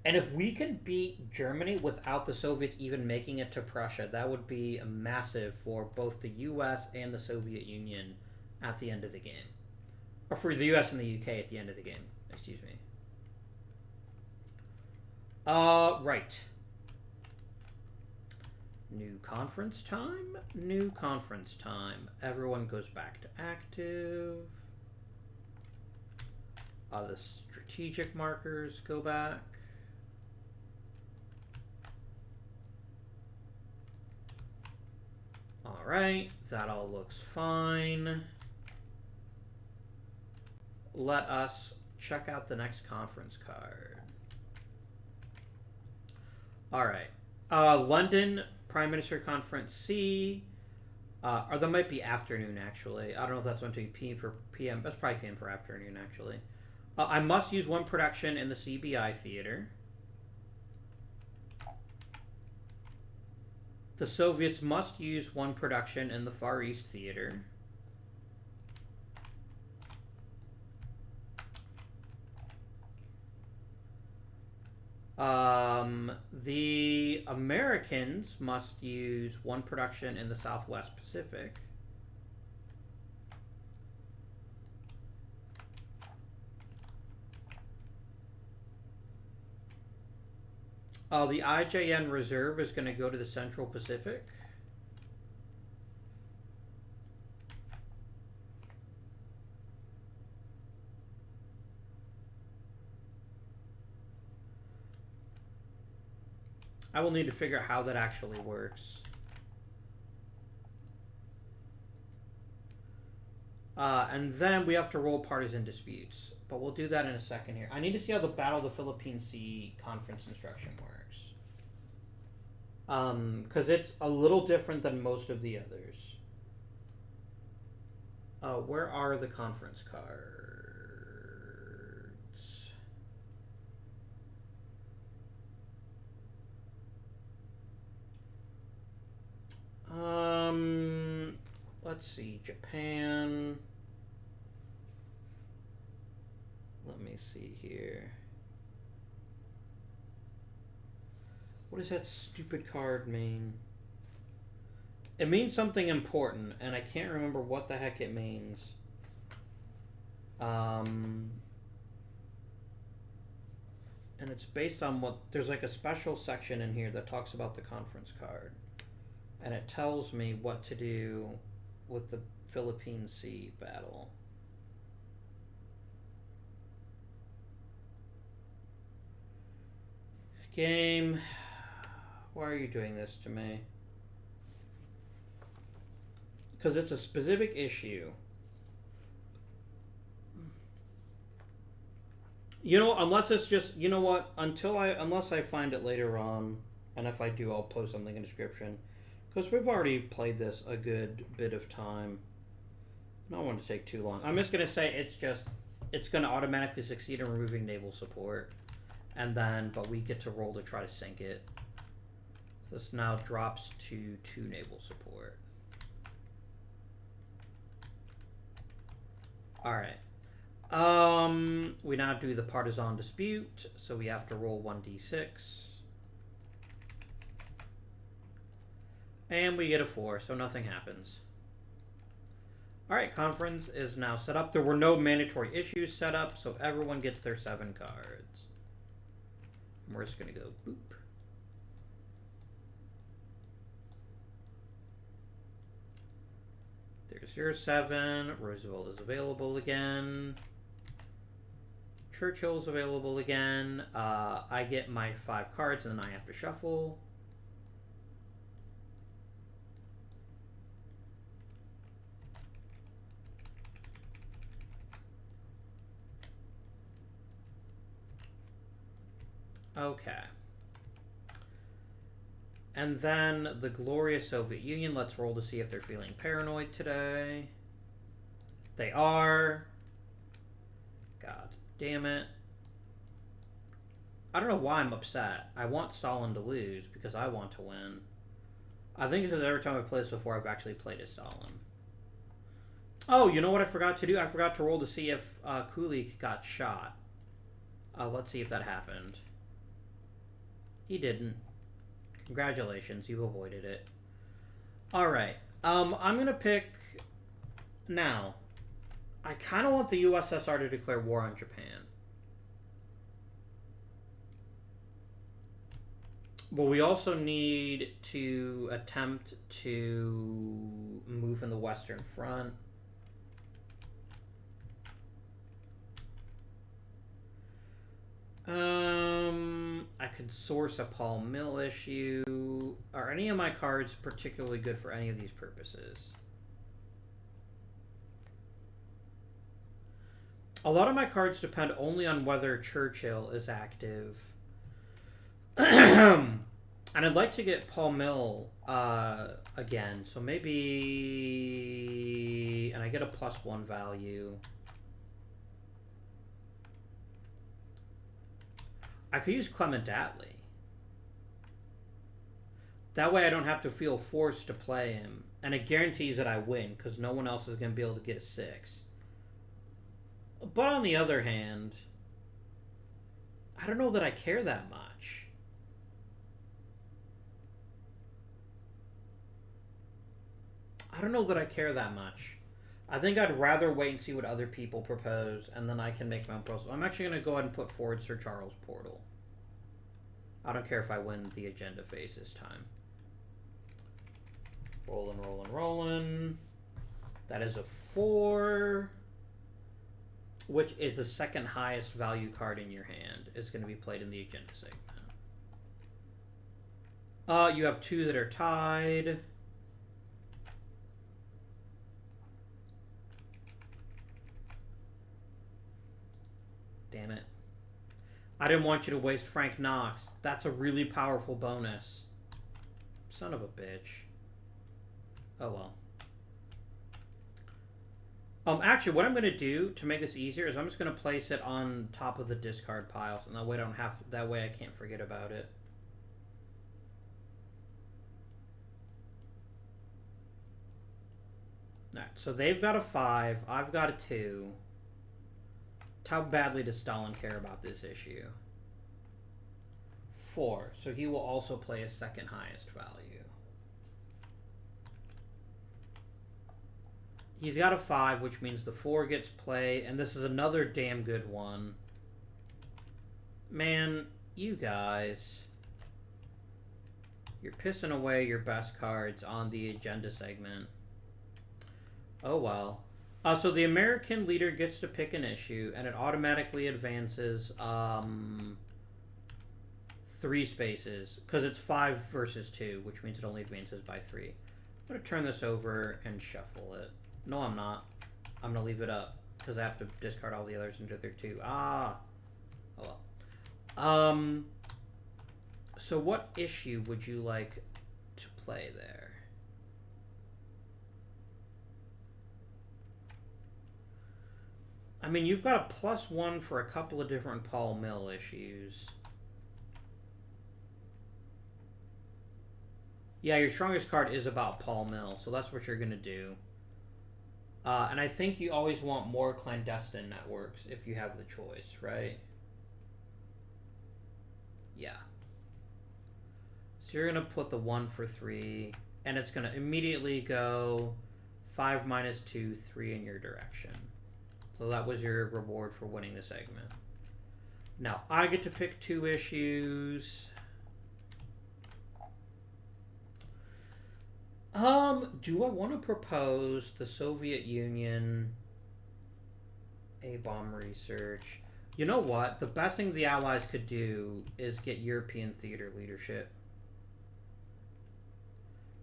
if we can beat Germany without the Soviets even making it to Prussia, that would be massive for both the US and the Soviet Union at the end of the game. Or for the US and the UK at the end of the game. Excuse me. Right. New conference time. New conference time. Everyone goes back to active. The strategic markers go back. Alright, that all looks fine. Let us check out the next conference card. Alright. London Prime Minister Conference C. Or that might be afternoon, actually. I don't know if that's going to be PM for PM. That's probably PM for afternoon, actually. I must use 1 production in the CBI theater. The Soviets must use 1 production in the Far East theater. The Americans must use 1 production in the Southwest Pacific. The IJN Reserve is going to go to the Central Pacific. I will need to figure out how that actually works. And then we have to roll Partisan Disputes. But we'll do that in a second here. I need to see how the Battle of the Philippine Sea conference instruction works. Because it's a little different than most of the others. Where are the conference cards? Let's see. Japan. Let me see here. What does that stupid card mean? It means something important, and I can't remember what the heck it means. And it's based on what... There's like a special section in here that talks about the conference card. And it tells me what to do with the Philippine Sea battle. Game, why are you doing this to me? Because it's a specific issue. You know, unless it's just, you know what, unless I find it later on, and if I do, I'll post something in the description. Because we've already played this a good bit of time. I don't want to take too long. I'm just going to say it's going to automatically succeed in removing naval support. And then, but we get to roll to try to sink it. So this now drops to 2 naval support. Alright. We now do the Partisan Dispute, so we have to roll 1d6. And we get a 4, so nothing happens. Alright, conference is now set up. There were no mandatory issues set up, so everyone gets their 7 cards. And we're just going to go boop. There's your 7. Roosevelt is available again. Churchill's available again. I get my 5 cards and then I have to shuffle. Okay. And then the glorious Soviet Union. Let's roll to see if they're feeling paranoid today. They are. God damn it. I don't know why I'm upset. I want Stalin to lose because I want to win. I think because every time I've played this before, I've actually played as Stalin. Oh, you know what I forgot to do? I forgot to roll to see if Kulik got shot. Let's see if that happened. He didn't. Congratulations, you avoided it. Alright. I'm going to pick... Now, I kind of want the USSR to declare war on Japan. But we also need to attempt to move in the Western Front. I could source a Paul Mill issue. Are any of my cards particularly good for any of these purposes? A lot of my cards depend only on whether Churchill is active. And I'd like to get Paul Mill again. So maybe... And I get a +1 value. I could use Clement Attlee. That way I don't have to feel forced to play him. And it guarantees that I win, because no one else is going to be able to get a 6. But on the other hand, I don't know that I care that much. I don't know that I care that much. I think I'd rather wait and see what other people propose, and then I can make my own proposal. I'm actually going to go ahead and put forward Sir Charles Portal. I don't care if I win the agenda phase this time. Rolling, rolling, rolling. That is a 4, which is the second highest value card in your hand. It's going to be played in the agenda segment. You have two that are tied. Damn it. I didn't want you to waste Frank Knox. That's a really powerful bonus. Son of a bitch. Oh well. Actually, what I'm going to do to make this easier is I'm just going to place it on top of the discard piles, and that way I can't forget about it. Alright, so they've got a 5, I've got a 2. How badly does Stalin care about this issue? 4, so he will also play his second highest value. He's got a 5, which means the 4 gets played, and this is another damn good one. Man, you guys. You're pissing away your best cards on the agenda segment. Oh well. So the American leader gets to pick an issue, and it automatically advances 3 spaces, because it's 5 versus 2, which means it only advances by 3. I'm going to turn this over and shuffle it. No, I'm not. I'm going to leave it up, because I have to discard all the others into their 2. Ah! Oh well. So what issue would you like to play there? I mean, you've got a +1 for a couple of different Paul Mill issues. Yeah, your strongest card is about Paul Mill, so that's what you're going to do. And I think you always want more clandestine networks if you have the choice, right? Yeah. So you're going to put the 1 for 3, and it's going to immediately go 5 - 2, 3 in your direction. So that was your reward for winning the segment. Now, I get to pick 2 issues. Do I want to propose the Soviet Union A-bomb research? You know what? The best thing the Allies could do is get European theater leadership.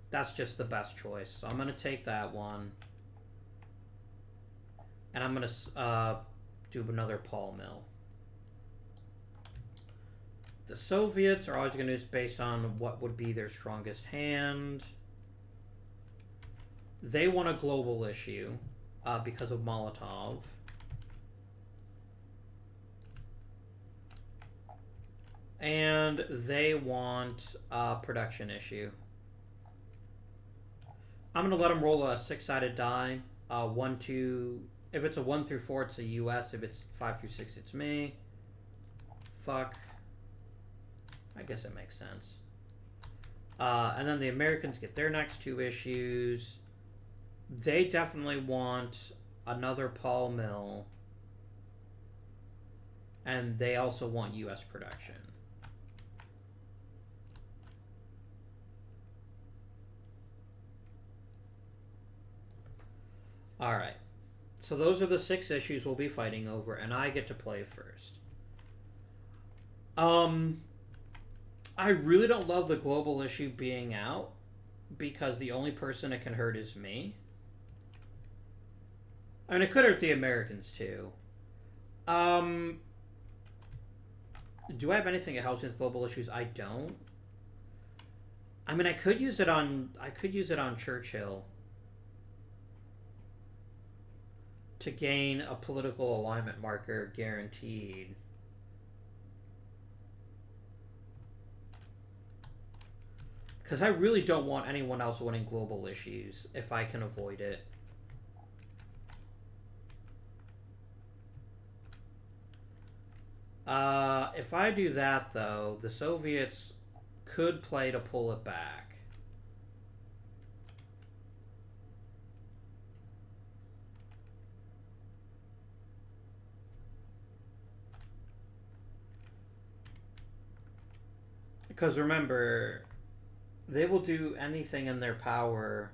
That's just the best choice. So I'm going to take that one. And I'm going to do another Paul Mill. The Soviets are always going to do based on what would be their strongest hand. They want a global issue because of Molotov. And they want a production issue. I'm going to let them roll a 6-sided die. 1, 2... If it's a 1 through 4, it's a US. If it's 5 through 6, it's me. Fuck. I guess it makes sense. And then the Americans get their next 2 issues. They definitely want another Paul Mill. And they also want US production. Alright. So those are the 6 issues we'll be fighting over, and I get to play first. I really don't love the global issue being out, because the only person it can hurt is me. I mean, it could hurt the Americans, too. Do I have anything that helps with global issues? I don't. I mean, I could use it on Churchill to gain a political alignment marker guaranteed. Because I really don't want anyone else winning global issues if I can avoid it. If I do that, though, the Soviets could play to pull it back. Because remember, they will do anything in their power.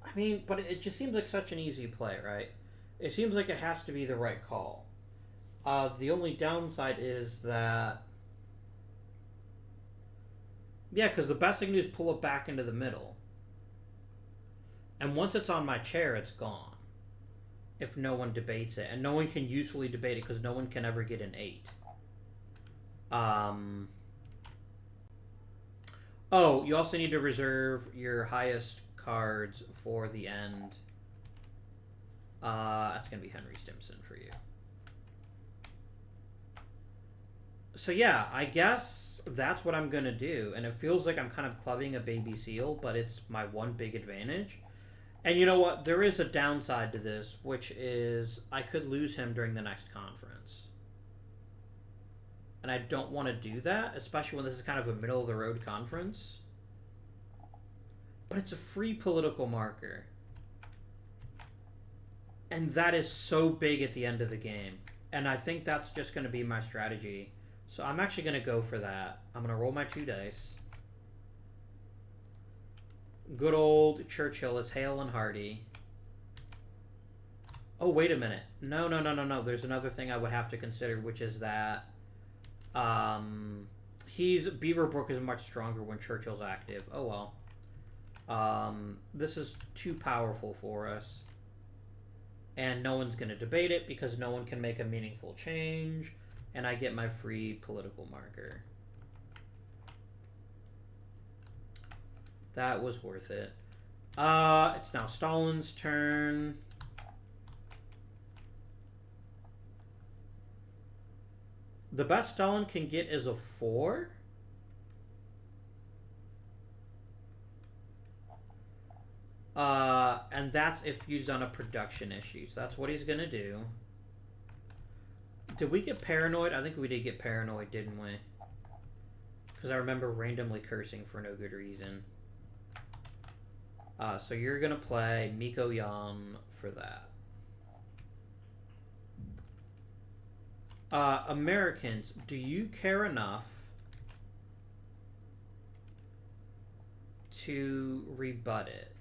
I mean, but it just seems like such an easy play, right? It seems like it has to be the right call. The only downside is that Yeah, because the best thing to do is pull it back into the middle. And once it's on my chair, it's gone. If no one debates it. And no one can usefully debate it because no one can ever get an 8. Oh, you also need to reserve your highest cards for the end. That's going to be Henry Stimson for you. So yeah, I guess that's what I'm going to do. And it feels like I'm kind of clubbing a baby seal, but it's my one big advantage. And you know what? There is a downside to this, which is I could lose him during the next conference. And I don't want to do that, especially when this is kind of a middle-of-the-road conference. But it's a free political marker. And that is so big at the end of the game. And I think that's just going to be my strategy. So I'm actually going to go for that. I'm going to roll my 2 dice. Good old Churchill is hale and hearty. Oh, wait a minute. No. There's another thing I would have to consider, which is that Beaverbrook is much stronger when Churchill's active. Oh, well. This is too powerful for us. And no one's going to debate it because no one can make a meaningful change. And I get my free political marker. That was worth it. It's now Stalin's turn. The best Stalin can get is a 4. And that's if used on a production issue. So that's what he's going to do. Did we get paranoid? I think we did get paranoid, didn't we? Because I remember randomly cursing for no good reason. So you're going to play Miko Yan for that. Americans, do you care enough to rebut it?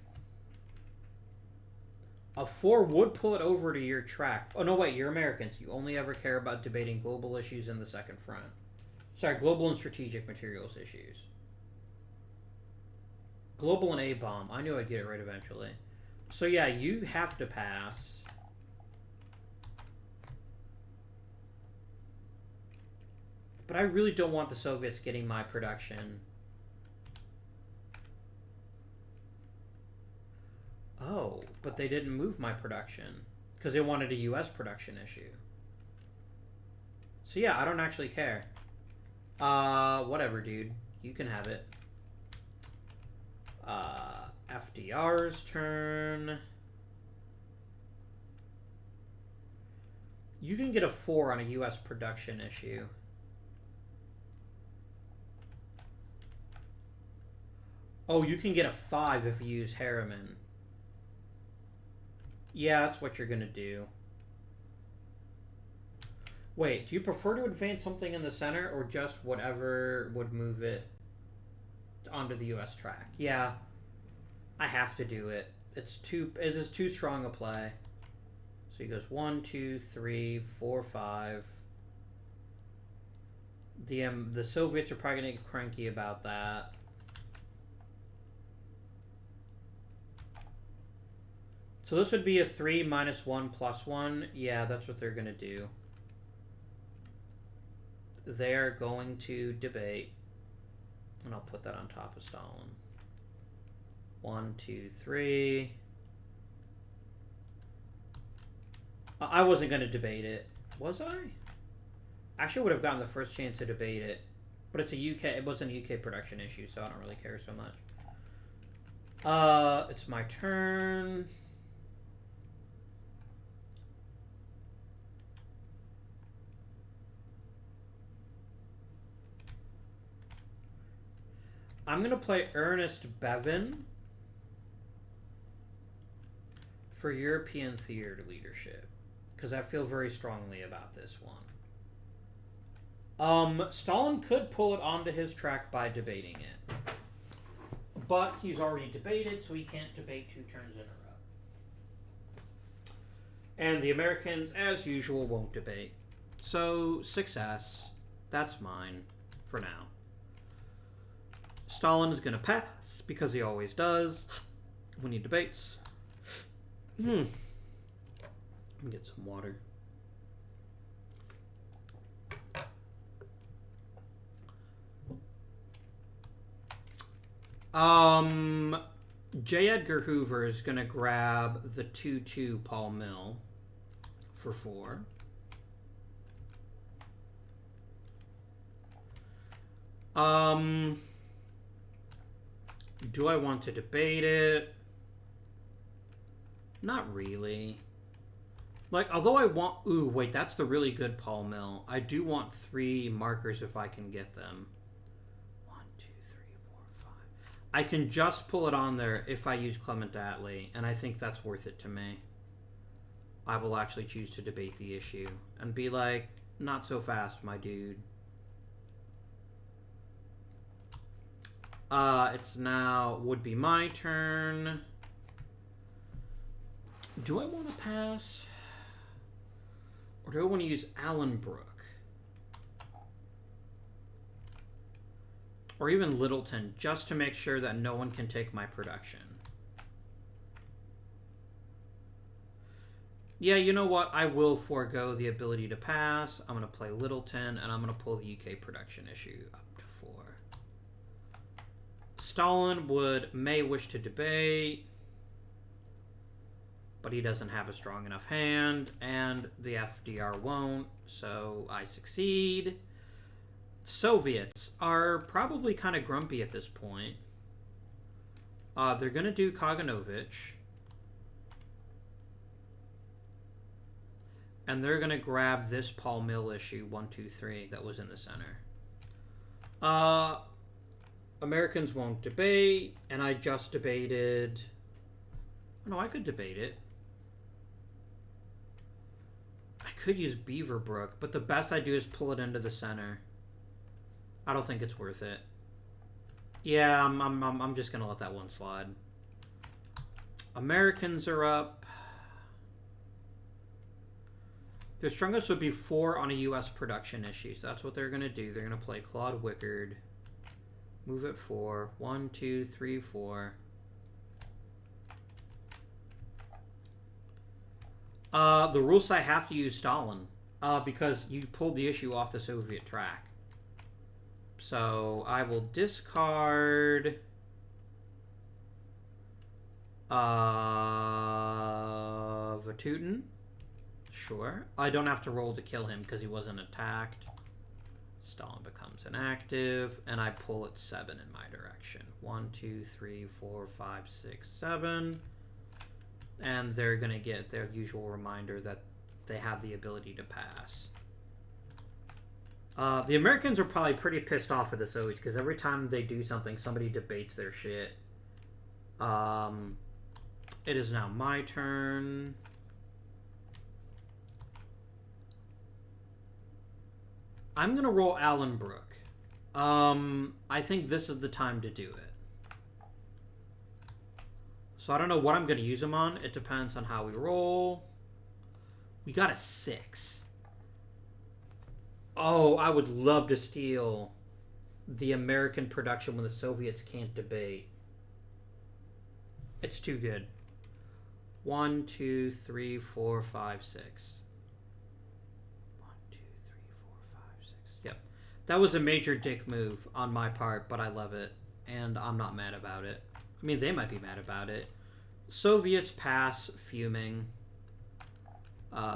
A 4 would pull it over to your track. Oh, no, wait, you're Americans. You only ever care about debating global issues in the second front. Sorry, global and strategic materials issues. Global and A-bomb. I knew I'd get it right eventually. So yeah, you have to pass. But I really don't want the Soviets getting my production. Oh, but they didn't move my production because they wanted a US production issue. So yeah, I don't actually care. Whatever, dude. You can have it. FDR's turn. You can get a 4 on a US production issue. Oh, you can get a 5 if you use Harriman. Yeah, that's what you're going to do. Wait, do you prefer to advance something in the center or just whatever would move it onto the US track? Yeah, I have to do it. It is too strong a play. So he goes 1, 2, 3, 4, 5. The Soviets are probably going to get cranky about that. So this would be a 3 minus 1 plus 1. Yeah, that's what they're going to do. They're going to debate. And I'll put that on top of Stalin. 1, 2, 3. I wasn't going to debate it. Was I? Actually, I would have gotten the first chance to debate it. But it's a UK. It wasn't a UK production issue, so I don't really care so much. It's my turn. I'm going to play Ernest Bevin for European theater leadership because I feel very strongly about this one. Stalin could pull it onto his track by debating it, but he's already debated, so he can't debate 2 turns in a row. And the Americans, as usual, won't debate. So, success. That's mine for now. Stalin is going to pass because he always does. We need debates. Let me get some water. J. Edgar Hoover is going to grab the 2-2 Paul Mill for 4. Do I want to debate it? Not really. Like, although I want... Ooh, wait, that's the really good Paul Mill. I do want 3 markers if I can get them. 1, 2, 3, 4, 5. I can just pull it on there if I use Clement Attlee, and I think that's worth it to me. I will actually choose to debate the issue and be like, not so fast, my dude. It's now would be my turn. Do I want to pass? Or do I want to use Allenbrook? Or even Littleton, just to make sure that no one can take my production. Yeah, you know what? I will forego the ability to pass. I'm going to play Littleton, and I'm going to pull the UK production issue up to 4. Stalin may wish to debate, but he doesn't have a strong enough hand, and the FDR won't, so I succeed. Soviets are probably kind of grumpy at this point. They're going to do Kaganovich. And they're going to grab this Paul Mill issue, 1, 2, 3, that was in the center. Americans won't debate, and I just debated... Oh, no, I could debate it. I could use Beaverbrook, but the best I do is pull it into the center. I don't think it's worth it. Yeah, I'm just going to let that one slide. Americans are up. Their strongest would be 4 on a U.S. production issue, so that's what they're going to do. They're going to play Claude Wickard. Move it 4. 1, 2, 3, 4. The rules I have to use Stalin because you pulled the issue off the Soviet track. So I will discard Vatutin. Sure. I don't have to roll to kill him because he wasn't attacked. Stalin becomes inactive, and I pull at 7 in my direction. 1, 2, 3, 4, 5, 6, 7. And they're going to get their usual reminder that they have the ability to pass. The Americans are probably pretty pissed off with the Soviets because every time they do something, somebody debates their shit. It is now my turn. I'm going to roll Allenbrook. I think this is the time to do it. So I don't know what I'm going to use him on. It depends on how we roll. We got a 6. Oh, I would love to steal the American production when the Soviets can't debate. It's too good. 1, 2, 3, 4, 5, 6. 1, 2, 3, 4, 5, 6. Yep. That was a major dick move on my part, but I love it. And I'm not mad about it. I mean, they might be mad about it. Soviets pass, fuming.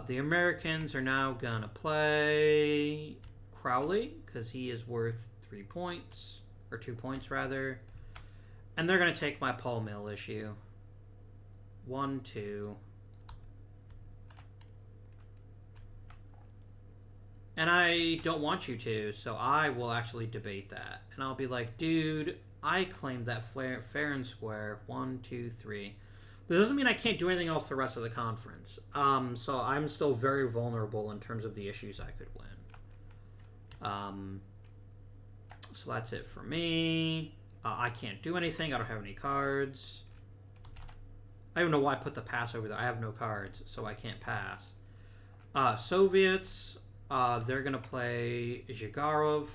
The Americans are now going to play Crowley, because he is worth 3 points. Or 2 points, rather. And they're going to take my Paul Mill issue. 1, 2. And I don't want you to, so I will actually debate that. And I'll be like, dude, I claimed that fair and square. 1, 2, 3. That doesn't mean I can't do anything else the rest of the conference. So I'm still very vulnerable in terms of the issues I could win. So that's it for me. I can't do anything. I don't have any cards. I don't know why I put the pass over there. I have no cards, so I can't pass. Soviets, they're going to play Zhigarov.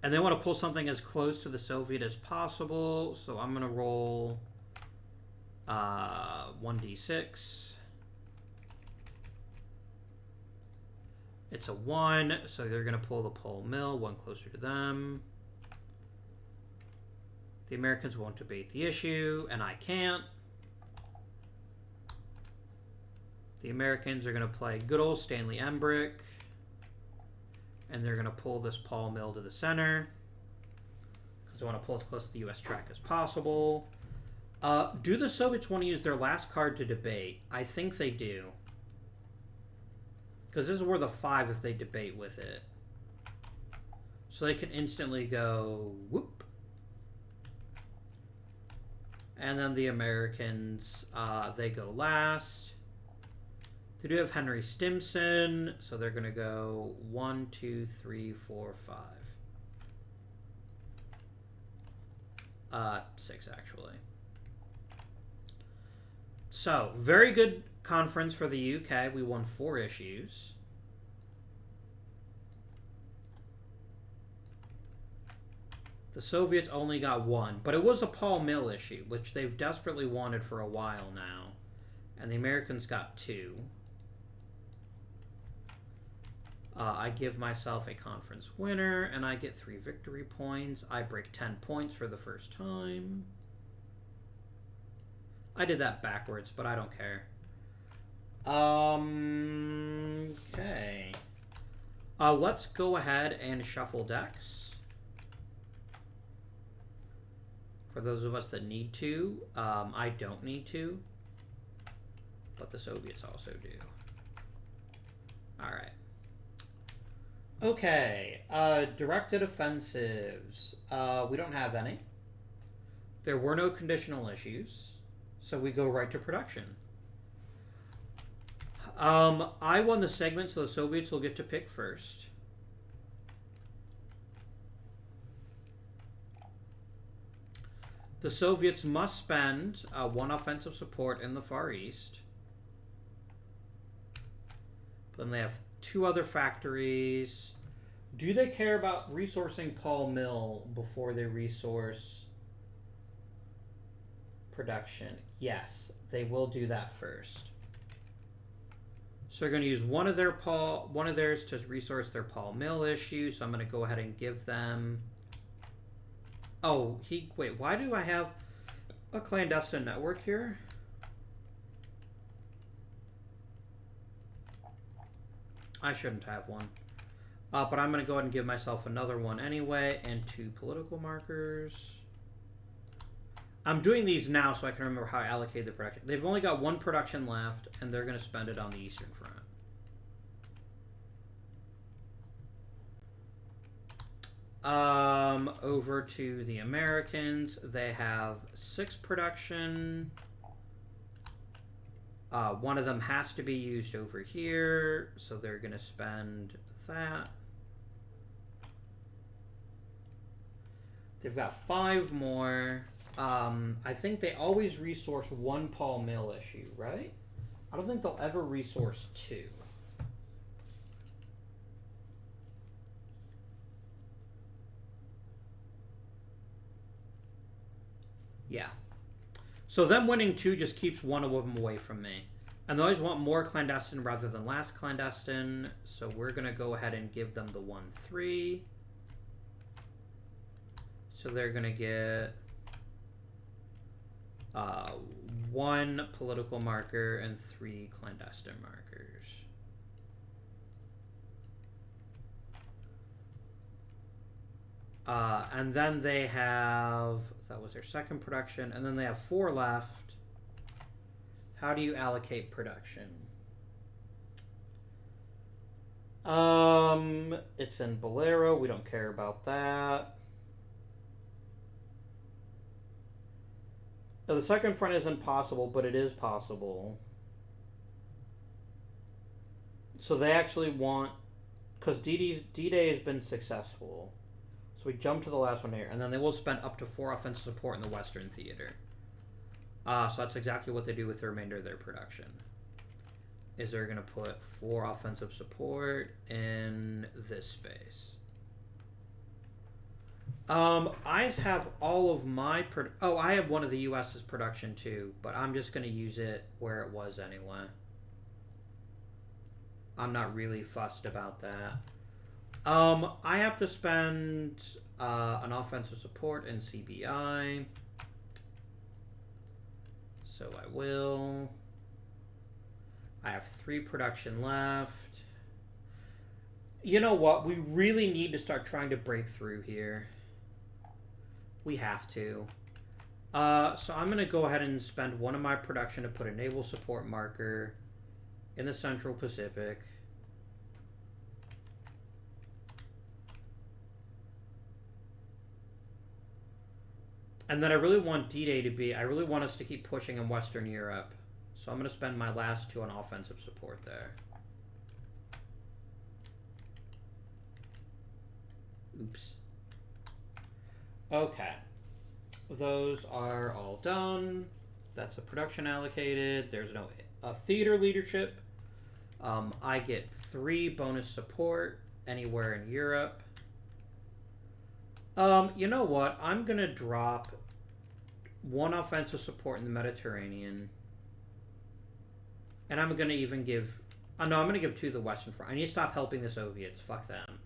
And they want to pull something as close to the Soviet as possible. So I'm going to roll 1d6. It's a 1, so they're going to pull the Pole Mill, one closer to them. The Americans won't debate the issue, and I can't. The Americans are going to play good old Stanley Embrick, and they're going to pull this Pole Mill to the center because they want to pull as close to the U.S. track as possible. Do the Soviets want to use their last card to debate? I think they do. Because this is worth a 5 if they debate with it. So they can instantly go whoop. And then the Americans, they go last. They do have Henry Stimson, so they're going to go 1, 2, 3, 4, 5. 6, actually. So, very good conference for the UK. We won 4 issues. The Soviets only got 1, but it was a Pole Mill issue, which they've desperately wanted for a while now. And the Americans got 2. I give myself a conference winner, and I get 3 victory points. I break 10 points for the first time. I did that backwards, but I don't care. Okay. Let's go ahead and shuffle decks. For those of us that need to. I don't need to. But the Soviets also do. Alright. Okay. Directed offensives. We don't have any. There were no conditional issues. So we go right to production. I won the segment, so the Soviets will get to pick first. The Soviets must spend 1 offensive support in the Far East. Then they have 2 other factories. Do they care about resourcing Pole Mill before they resource production? Yes, they will do that first. So they're going to use one of theirs to resource their Pole Mill issue. So I'm going to go ahead and give them. Oh, wait. Why do I have a clandestine network here? I shouldn't have one. But I'm going to go ahead and give myself another one anyway, and 2 political markers. I'm doing these now so I can remember how I allocated the production. They've only got 1 production left, and they're going to spend it on the Eastern Front. Over to the Americans. They have 6 production. 1 of them has to be used over here, so they're going to spend that. They've got 5 more. I think they always resource 1 Pole Mill issue, right? I don't think they'll ever resource 2. Yeah. So them winning 2 just keeps 1 of them away from me. And they always want more clandestine rather than last clandestine. So we're going to go ahead and give them the 1-3. So they're going to get 1 political marker and 3 clandestine markers. And then they have, that was their second production, and then they have 4 left. How do you allocate production? It's in Bolero. We don't care about that. Now, the second front isn't possible, but it is possible. So they actually want, because D-Day has been successful. So we jump to the last one here, and then they will spend up to 4 offensive support in the Western Theater. So that's exactly what they do with the remainder of their production. Is they're going to put 4 offensive support in this space. I have all of my... Oh, I have one of the U.S.'s production too, but I'm just going to use it where it was anyway. I'm not really fussed about that. I have to spend an offensive support in CBI. So I will. I have 3 production left. You know what? We really need to start trying to break through here. We have to. So I'm going to go ahead and spend one of my production to put a naval support marker in the Central Pacific. And then I really want D-Day to be... I really want us to keep pushing in Western Europe. So I'm going to spend my last 2 on offensive support there. Oops. Okay. Those are all done. That's a production allocated. There's no theater leadership. I get 3 bonus support anywhere in Europe. You know what? I'm going to drop 1 offensive support in the Mediterranean. And I'm going to even give... Oh, no, I'm going to give 2 to the Western Front. I need to stop helping the Soviets. Fuck them.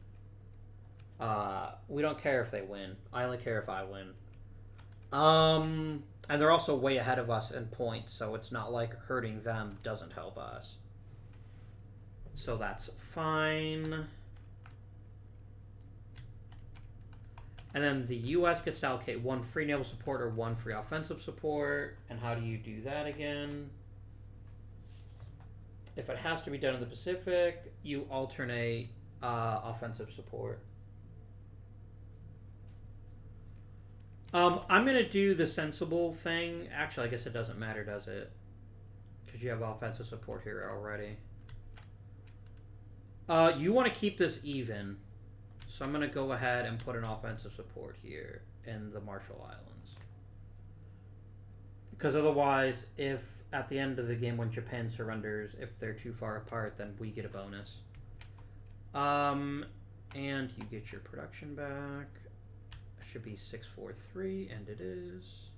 We don't care if they win. I only care if I win. And they're also way ahead of us in points, so it's not like hurting them doesn't help us. So that's fine. And then the U.S. gets to allocate 1 free naval support or 1 free offensive support. And how do you do that again? If it has to be done in the Pacific, you alternate offensive support. I'm going to do the sensible thing. Actually, I guess it doesn't matter, does it? Because you have offensive support here already. You want to keep this even. So I'm going to go ahead and put an offensive support here in the Marshall Islands. Because otherwise, if at the end of the game when Japan surrenders, if they're too far apart, then we get a bonus. And you get your production back. It should be 643, and it is.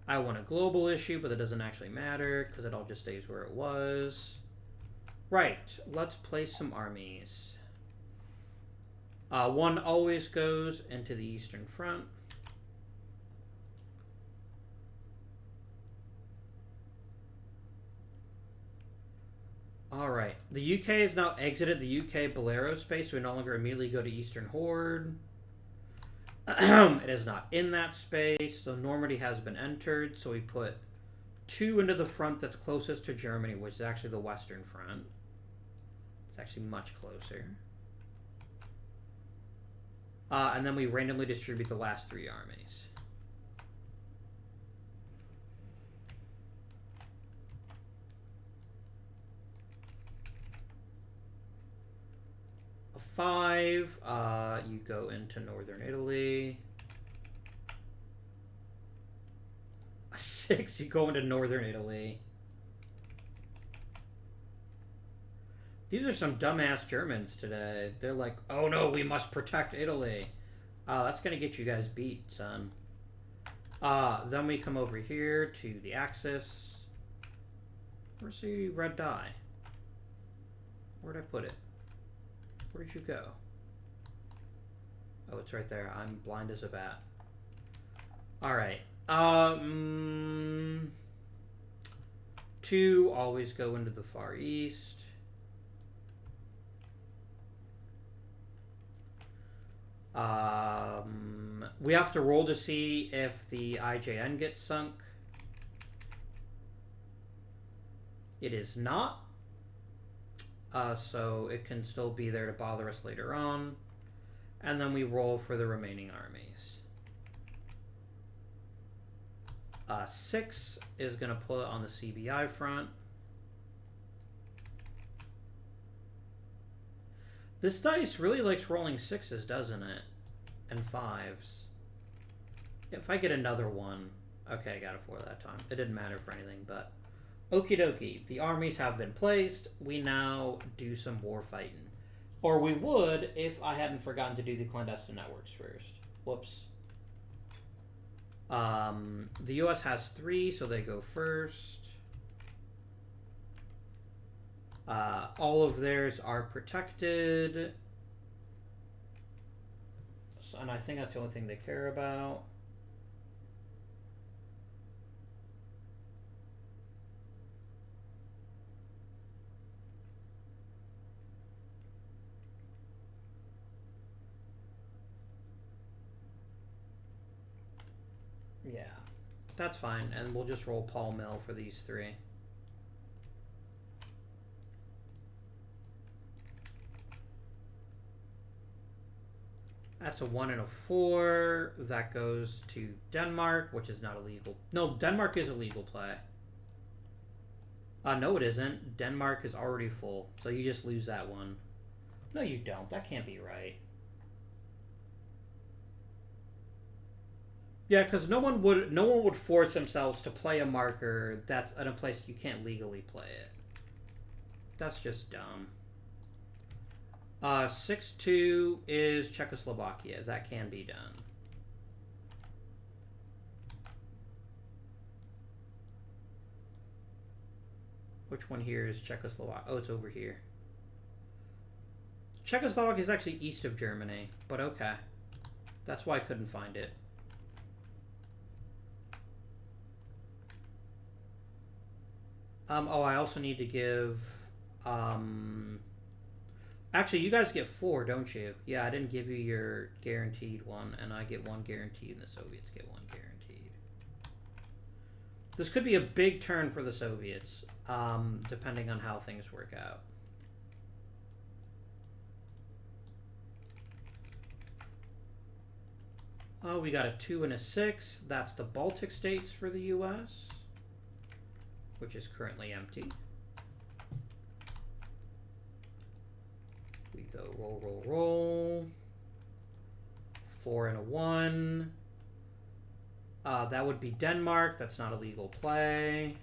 I want a global issue, but it doesn't actually matter because it all just stays where it was. Right, let's place some armies. 1 always goes into the Eastern Front. Alright, the UK has now exited the UK Bolero space, so we no longer immediately go to Eastern Horde. It is not in that space, so Normandy has been entered, so we put 2 into the front that's closest to Germany, which is actually the Western Front. It's actually much closer. And then we randomly distribute the last 3 armies. A 5, you go into Northern Italy. A 6, you go into Northern Italy. These are some dumbass Germans today. They're like, oh no, we must protect Italy. That's going to get you guys beat, son. Then we come over here to the Axis. Where's the red die? Where'd I put it? Where did you go? Oh, it's right there. I'm blind as a bat. Alright. 2 always go into the Far East. We have to roll to see if the IJN gets sunk. It is not. So it can still be there to bother us later on. And then we roll for the remaining armies. 6 is going to pull it on the CBI front. This dice really likes rolling 6s, doesn't it? And 5s. If I get another one... Okay, I got a 4 that time. It didn't matter for anything, but... Okie dokie. The armies have been placed. We now do some war fighting. Or we would if I hadn't forgotten to do the clandestine networks first. Whoops. The US has 3, so they go first. All of theirs are protected. So, and I think that's the only thing they care about. Yeah, that's fine, and we'll just roll Paul Mill for these 3. That's a 1 and a 4. That goes to Denmark, which is not illegal. No, Denmark is a legal play. No, it isn't. Denmark is already full, so you just lose that one. No, you don't. That can't be right. Yeah, because no one would force themselves to play a marker that's in a place you can't legally play it. That's just dumb. 6-2 is Czechoslovakia. That can be done. Which one here is Czechoslovakia? Oh, it's over here. Czechoslovakia is actually east of Germany, but okay. That's why I couldn't find it. Oh, I also need to give... Actually, you guys get 4, don't you? Yeah, I didn't give you your guaranteed one, and I get 1 guaranteed, and the Soviets get 1 guaranteed. This could be a big turn for the Soviets, depending on how things work out. Oh, we got a 2 and a 6. That's the Baltic states for the U.S., which is currently empty. We go roll, roll, roll. 4 and a 1. That would be Denmark. That's not a legal play.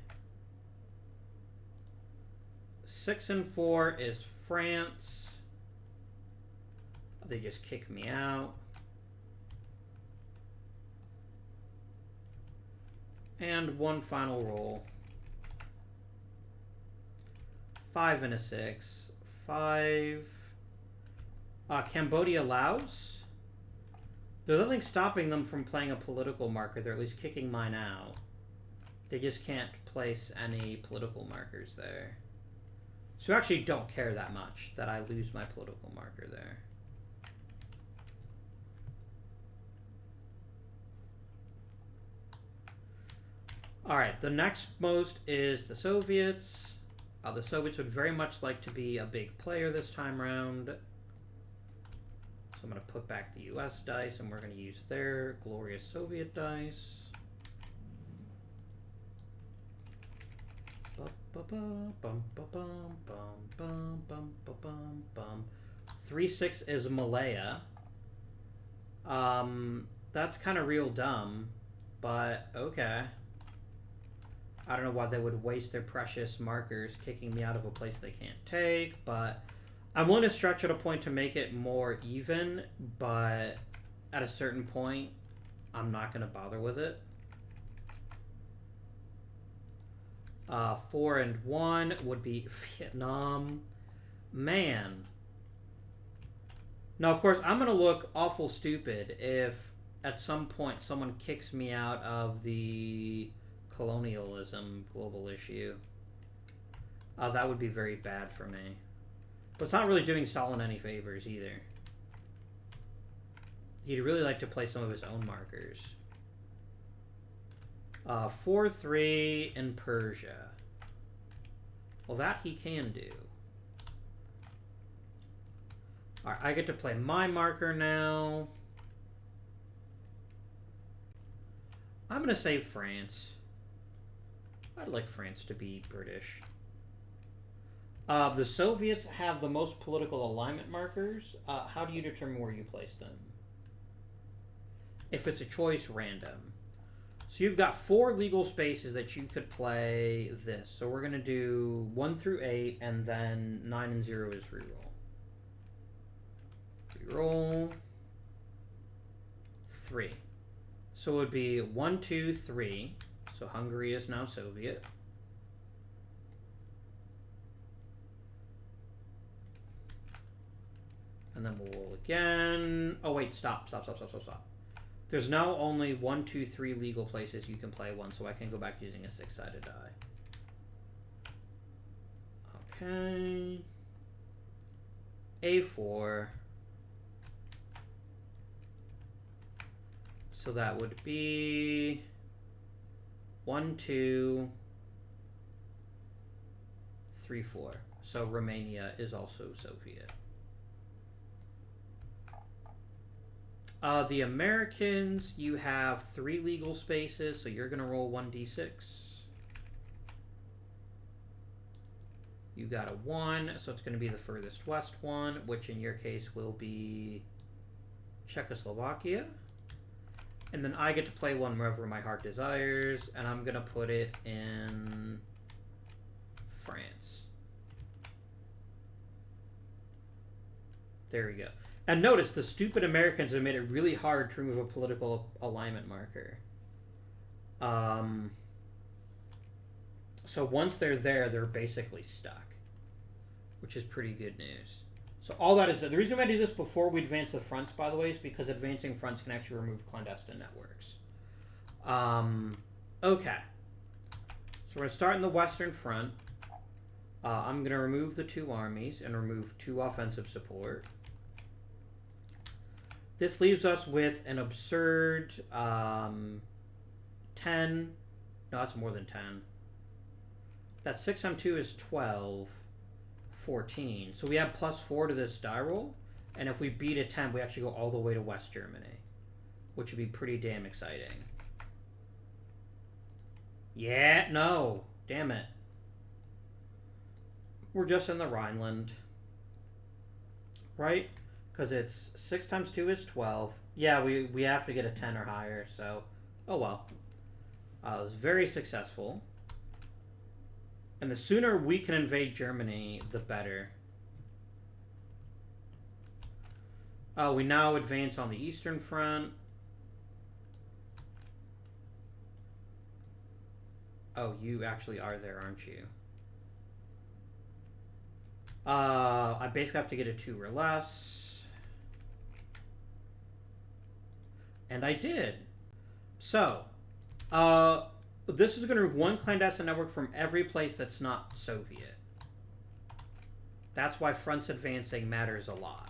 6 and 4 is France. They just kick me out. And 1 final roll. 5 and a 6. 5. Cambodia, Laos. There's nothing stopping them from playing a political marker. They're at least kicking mine out. They just can't place any political markers there. So I actually don't care that much that I lose my political marker there. Alright, the next most is the Soviets. The Soviets would very much like to be a big player this time around. So I'm going to put back the US dice, and we're going to use their glorious Soviet dice. 3-6 is Malaya. That's kind of real dumb, but okay. I don't know why they would waste their precious markers kicking me out of a place they can't take, but I'm willing to stretch at a point to make it more even, but at a certain point, I'm not going to bother with it. 4 and 1 would be Vietnam. Man. Now, of course, I'm going to look awful stupid if at some point someone kicks me out of the colonialism global issue. That would be very bad for me. But it's not really doing Stalin any favors either. He'd really like to play some of his own markers. 4-3 in Persia. Well, that he can do. Alright, I get to play my marker now. I'm going to say France. I'd like France to be British. The Soviets have the most political alignment markers. How do you determine where you place them? If it's a choice, random. So you've got 4 legal spaces that you could play this. So we're going to do 1 through 8, and then 9 and 0 is reroll. Reroll. 3. So it would be 1, 2, 3. So Hungary is now Soviet. And then we'll roll again. Oh, wait, stop. There's now only 1, 2, 3 legal places you can play one, so I can go back using a 6-sided die. Okay. A4. So that would be 1, 2, 3, 4. So Romania is also Soviet. The Americans, you have 3 legal spaces, so you're going to roll 1d6. You got a 1, so it's going to be the furthest west one, which in your case will be Czechoslovakia. And then I get to play one wherever my heart desires, and I'm going to put it in France. There we go. And notice, the stupid Americans have made it really hard to remove a political alignment marker. So once they're there, they're basically stuck, which is pretty good news. So all that is... The reason why I do this before we advance the fronts, by the way, is because advancing fronts can actually remove clandestine networks. Okay. So we're going to start in the Western Front. I'm going to remove the 2 armies and remove 2 offensive support. This leaves us with an absurd 10. No, that's more than 10. That 6 on 2 is 12. 14. So we have +4 to this die roll. And if we beat a 10, we actually go all the way to West Germany, which would be pretty damn exciting. Yeah, no. Damn it. We're just in the Rhineland. Right? Because it's 6 times 2 is 12. Yeah, we have to get a 10 or higher, so... Oh well. It was very successful. And the sooner we can invade Germany, the better. We now advance on the Eastern Front. Oh, you actually are there, aren't you? I basically have to get a 2 or less. And I did. So, this is going to remove 1 clandestine network from every place that's not Soviet. That's why fronts advancing matters a lot.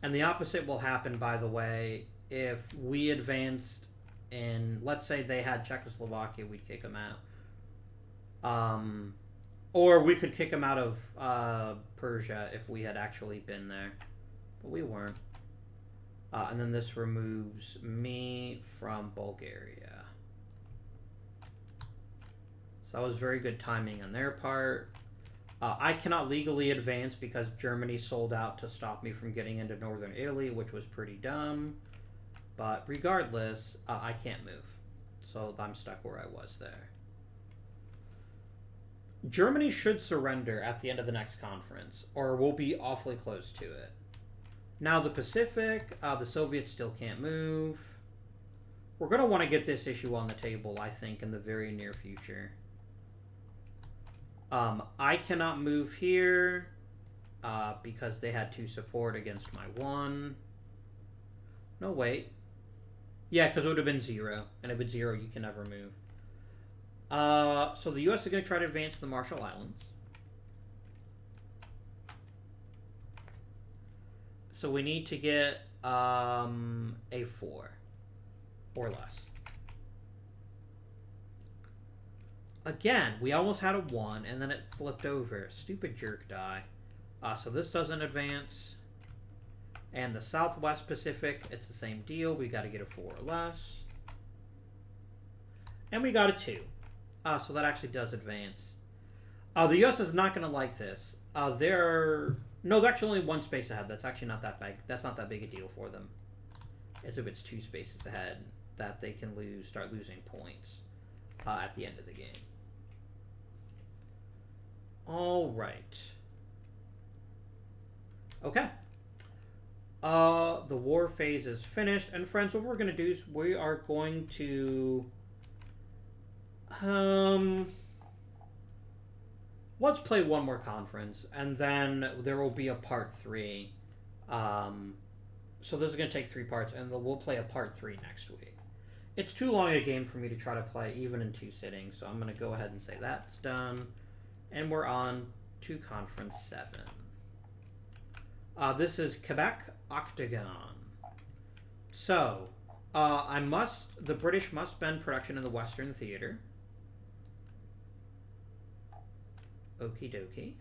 And the opposite will happen, by the way, if we advanced in, let's say they had Czechoslovakia, we'd kick them out. Or we could kick them out of Persia if we had actually been there. But we weren't. And then this removes me from Bulgaria. So that was very good timing on their part. I cannot legally advance because Germany sold out to stop me from getting into northern Italy, which was pretty dumb. But regardless, I can't move. So I'm stuck where I was there. Germany should surrender at the end of the next conference, or we'll be awfully close to it. Now the Pacific, the Soviets still can't move. We're going to want to get this issue on the table, I think, in the very near future. I cannot move here because they had 2 support against my 1. No, wait. Yeah, because it would have been 0. And if it's 0, you can never move. So the U.S. is going to try to advance to the Marshall Islands. So we need to get a 4 or less. Again, we almost had a 1, and then it flipped over. Stupid jerk die. So this doesn't advance. And the Southwest Pacific, it's the same deal. We got to get a 4 or less. And we got a 2. So that actually does advance. The U.S. is not going to like this. They're actually only 1 space ahead. That's actually not that big. That's not that big a deal for them. As if it's 2 spaces ahead that they can start losing points at the end of the game. All right. Okay. The war phase is finished. And friends, what we're going to do is we are going to... let's play one more conference, and then there will be a part 3. So this is going to take 3 parts, and we'll play a part 3 next week. It's too long a game for me to try to play even in 2 sittings, so I'm going to go ahead and say that's done. And we're on to Conference 7. This is Quebec Octagon. So, the British must bend production in the Western Theater. Okie dokie.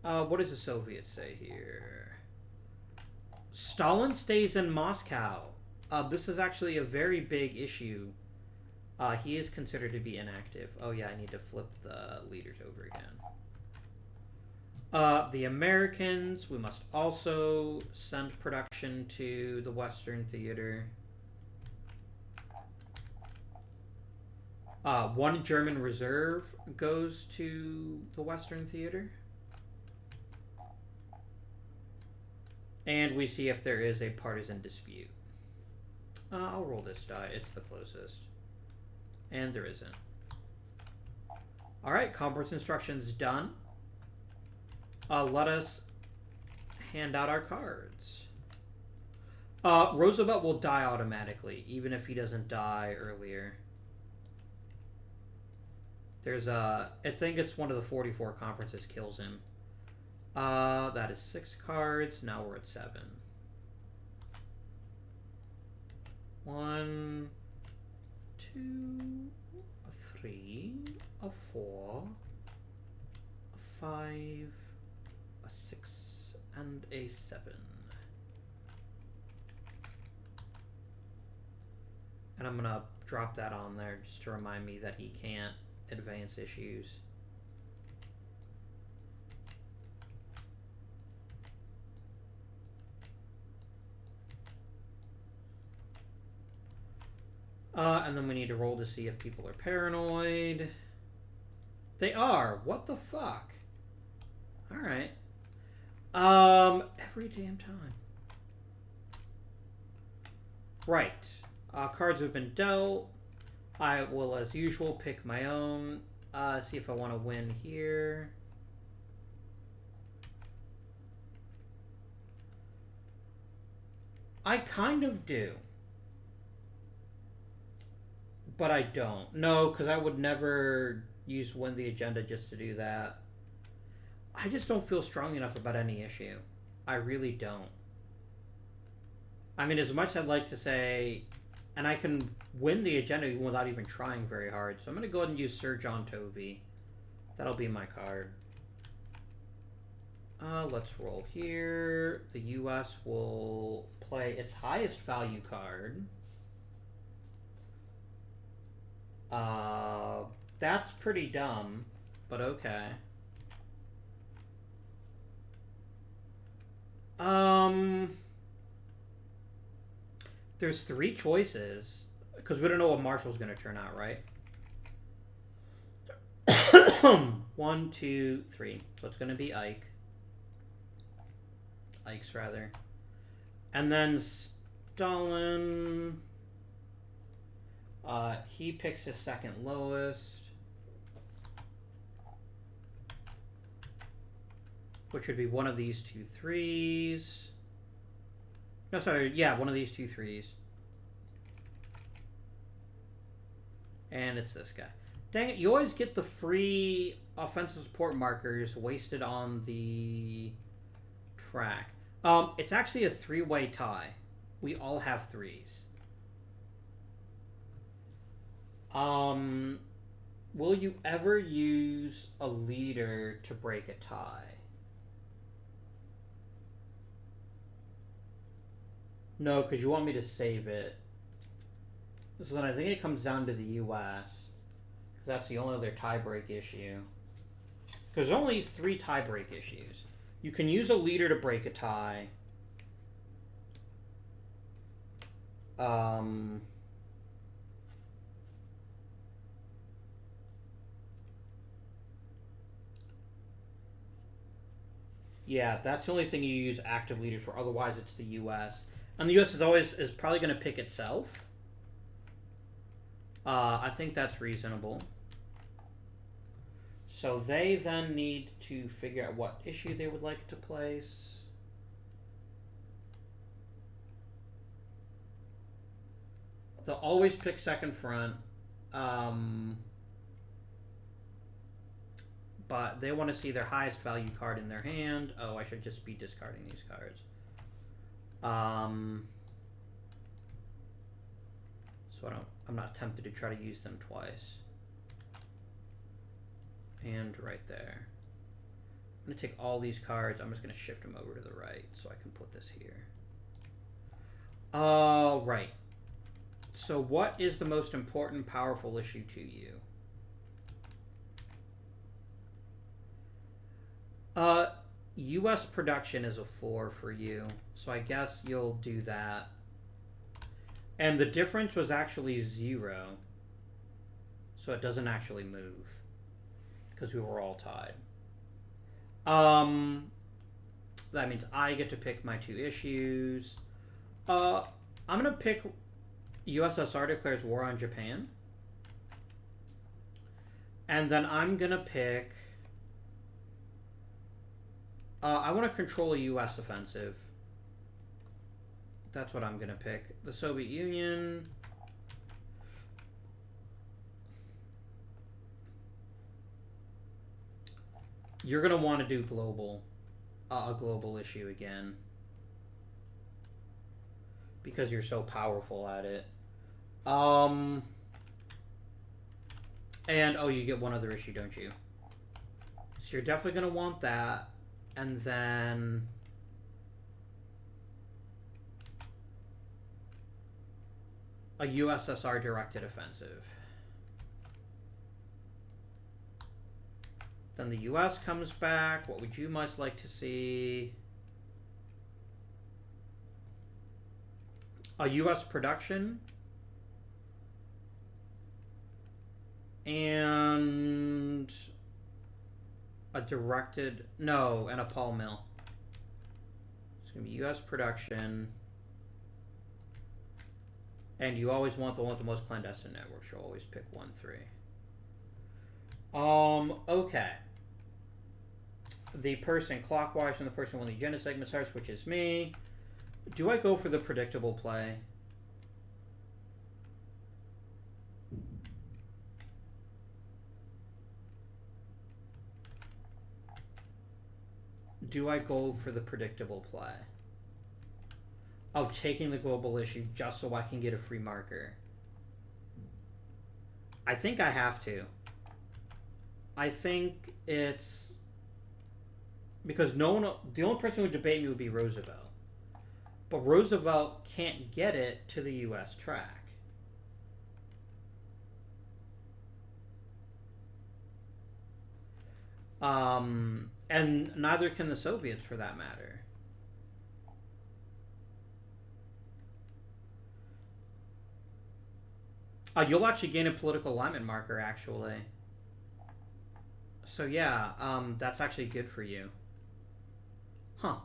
What does the Soviets say here? Stalin stays in Moscow. This is actually a very big issue. He is considered to be inactive. Oh yeah, I need to flip the leaders over again. The Americans, we must also send production to the Western Theater. 1 German reserve goes to the Western Theater. And we see if there is a partisan dispute. I'll roll this die. It's the closest. And there isn't. Alright, conference instructions done. Let us hand out our cards. Roosevelt will die automatically, even if he doesn't die earlier. There's I think it's one of the 44 conferences kills him. That is 6 cards. Now we're at 7. 1, 2, 3, 4, 5, 6, and 7. And I'm gonna drop that on there just to remind me that he can't advance issues. And then we need to roll to see if people are paranoid. They are. What the fuck? Alright. Every damn time. Right. Cards have been dealt. I will, as usual, pick my own. See if I want to win here. I kind of do. But I don't. No, because I would never use win the agenda just to do that. I just don't feel strong enough about any issue. I really don't. I mean, as much as I'd like to say, and I can win the agenda even without even trying very hard. So I'm going to go ahead and use Sir John Toby. That'll be my card. Let's roll here. The U.S. will play its highest value card. That's pretty dumb, but okay. There's 3 choices, because we don't know what Marshall's going to turn out, right? 1, 2, 3. So it's going to be Ike. Ike's, rather. And then Stalin... he picks his second lowest, which would be one of these 2 3s. No, sorry, yeah, one of these 2 3s. And it's this guy. Dang it, you always get the free offensive support markers wasted on the track. It's actually a 3-way tie. We all have 3s. Will you ever use a leader to break a tie? No, because you want me to save it. So then I think it comes down to the U.S. Because that's the only other tie-break issue. Because there's only 3 tie-break issues. You can use a leader to break a tie. Yeah, that's the only thing you use active leaders for. Otherwise, it's the U.S. And the U.S. is probably going to pick itself. I think that's reasonable. So they then need to figure out what issue they would like to place. They'll always pick second front. But they want to see their highest value card in their hand. Oh, I should just be discarding these cards. So I'm not tempted to try to use them twice. And right there. I'm going to take all these cards. I'm just going to shift them over to the right so I can put this here. Right. So what is the most important, powerful issue to you? U.S. production is a 4 for you, so I guess you'll do that. And the difference was actually 0, so it doesn't actually move because we were all tied. That means I get to pick my 2 issues. I'm gonna pick USSR declares war on Japan, and then I'm gonna pick. I want to control a U.S. offensive. That's what I'm going to pick. The Soviet Union. You're going to want to do global. A global issue again. Because you're so powerful at it. And, oh, you get one other issue, don't you? So you're definitely going to want that. And then a USSR directed offensive. Then the US comes back. What would you most like to see? A US production. And a directed, no, and a Paul Mill. It's going to be U.S. production. And you always want the one with the most clandestine networks. You'll always pick 1-3. Okay. The person clockwise from the person when the agenda segment starts, which is me. Do I go for the predictable play? Do I go for the predictable play of taking the global issue just so I can get a free marker? I think I have to. I think it's because the only person who would debate me would be Roosevelt. But Roosevelt can't get it to the U.S. track. And neither can the Soviets, for that matter. You'll actually gain a political alignment marker, actually. So yeah, that's actually good for you. Huh.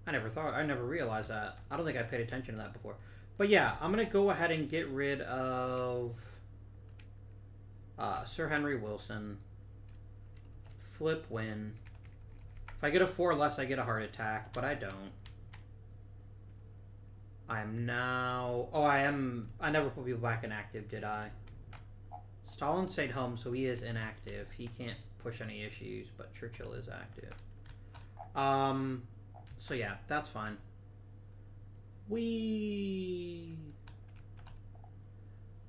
I never realized that. I don't think I paid attention to that before. But yeah, I'm going to go ahead and get rid of Sir Henry Wilson. Flip win. If I get a 4 less, I get a heart attack, but I don't. I am now... Oh, I am... I never put people back inactive, did I? Stalin stayed home, so he is inactive. He can't push any issues, but Churchill is active. So yeah, that's fine.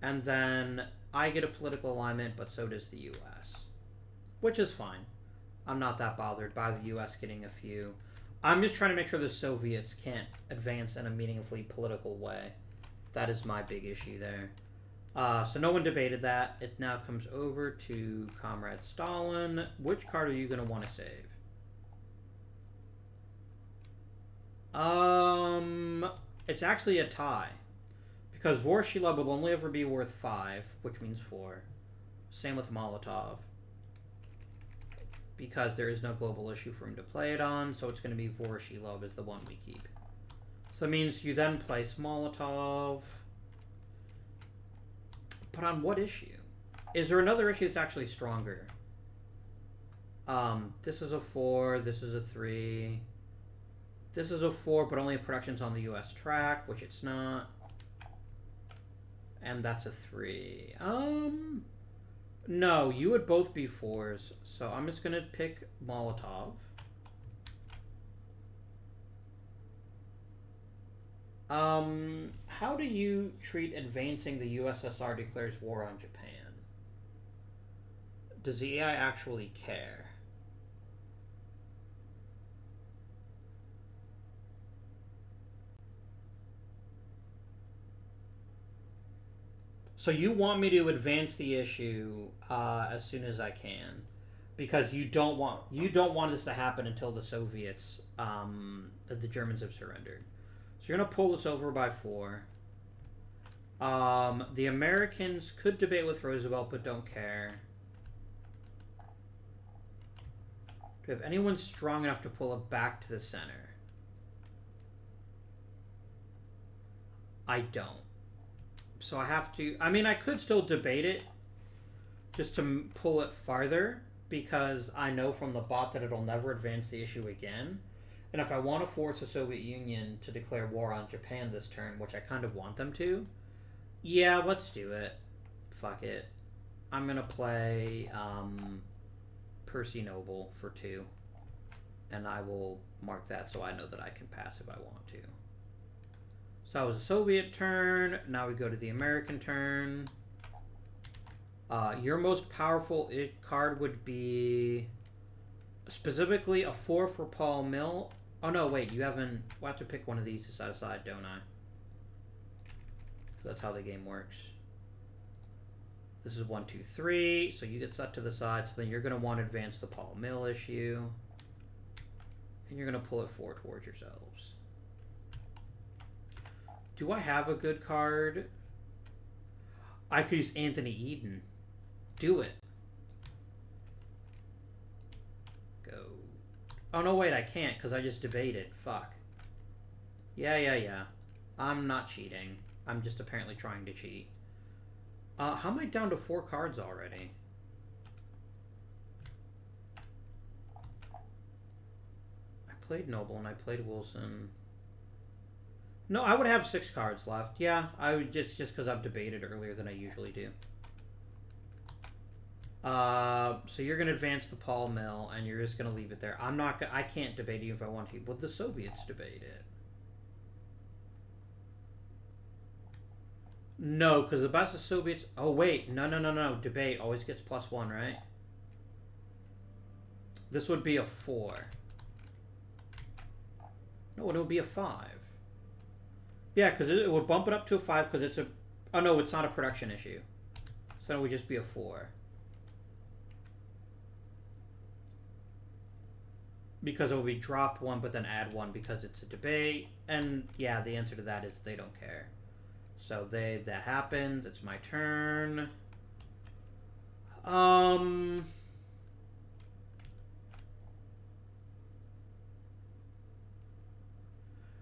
And then I get a political alignment, but so does the U.S. Which is fine. I'm not that bothered by the U.S. getting a few. I'm just trying to make sure the Soviets can't advance in a meaningfully political way. That is my big issue there. So no one debated that. It now comes over to Comrade Stalin. Which card are you going to want to save? It's actually a tie. Because Vorshila will only ever be worth 5, which means 4. Same with Molotov. because there is no global issue for him to play it on, so it's going to be Voroshilov is the one we keep. So that means you then place Molotov. But on what issue? Is there another issue that's actually stronger? This is a 4, this is a 3. This is a 4, but only if production's on the US track, which it's not. And that's a 3. No, you would both be 4s, so I'm just gonna pick Molotov. How do you treat advancing the USSR declares war on Japan? Does the AI actually care? So you want me to advance the issue as soon as I can, because you don't want this to happen until the Soviets, the Germans have surrendered. So you're gonna pull this over by 4. The Americans could debate with Roosevelt, but don't care. Do we have anyone strong enough to pull it back to the center? I don't. So I have to... I mean, I could still debate it just to pull it farther, because I know from the bot that it'll never advance the issue again. And if I want to force the Soviet Union to declare war on Japan this turn, which I kind of want them to, yeah, let's do it. Fuck it. I'm going to play Percy Noble for 2. And I will mark that so I know that I can pass if I want to. So that was a Soviet turn. Now we go to the American turn. Your most powerful card would be specifically a 4 for Paul Mill. Oh no, wait, you haven't... We'll have to pick one of these to set aside, don't I? So that's how the game works. This is 1, 2, 3. So you get set to the side. So then you're going to want to advance the Paul Mill issue. And you're going to pull it 4 towards yourselves. Do I have a good card? I could use Anthony Eden. Do it. Go. Oh, no, wait, I can't because I just debated. Fuck. Yeah. I'm not cheating. I'm just apparently trying to cheat. How am I down to 4 cards already? I played Noble and I played Wilson. No, I would have 6 cards left. Yeah, I would just because I've debated earlier than I usually do. So you're gonna advance the Paul Mill, and you're just gonna leave it there. I can't debate you if I want to. But the Soviets debate it. No, because the best of Soviets. Oh wait, no. Debate always gets +1, right? This would be a 4. No, it would be a 5. Yeah, because it would bump it up to a 5 because it's a... Oh, no, it's not a production issue. So it would just be a 4. Because it would be drop 1 but then add 1 because it's a debate. And, yeah, the answer to that is they don't care. So that happens. It's my turn.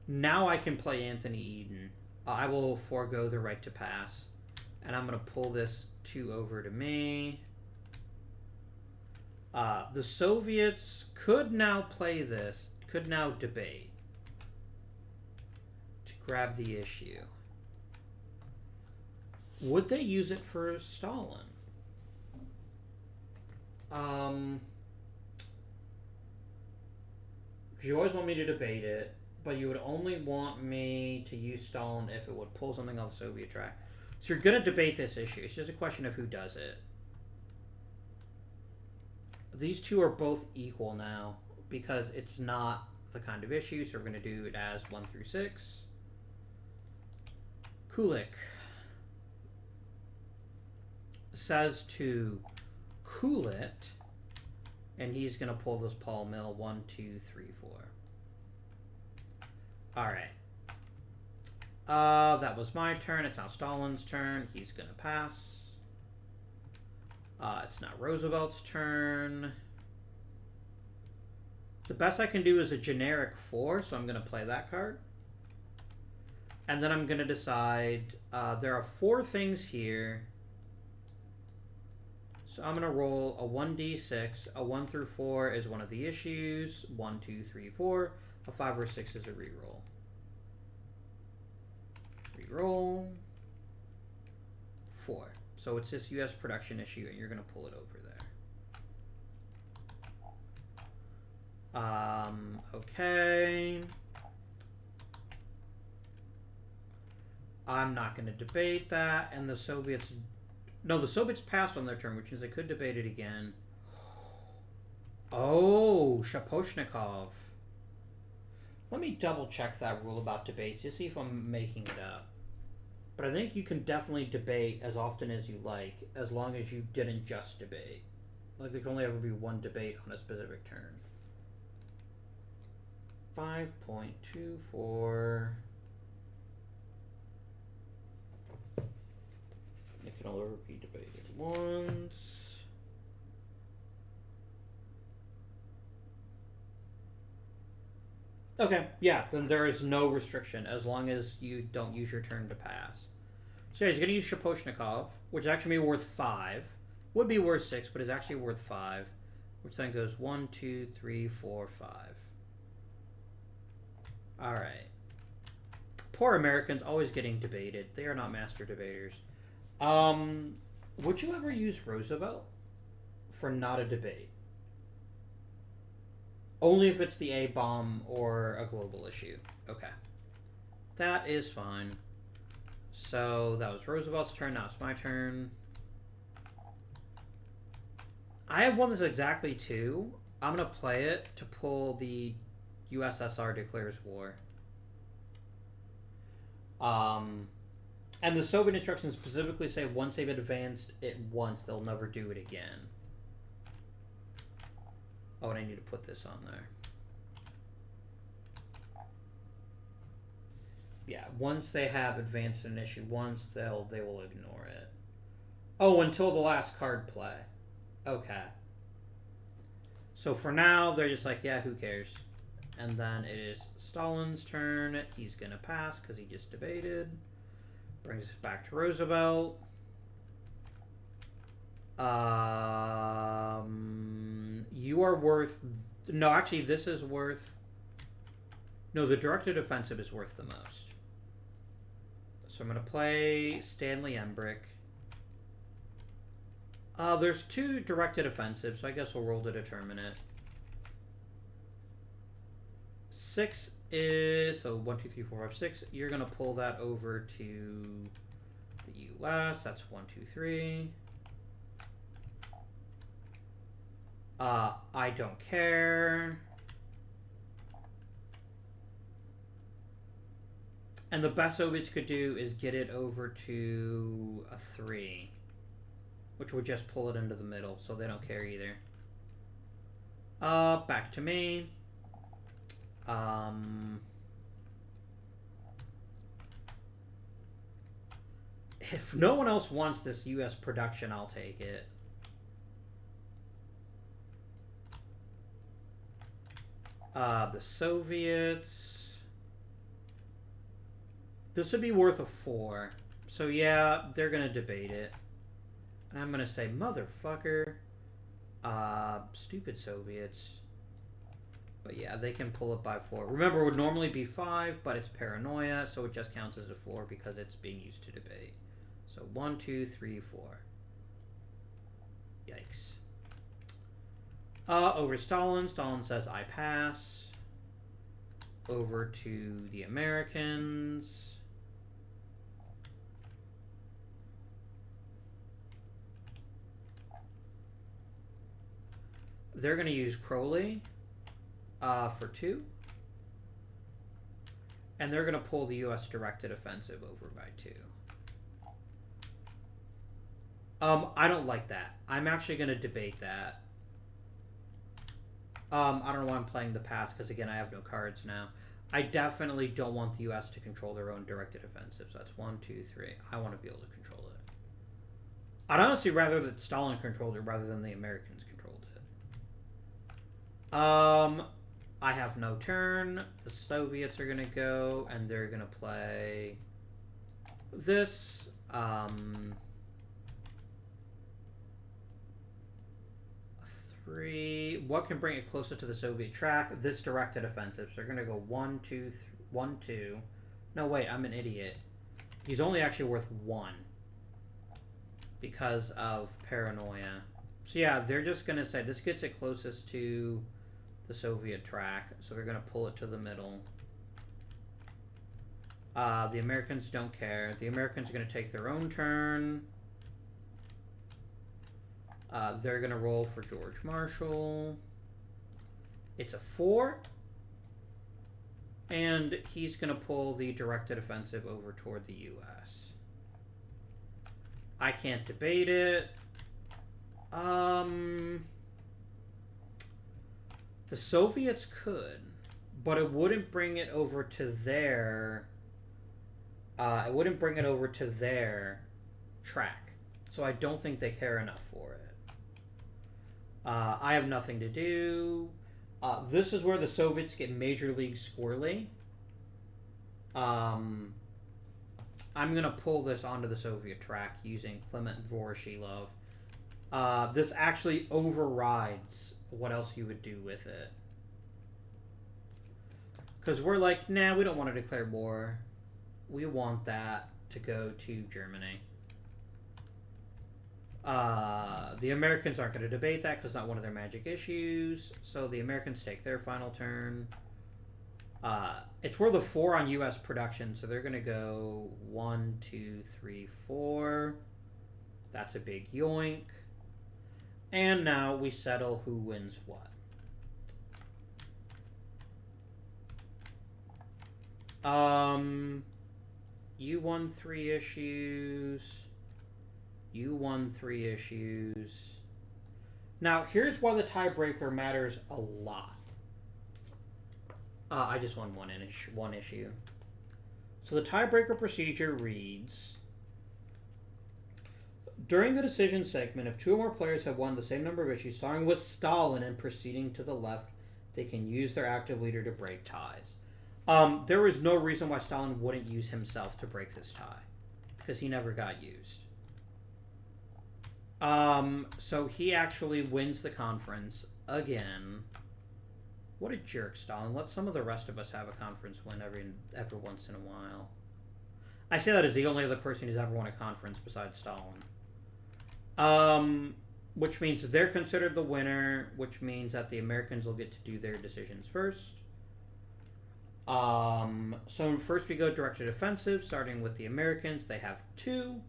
Now I can play Anthony Eden. I will forego the right to pass. And I'm going to pull this 2 over to me. The Soviets could now play this, could now debate to grab the issue. Would they use it for Stalin? Because you always want me to debate it. But you would only want me to use Stalin if it would pull something off the Soviet track. So you're going to debate this issue. It's just a question of who does it. These two are both equal now because it's not the kind of issue. So we're going to do it as 1 through 6. Kulik says to cool it. And he's going to pull this Paul Mill 1, 2, 3, 4. Alright. That was my turn. It's now Stalin's turn. He's going to pass. It's now Roosevelt's turn. The best I can do is a generic 4, so I'm going to play that card. And then I'm going to decide, there are 4 things here. So I'm going to roll a 1d6. A 1 through 4 is one of the issues. 1, 2, 3, 4. A 5 or 6 is a reroll. Reroll. 4. So it's this U.S. production issue, and you're going to pull it over there. Okay. I'm not going to debate that, and the Soviets... No, the Soviets passed on their turn, which means they could debate it again. Oh, Shaposhnikov. Let me double check that rule about debates to see if I'm making it up. But I think you can definitely debate as often as you like, as long as you didn't just debate. Like, there can only ever be one debate on a specific turn. 5.24. It can only be debated once. Okay, yeah, then there is no restriction as long as you don't use your turn to pass. So yeah, he's going to use Shaposhnikov, which is actually worth 5. Would be worth 6, but is actually worth 5. Which then goes 1, 2, 3, 4, 5. Alright. Poor Americans, always getting debated. They are not master debaters. Would you ever use Roosevelt for not a debate? Only if it's the A-bomb or a global issue. Okay. That is fine. So that was Roosevelt's turn. Now it's my turn. I have one that's exactly 2. I'm going to play it to pull the USSR declares war. And the Soviet instructions specifically say once they've advanced it once, they'll never do it again. Oh, and I need to put this on there. Yeah, once they have advanced an issue once, they will ignore it. Oh, until the last card play. Okay. So for now, they're just like, yeah, who cares? And then it is Stalin's turn. He's going to pass because he just debated. Brings us back to Roosevelt. You are worth... No, actually, this is worth... No, the directed offensive is worth the most. So I'm going to play Stanley Embrick. There's 2 directed offensives, so I guess we'll roll to determine it. 6 is... So 1, 2, 3, 4, 5, 6. You're going to pull that over to the U.S. That's 1, 2, 3. I don't care. And the best Soviets could do is get it over to a 3. Which would just pull it into the middle, so they don't care either. Back to me. If no one else wants this U.S. production, I'll take it. The Soviets. This would be worth a 4. So yeah, they're gonna debate it. And I'm gonna say, motherfucker. Stupid Soviets. But yeah, they can pull it by 4. Remember, it would normally be 5, but it's paranoia, so it just counts as a 4 because it's being used to debate. So 1, 2, 3, 4. Yikes. Over to Stalin. Stalin says, I pass. Over to the Americans. They're going to use Crowley for 2. And they're going to pull the U.S. directed offensive over by 2. I don't like that. I'm actually going to debate that. I don't know why I'm playing the pass, because again, I have no cards now. I definitely don't want the U.S. to control their own directed offensive. So that's 1, 2, 3. I want to be able to control it. I'd honestly rather that Stalin controlled it rather than the Americans controlled it. I have no turn. The Soviets are going to go, and they're going to play this. Three. What can bring it closer to the Soviet track? This directed offensive. So they're going to go 1, 2, 1, 2. No, wait, I'm an idiot. He's only actually worth 1 because of paranoia. So yeah, they're just going to say this gets it closest to the Soviet track, so they're going to pull it to the middle. The Americans don't care. The Americans are going to take their own turn. They're going to roll for George Marshall. It's a 4. And he's going to pull the directed offensive over toward the U.S. I can't debate it. The Soviets could, but it wouldn't bring it over to their... it wouldn't bring it over to their track. So I don't think they care enough for it. I have nothing to do. This is where the Soviets get Major League squirrely. I'm going to pull this onto the Soviet track using Clement Voroshilov. This actually overrides what else you would do with it. Because we're like, nah, we don't want to declare war. We want that to go to Germany. The Americans aren't going to debate that because it's not one of their magic issues. So the Americans take their final turn. It's worth a 4 on U.S. production, so they're going to go 1, 2, 3, 4. That's a big yoink. And now we settle who wins what. You won 3 issues. You won 3 issues. Now, here's why the tiebreaker matters a lot. I just won one issue. So the tiebreaker procedure reads... During the decision segment, if 2 or more players have won the same number of issues, starting with Stalin and proceeding to the left, they can use their active leader to break ties. There is no reason why Stalin wouldn't use himself to break this tie, because he never got used. So he actually wins the conference again. What a jerk, Stalin. Let some of the rest of us have a conference win every once in a while. I say that as the only other person who's ever won a conference besides Stalin. Which means they're considered the winner, which means that the Americans will get to do their decisions first. So first we go directed offensive, starting with the Americans. They have 2.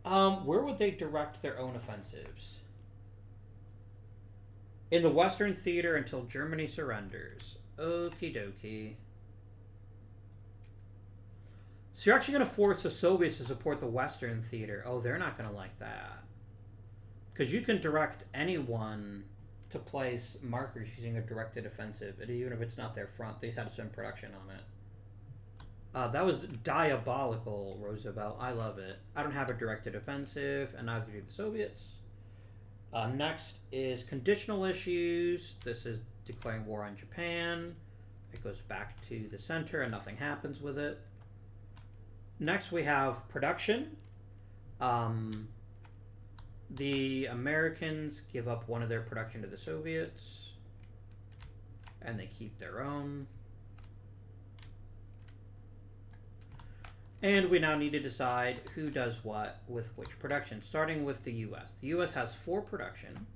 Where would they direct their own offensives? In the Western Theater until Germany surrenders. Okie dokie. So you're actually going to force the Soviets to support the Western Theater. Oh, they're not going to like that. Because you can direct anyone to place markers using a directed offensive. And even if it's not their front, they just have to spend production on it. That was diabolical, Roosevelt. I love it. I don't have a directed offensive, and neither do the Soviets. Next is conditional issues. This is declaring war on Japan. It goes back to the center, and nothing happens with it. Next, we have production. The Americans give up one of their production to the Soviets, and they keep their own. And we now need to decide who does what with which production, starting with the U.S. The U.S. has 4 production.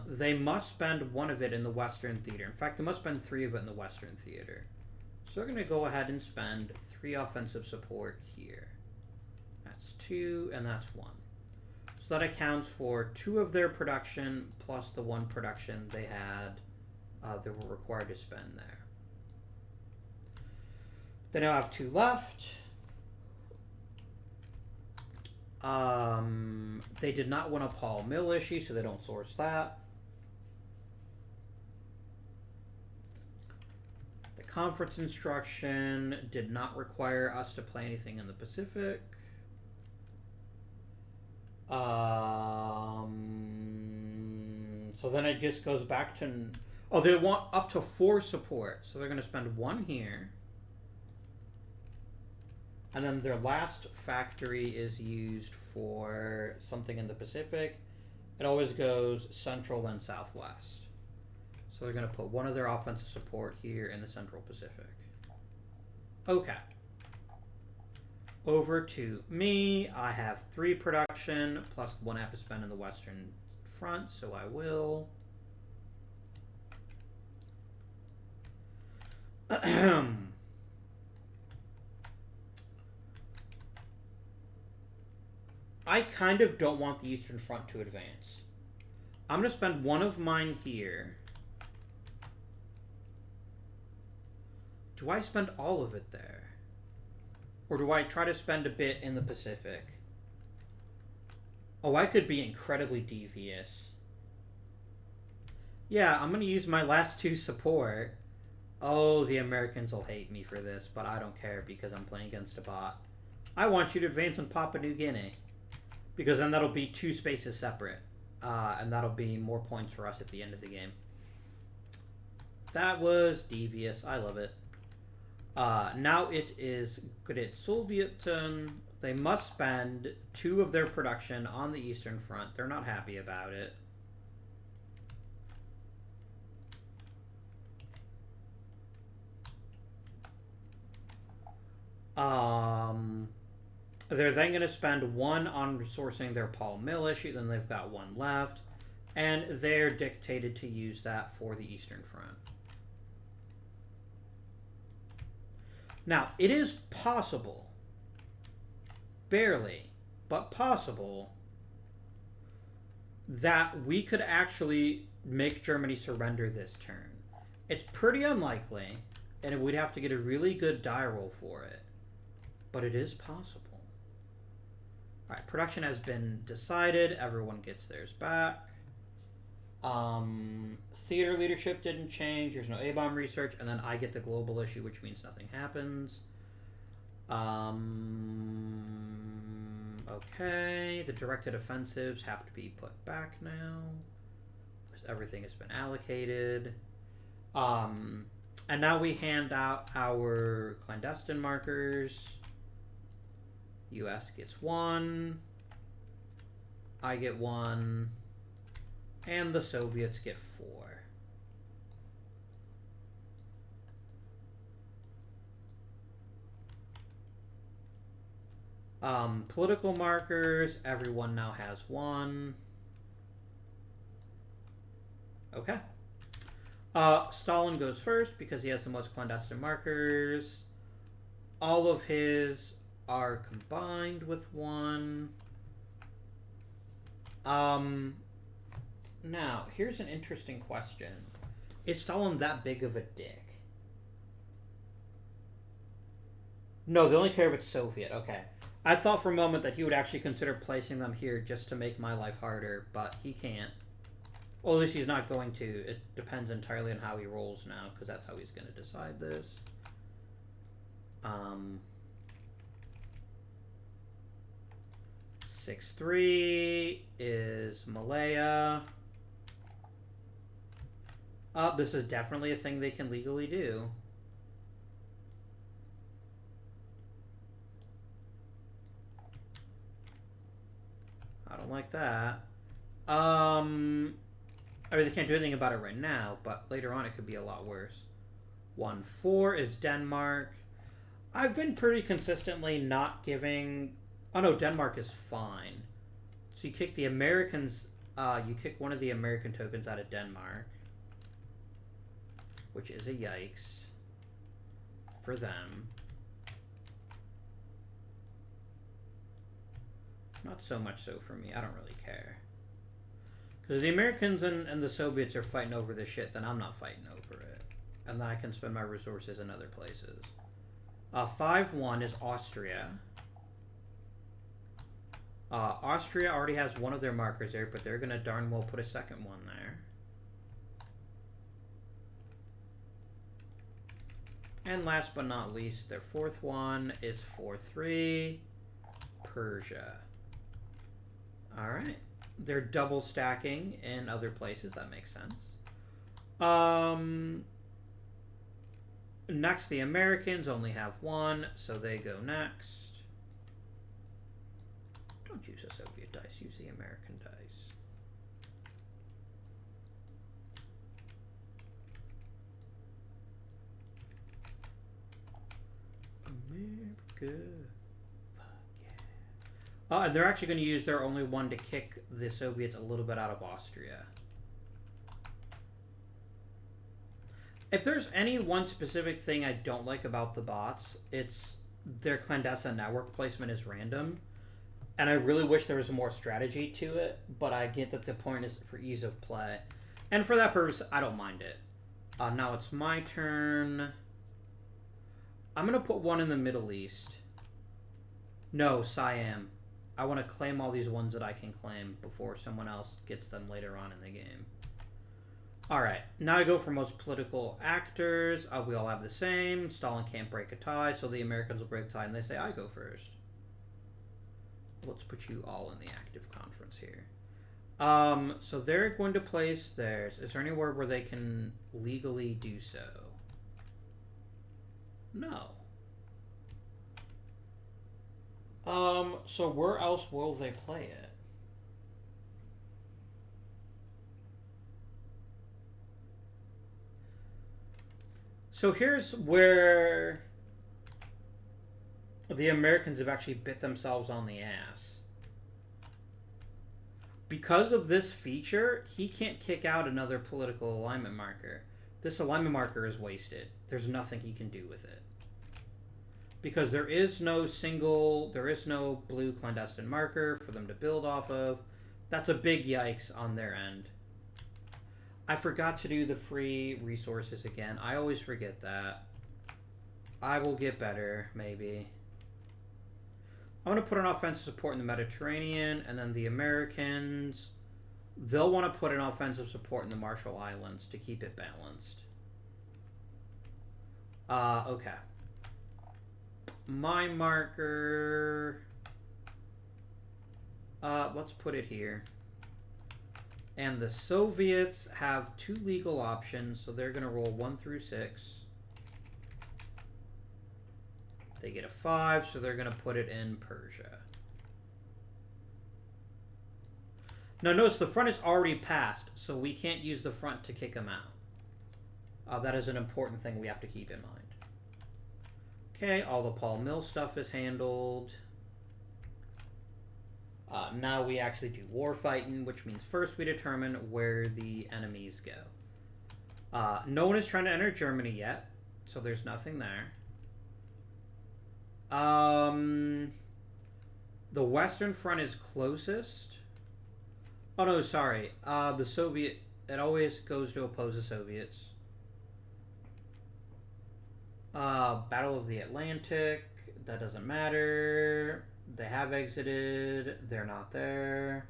They must spend 1 of it in the Western Theater. In fact, they must spend 3 of it in the Western Theater. So we're going to go ahead and spend 3 offensive support here. That's 2, and that's 1. So that accounts for 2 of their production, plus the 1 production they had that were required to spend there. They now have 2 left. They did not win a Paul Mill issue, so they don't source that. The conference instruction did not require us to play anything in the Pacific. So then it just goes back to... Oh, they want up to 4 support. So they're going to spend 1 here. And then their last factory is used for something in the Pacific. It always goes central then southwest. So they're going to put 1 of their offensive support here in the Central Pacific. Okay. Over to me. I have 3 production plus 1 I have to spend in the Western Front, so I will. I kind of don't want the Eastern Front to advance. I'm going to spend 1 of mine here. Do I spend all of it there? Or do I try to spend a bit in the Pacific? Oh, I could be incredibly devious. Yeah, I'm going to use my last 2 support. Oh, the Americans will hate me for this, but I don't care because I'm playing against a bot. I want you to advance on Papua New Guinea. Because then that'll be 2 spaces separate. And that'll be more points for us at the end of the game. That was devious. I love it. Now it is Great Soviet turn. They must spend 2 of their production on the Eastern Front. They're not happy about it. They're then going to spend 1 on resourcing their Paul Mill issue. Then they've got 1 left. And they're dictated to use that for the Eastern Front. Now, it is possible, barely, but possible, that we could actually make Germany surrender this turn. It's pretty unlikely, and we'd have to get a really good die roll for it. But it is possible. Alright, production has been decided. Everyone gets theirs back. Theater leadership didn't change. There's no A-bomb research. And then I get the global issue, which means nothing happens. Okay. The directed offensives have to be put back now. Because everything has been allocated. And now we hand out our clandestine markers. US gets 1. I get 1. And the Soviets get 4. Political markers, everyone now has 1. Okay. Stalin goes first because he has the most clandestine markers. All of his are combined with 1. Now, here's an interesting question. Is Stalin that big of a dick? No, they only care if it's Soviet. Okay. I thought for a moment that he would actually consider placing them here just to make my life harder, but he can't. Well, at least he's not going to. It depends entirely on how he rolls now, because that's how he's going to decide this. 6-3 is Malaya. This is definitely a thing they can legally do. I don't like that. I mean, they can't do anything about it right now, but later on it could be a lot worse. 1-4 is Denmark. I've been pretty consistently not giving... Oh no, Denmark is fine. So you kick the Americans... you kick one of the American tokens out of Denmark. Which is a yikes. For them. Not so much so for me. I don't really care. Because the Americans and the Soviets are fighting over this shit, then I'm not fighting over it. And then I can spend my resources in other places. 5-1 is Austria. Austria already has one of their markers there, but they're going to darn well put a second one there. And last but not least, their fourth one is 4-3, Persia. Alright. They're double stacking in other places. That makes sense. Next, the Americans only have one, so they go next. Don't use a Soviet dice, use the American dice. America. Fuck yeah. And they're actually going to use their only one to kick the Soviets a little bit out of Austria. If there's any one specific thing I don't like about the bots, it's their clandestine network placement is random. And I really wish there was more strategy to it, but I get that the point is for ease of play. And for that purpose, I don't mind it. Now it's my turn. I'm going to put one in the Middle East. No, Siam. I want to claim all these ones that I can claim before someone else gets them later on in the game. Alright, now I go for most political actors. We all have the same. Stalin can't break a tie, so the Americans will break a tie, and they say I go first. Let's put you all in the active conference here. So they're going to place theirs. Is there anywhere where they can legally do so? No. So where else will they play it? So here's where the Americans have actually bit themselves on the ass. Because of this feature, he can't kick out another political alignment marker. This alignment marker is wasted. There's nothing he can do with it. Because there is no blue clandestine marker for them to build off of. That's a big yikes on their end. I forgot to do the free resources again. I always forget that. I will get better, maybe. I'm going to put an offensive support in the Mediterranean, and then the Americans, they'll want to put an offensive support in the Marshall Islands to keep it balanced. Okay. My marker, let's put it here. And the Soviets have 2 legal options, so they're going to roll 1 through 6. They get a 5, so they're going to put it in Persia. Now notice the front is already passed, so we can't use the front to kick them out. That is an important thing we have to keep in mind. Okay, all the Paul Mill stuff is handled. Now we actually do war fighting, which means first we determine where the enemies go. No one is trying to enter Germany yet, so there's nothing there. The Western Front is closest. Oh no, sorry. The Soviet, it always goes to oppose the Soviets. Battle of the Atlantic, that doesn't matter. They have exited. They're not there.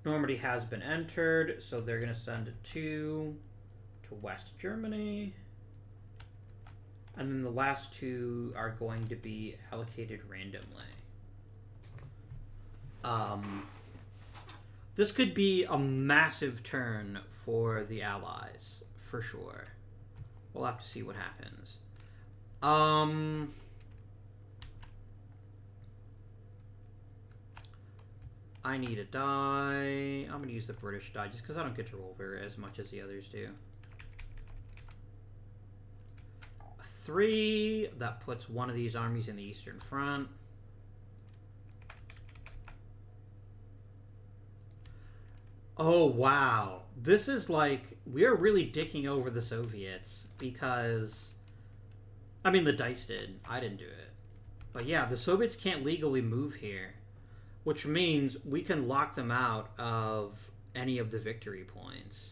Normandy has been entered, so they're going to send 2 to West Germany. And then the last 2 are going to be allocated randomly. This could be a massive turn for the Allies, for sure. We'll have to see what happens. I need a die. I'm going to use the British die just because I don't get to roll very as much as the others do. 3. That puts one of these armies in the Eastern Front. Oh, wow. This is like, we are really dicking over the Soviets because, I mean, the dice did. I didn't do it. But yeah, the Soviets can't legally move here, which means we can lock them out of any of the victory points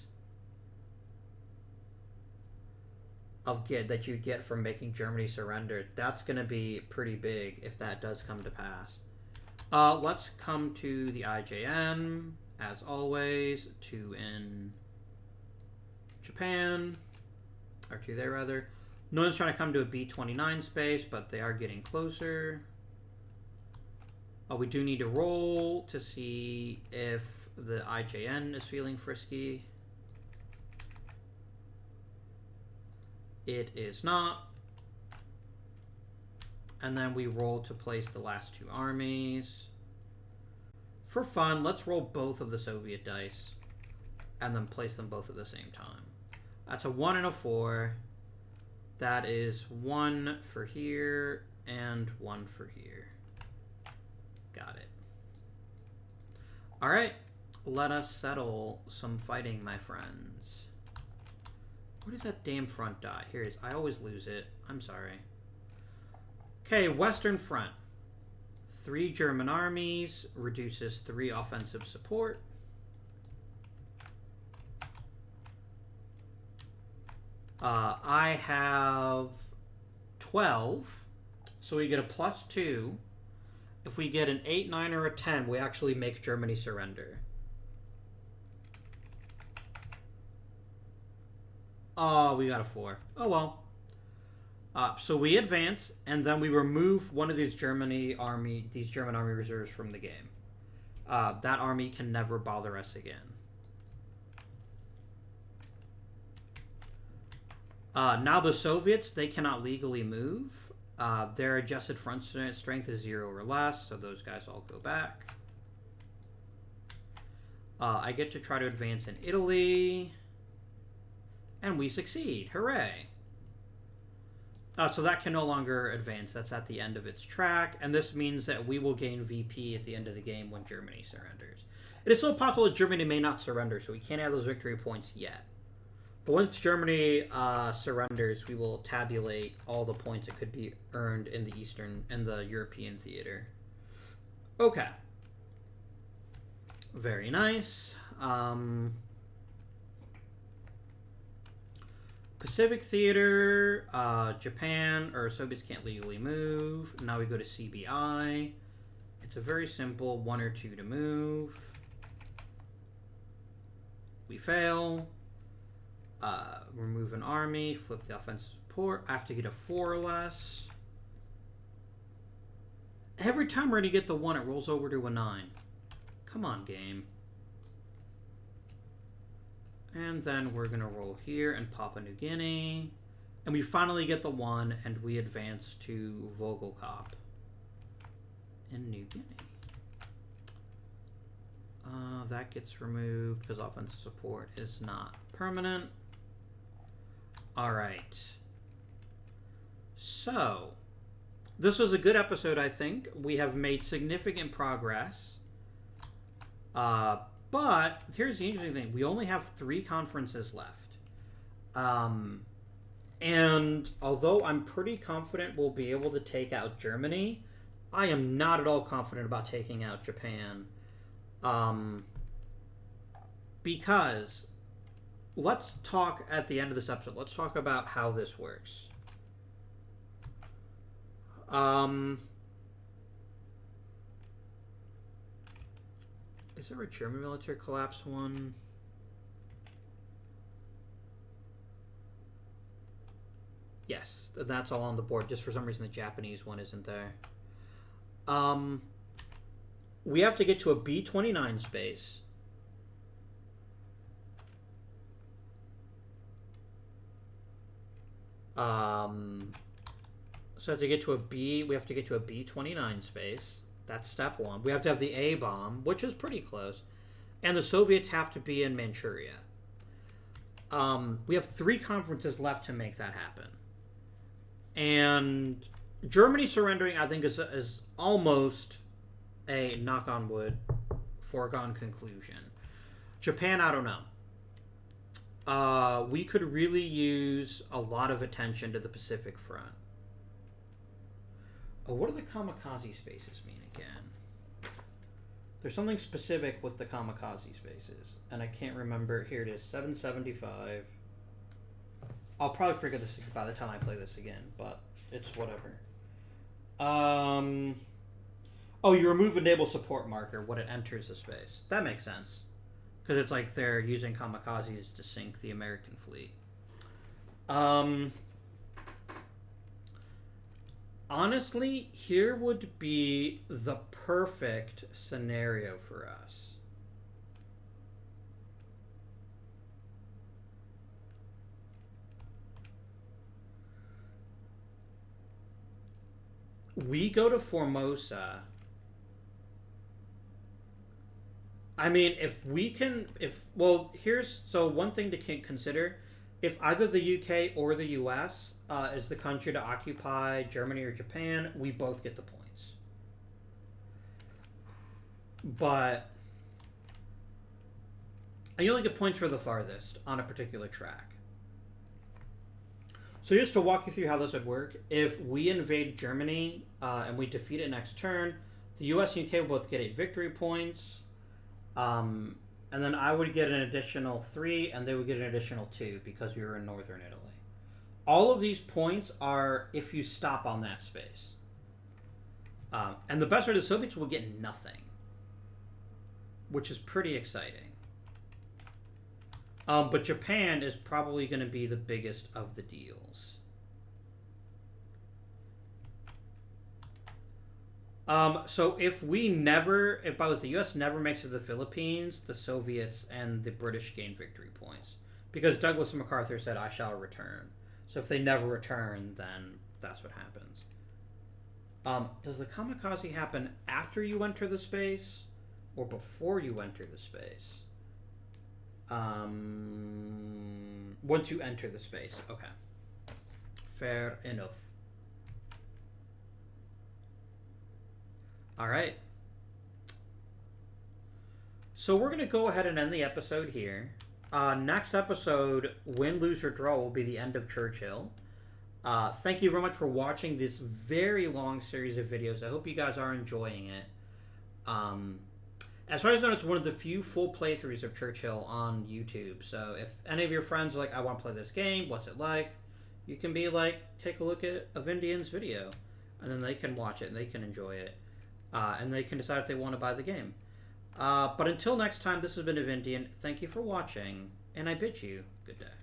that you get from making Germany surrender. That's going to be pretty big if that does come to pass. Let's come to the IJN. As always, 2 in Japan, or 2 there rather. No one's trying to come to a B-29 space, but they are getting closer. We do need to roll to see if the IJN is feeling frisky. It is not. And then we roll to place the last two armies. For fun, let's roll both of the Soviet dice and then place them both at the same time. That's a 1 and a 4. That is 1 for here and 1 for here. Got it. All right, let us settle some fighting, my friends. What is that damn front die? Here it is. I always lose it. I'm sorry. Okay, Western Front. 3 German armies, reduces 3 offensive support. I have 12, so we get a +2. If we get an 8, 9, or a 10, we actually make Germany surrender. Oh, we got a 4. Oh well. So we advance, and then we remove one of these German army reserves from the game. That army can never bother us again. Now the Soviets, they cannot legally move. Their adjusted front strength is 0 or less, so those guys all go back. I get to try to advance in Italy. And we succeed. Hooray. So that can no longer advance. That's at the end of its track. And this means that we will gain VP at the end of the game when Germany surrenders. It is still possible that Germany may not surrender, so we can't have those victory points yet. But once Germany surrenders, we will tabulate all the points that could be earned in the European theater. Okay. Very nice. Pacific Theater, Japan, or Soviets can't legally move. Now we go to CBI. It's a very simple 1 or 2 to move. We fail. Remove an army, flip the offensive support. I have to get a 4 or less. Every time we're going to get the 1, it rolls over to a 9. Come on, game. And then we're going to roll here and Papua New Guinea. And we finally get the 1, and we advance to Vogelkop in New Guinea. That gets removed because offensive support is not permanent. All right. So, this was a good episode, I think. We have made significant progress. But here's the interesting thing. We only have 3 conferences left. And although I'm pretty confident we'll be able to take out Germany, I am not at all confident about taking out Japan. Because let's talk at the end of this episode. Let's talk about how this works. Is there a German military collapse one? Yes, that's all on the board. Just for some reason the Japanese one isn't there. We have to get to a B-29 space. So to get to a B, we have to get to a B-29 space. That's step 1. We have to have the A bomb, which is pretty close. And the Soviets have to be in Manchuria. We have 3 conferences left to make that happen. And Germany surrendering, I think, is almost a, knock on wood, foregone conclusion. Japan, I don't know. We could really use a lot of attention to the Pacific Front. Oh, what do the kamikaze spaces mean again? There's something specific with the kamikaze spaces, and I can't remember. Here it is, 775. I'll probably forget this by the time I play this again, but it's whatever. Oh, you remove a naval support marker when it enters the space. That makes sense. Because it's like they're using kamikazes to sink the American fleet. Honestly, here would be the perfect scenario for us. We go to Formosa. I mean, so one thing to consider, if either the UK or the US is the country to occupy Germany or Japan, we both get the points. But you only get points for the farthest on a particular track. So just to walk you through how this would work, if we invade Germany and we defeat it next turn, the US and UK will both get 8 victory points. And then I would get an additional 3, and they would get an additional 2 because we were in northern Italy. All of these points are if you stop on that space. And the best part, the Soviets will get nothing, which is pretty exciting. But Japan is probably going to be the biggest of the deals. So if the U.S. never makes it to the Philippines, the Soviets and the British gain victory points. Because Douglas MacArthur said, I shall return. So if they never return, then that's what happens. Does the kamikaze happen after you enter the space or before you enter the space? Once you enter the space. Okay. Fair enough. All right. So we're going to go ahead and end the episode here. Next episode, win, lose, or draw, will be the end of Churchill. Thank you very much for watching this very long series of videos. I hope you guys are enjoying it. As far as I know, it's one of the few full playthroughs of Churchill on YouTube. So if any of your friends are like, I want to play this game, what's it like? You can be like, take a look at a Vindian's video. And then they can watch it and they can enjoy it. And they can decide if they want to buy the game. But until next time, this has been Avindian. Thank you for watching, and I bid you good day.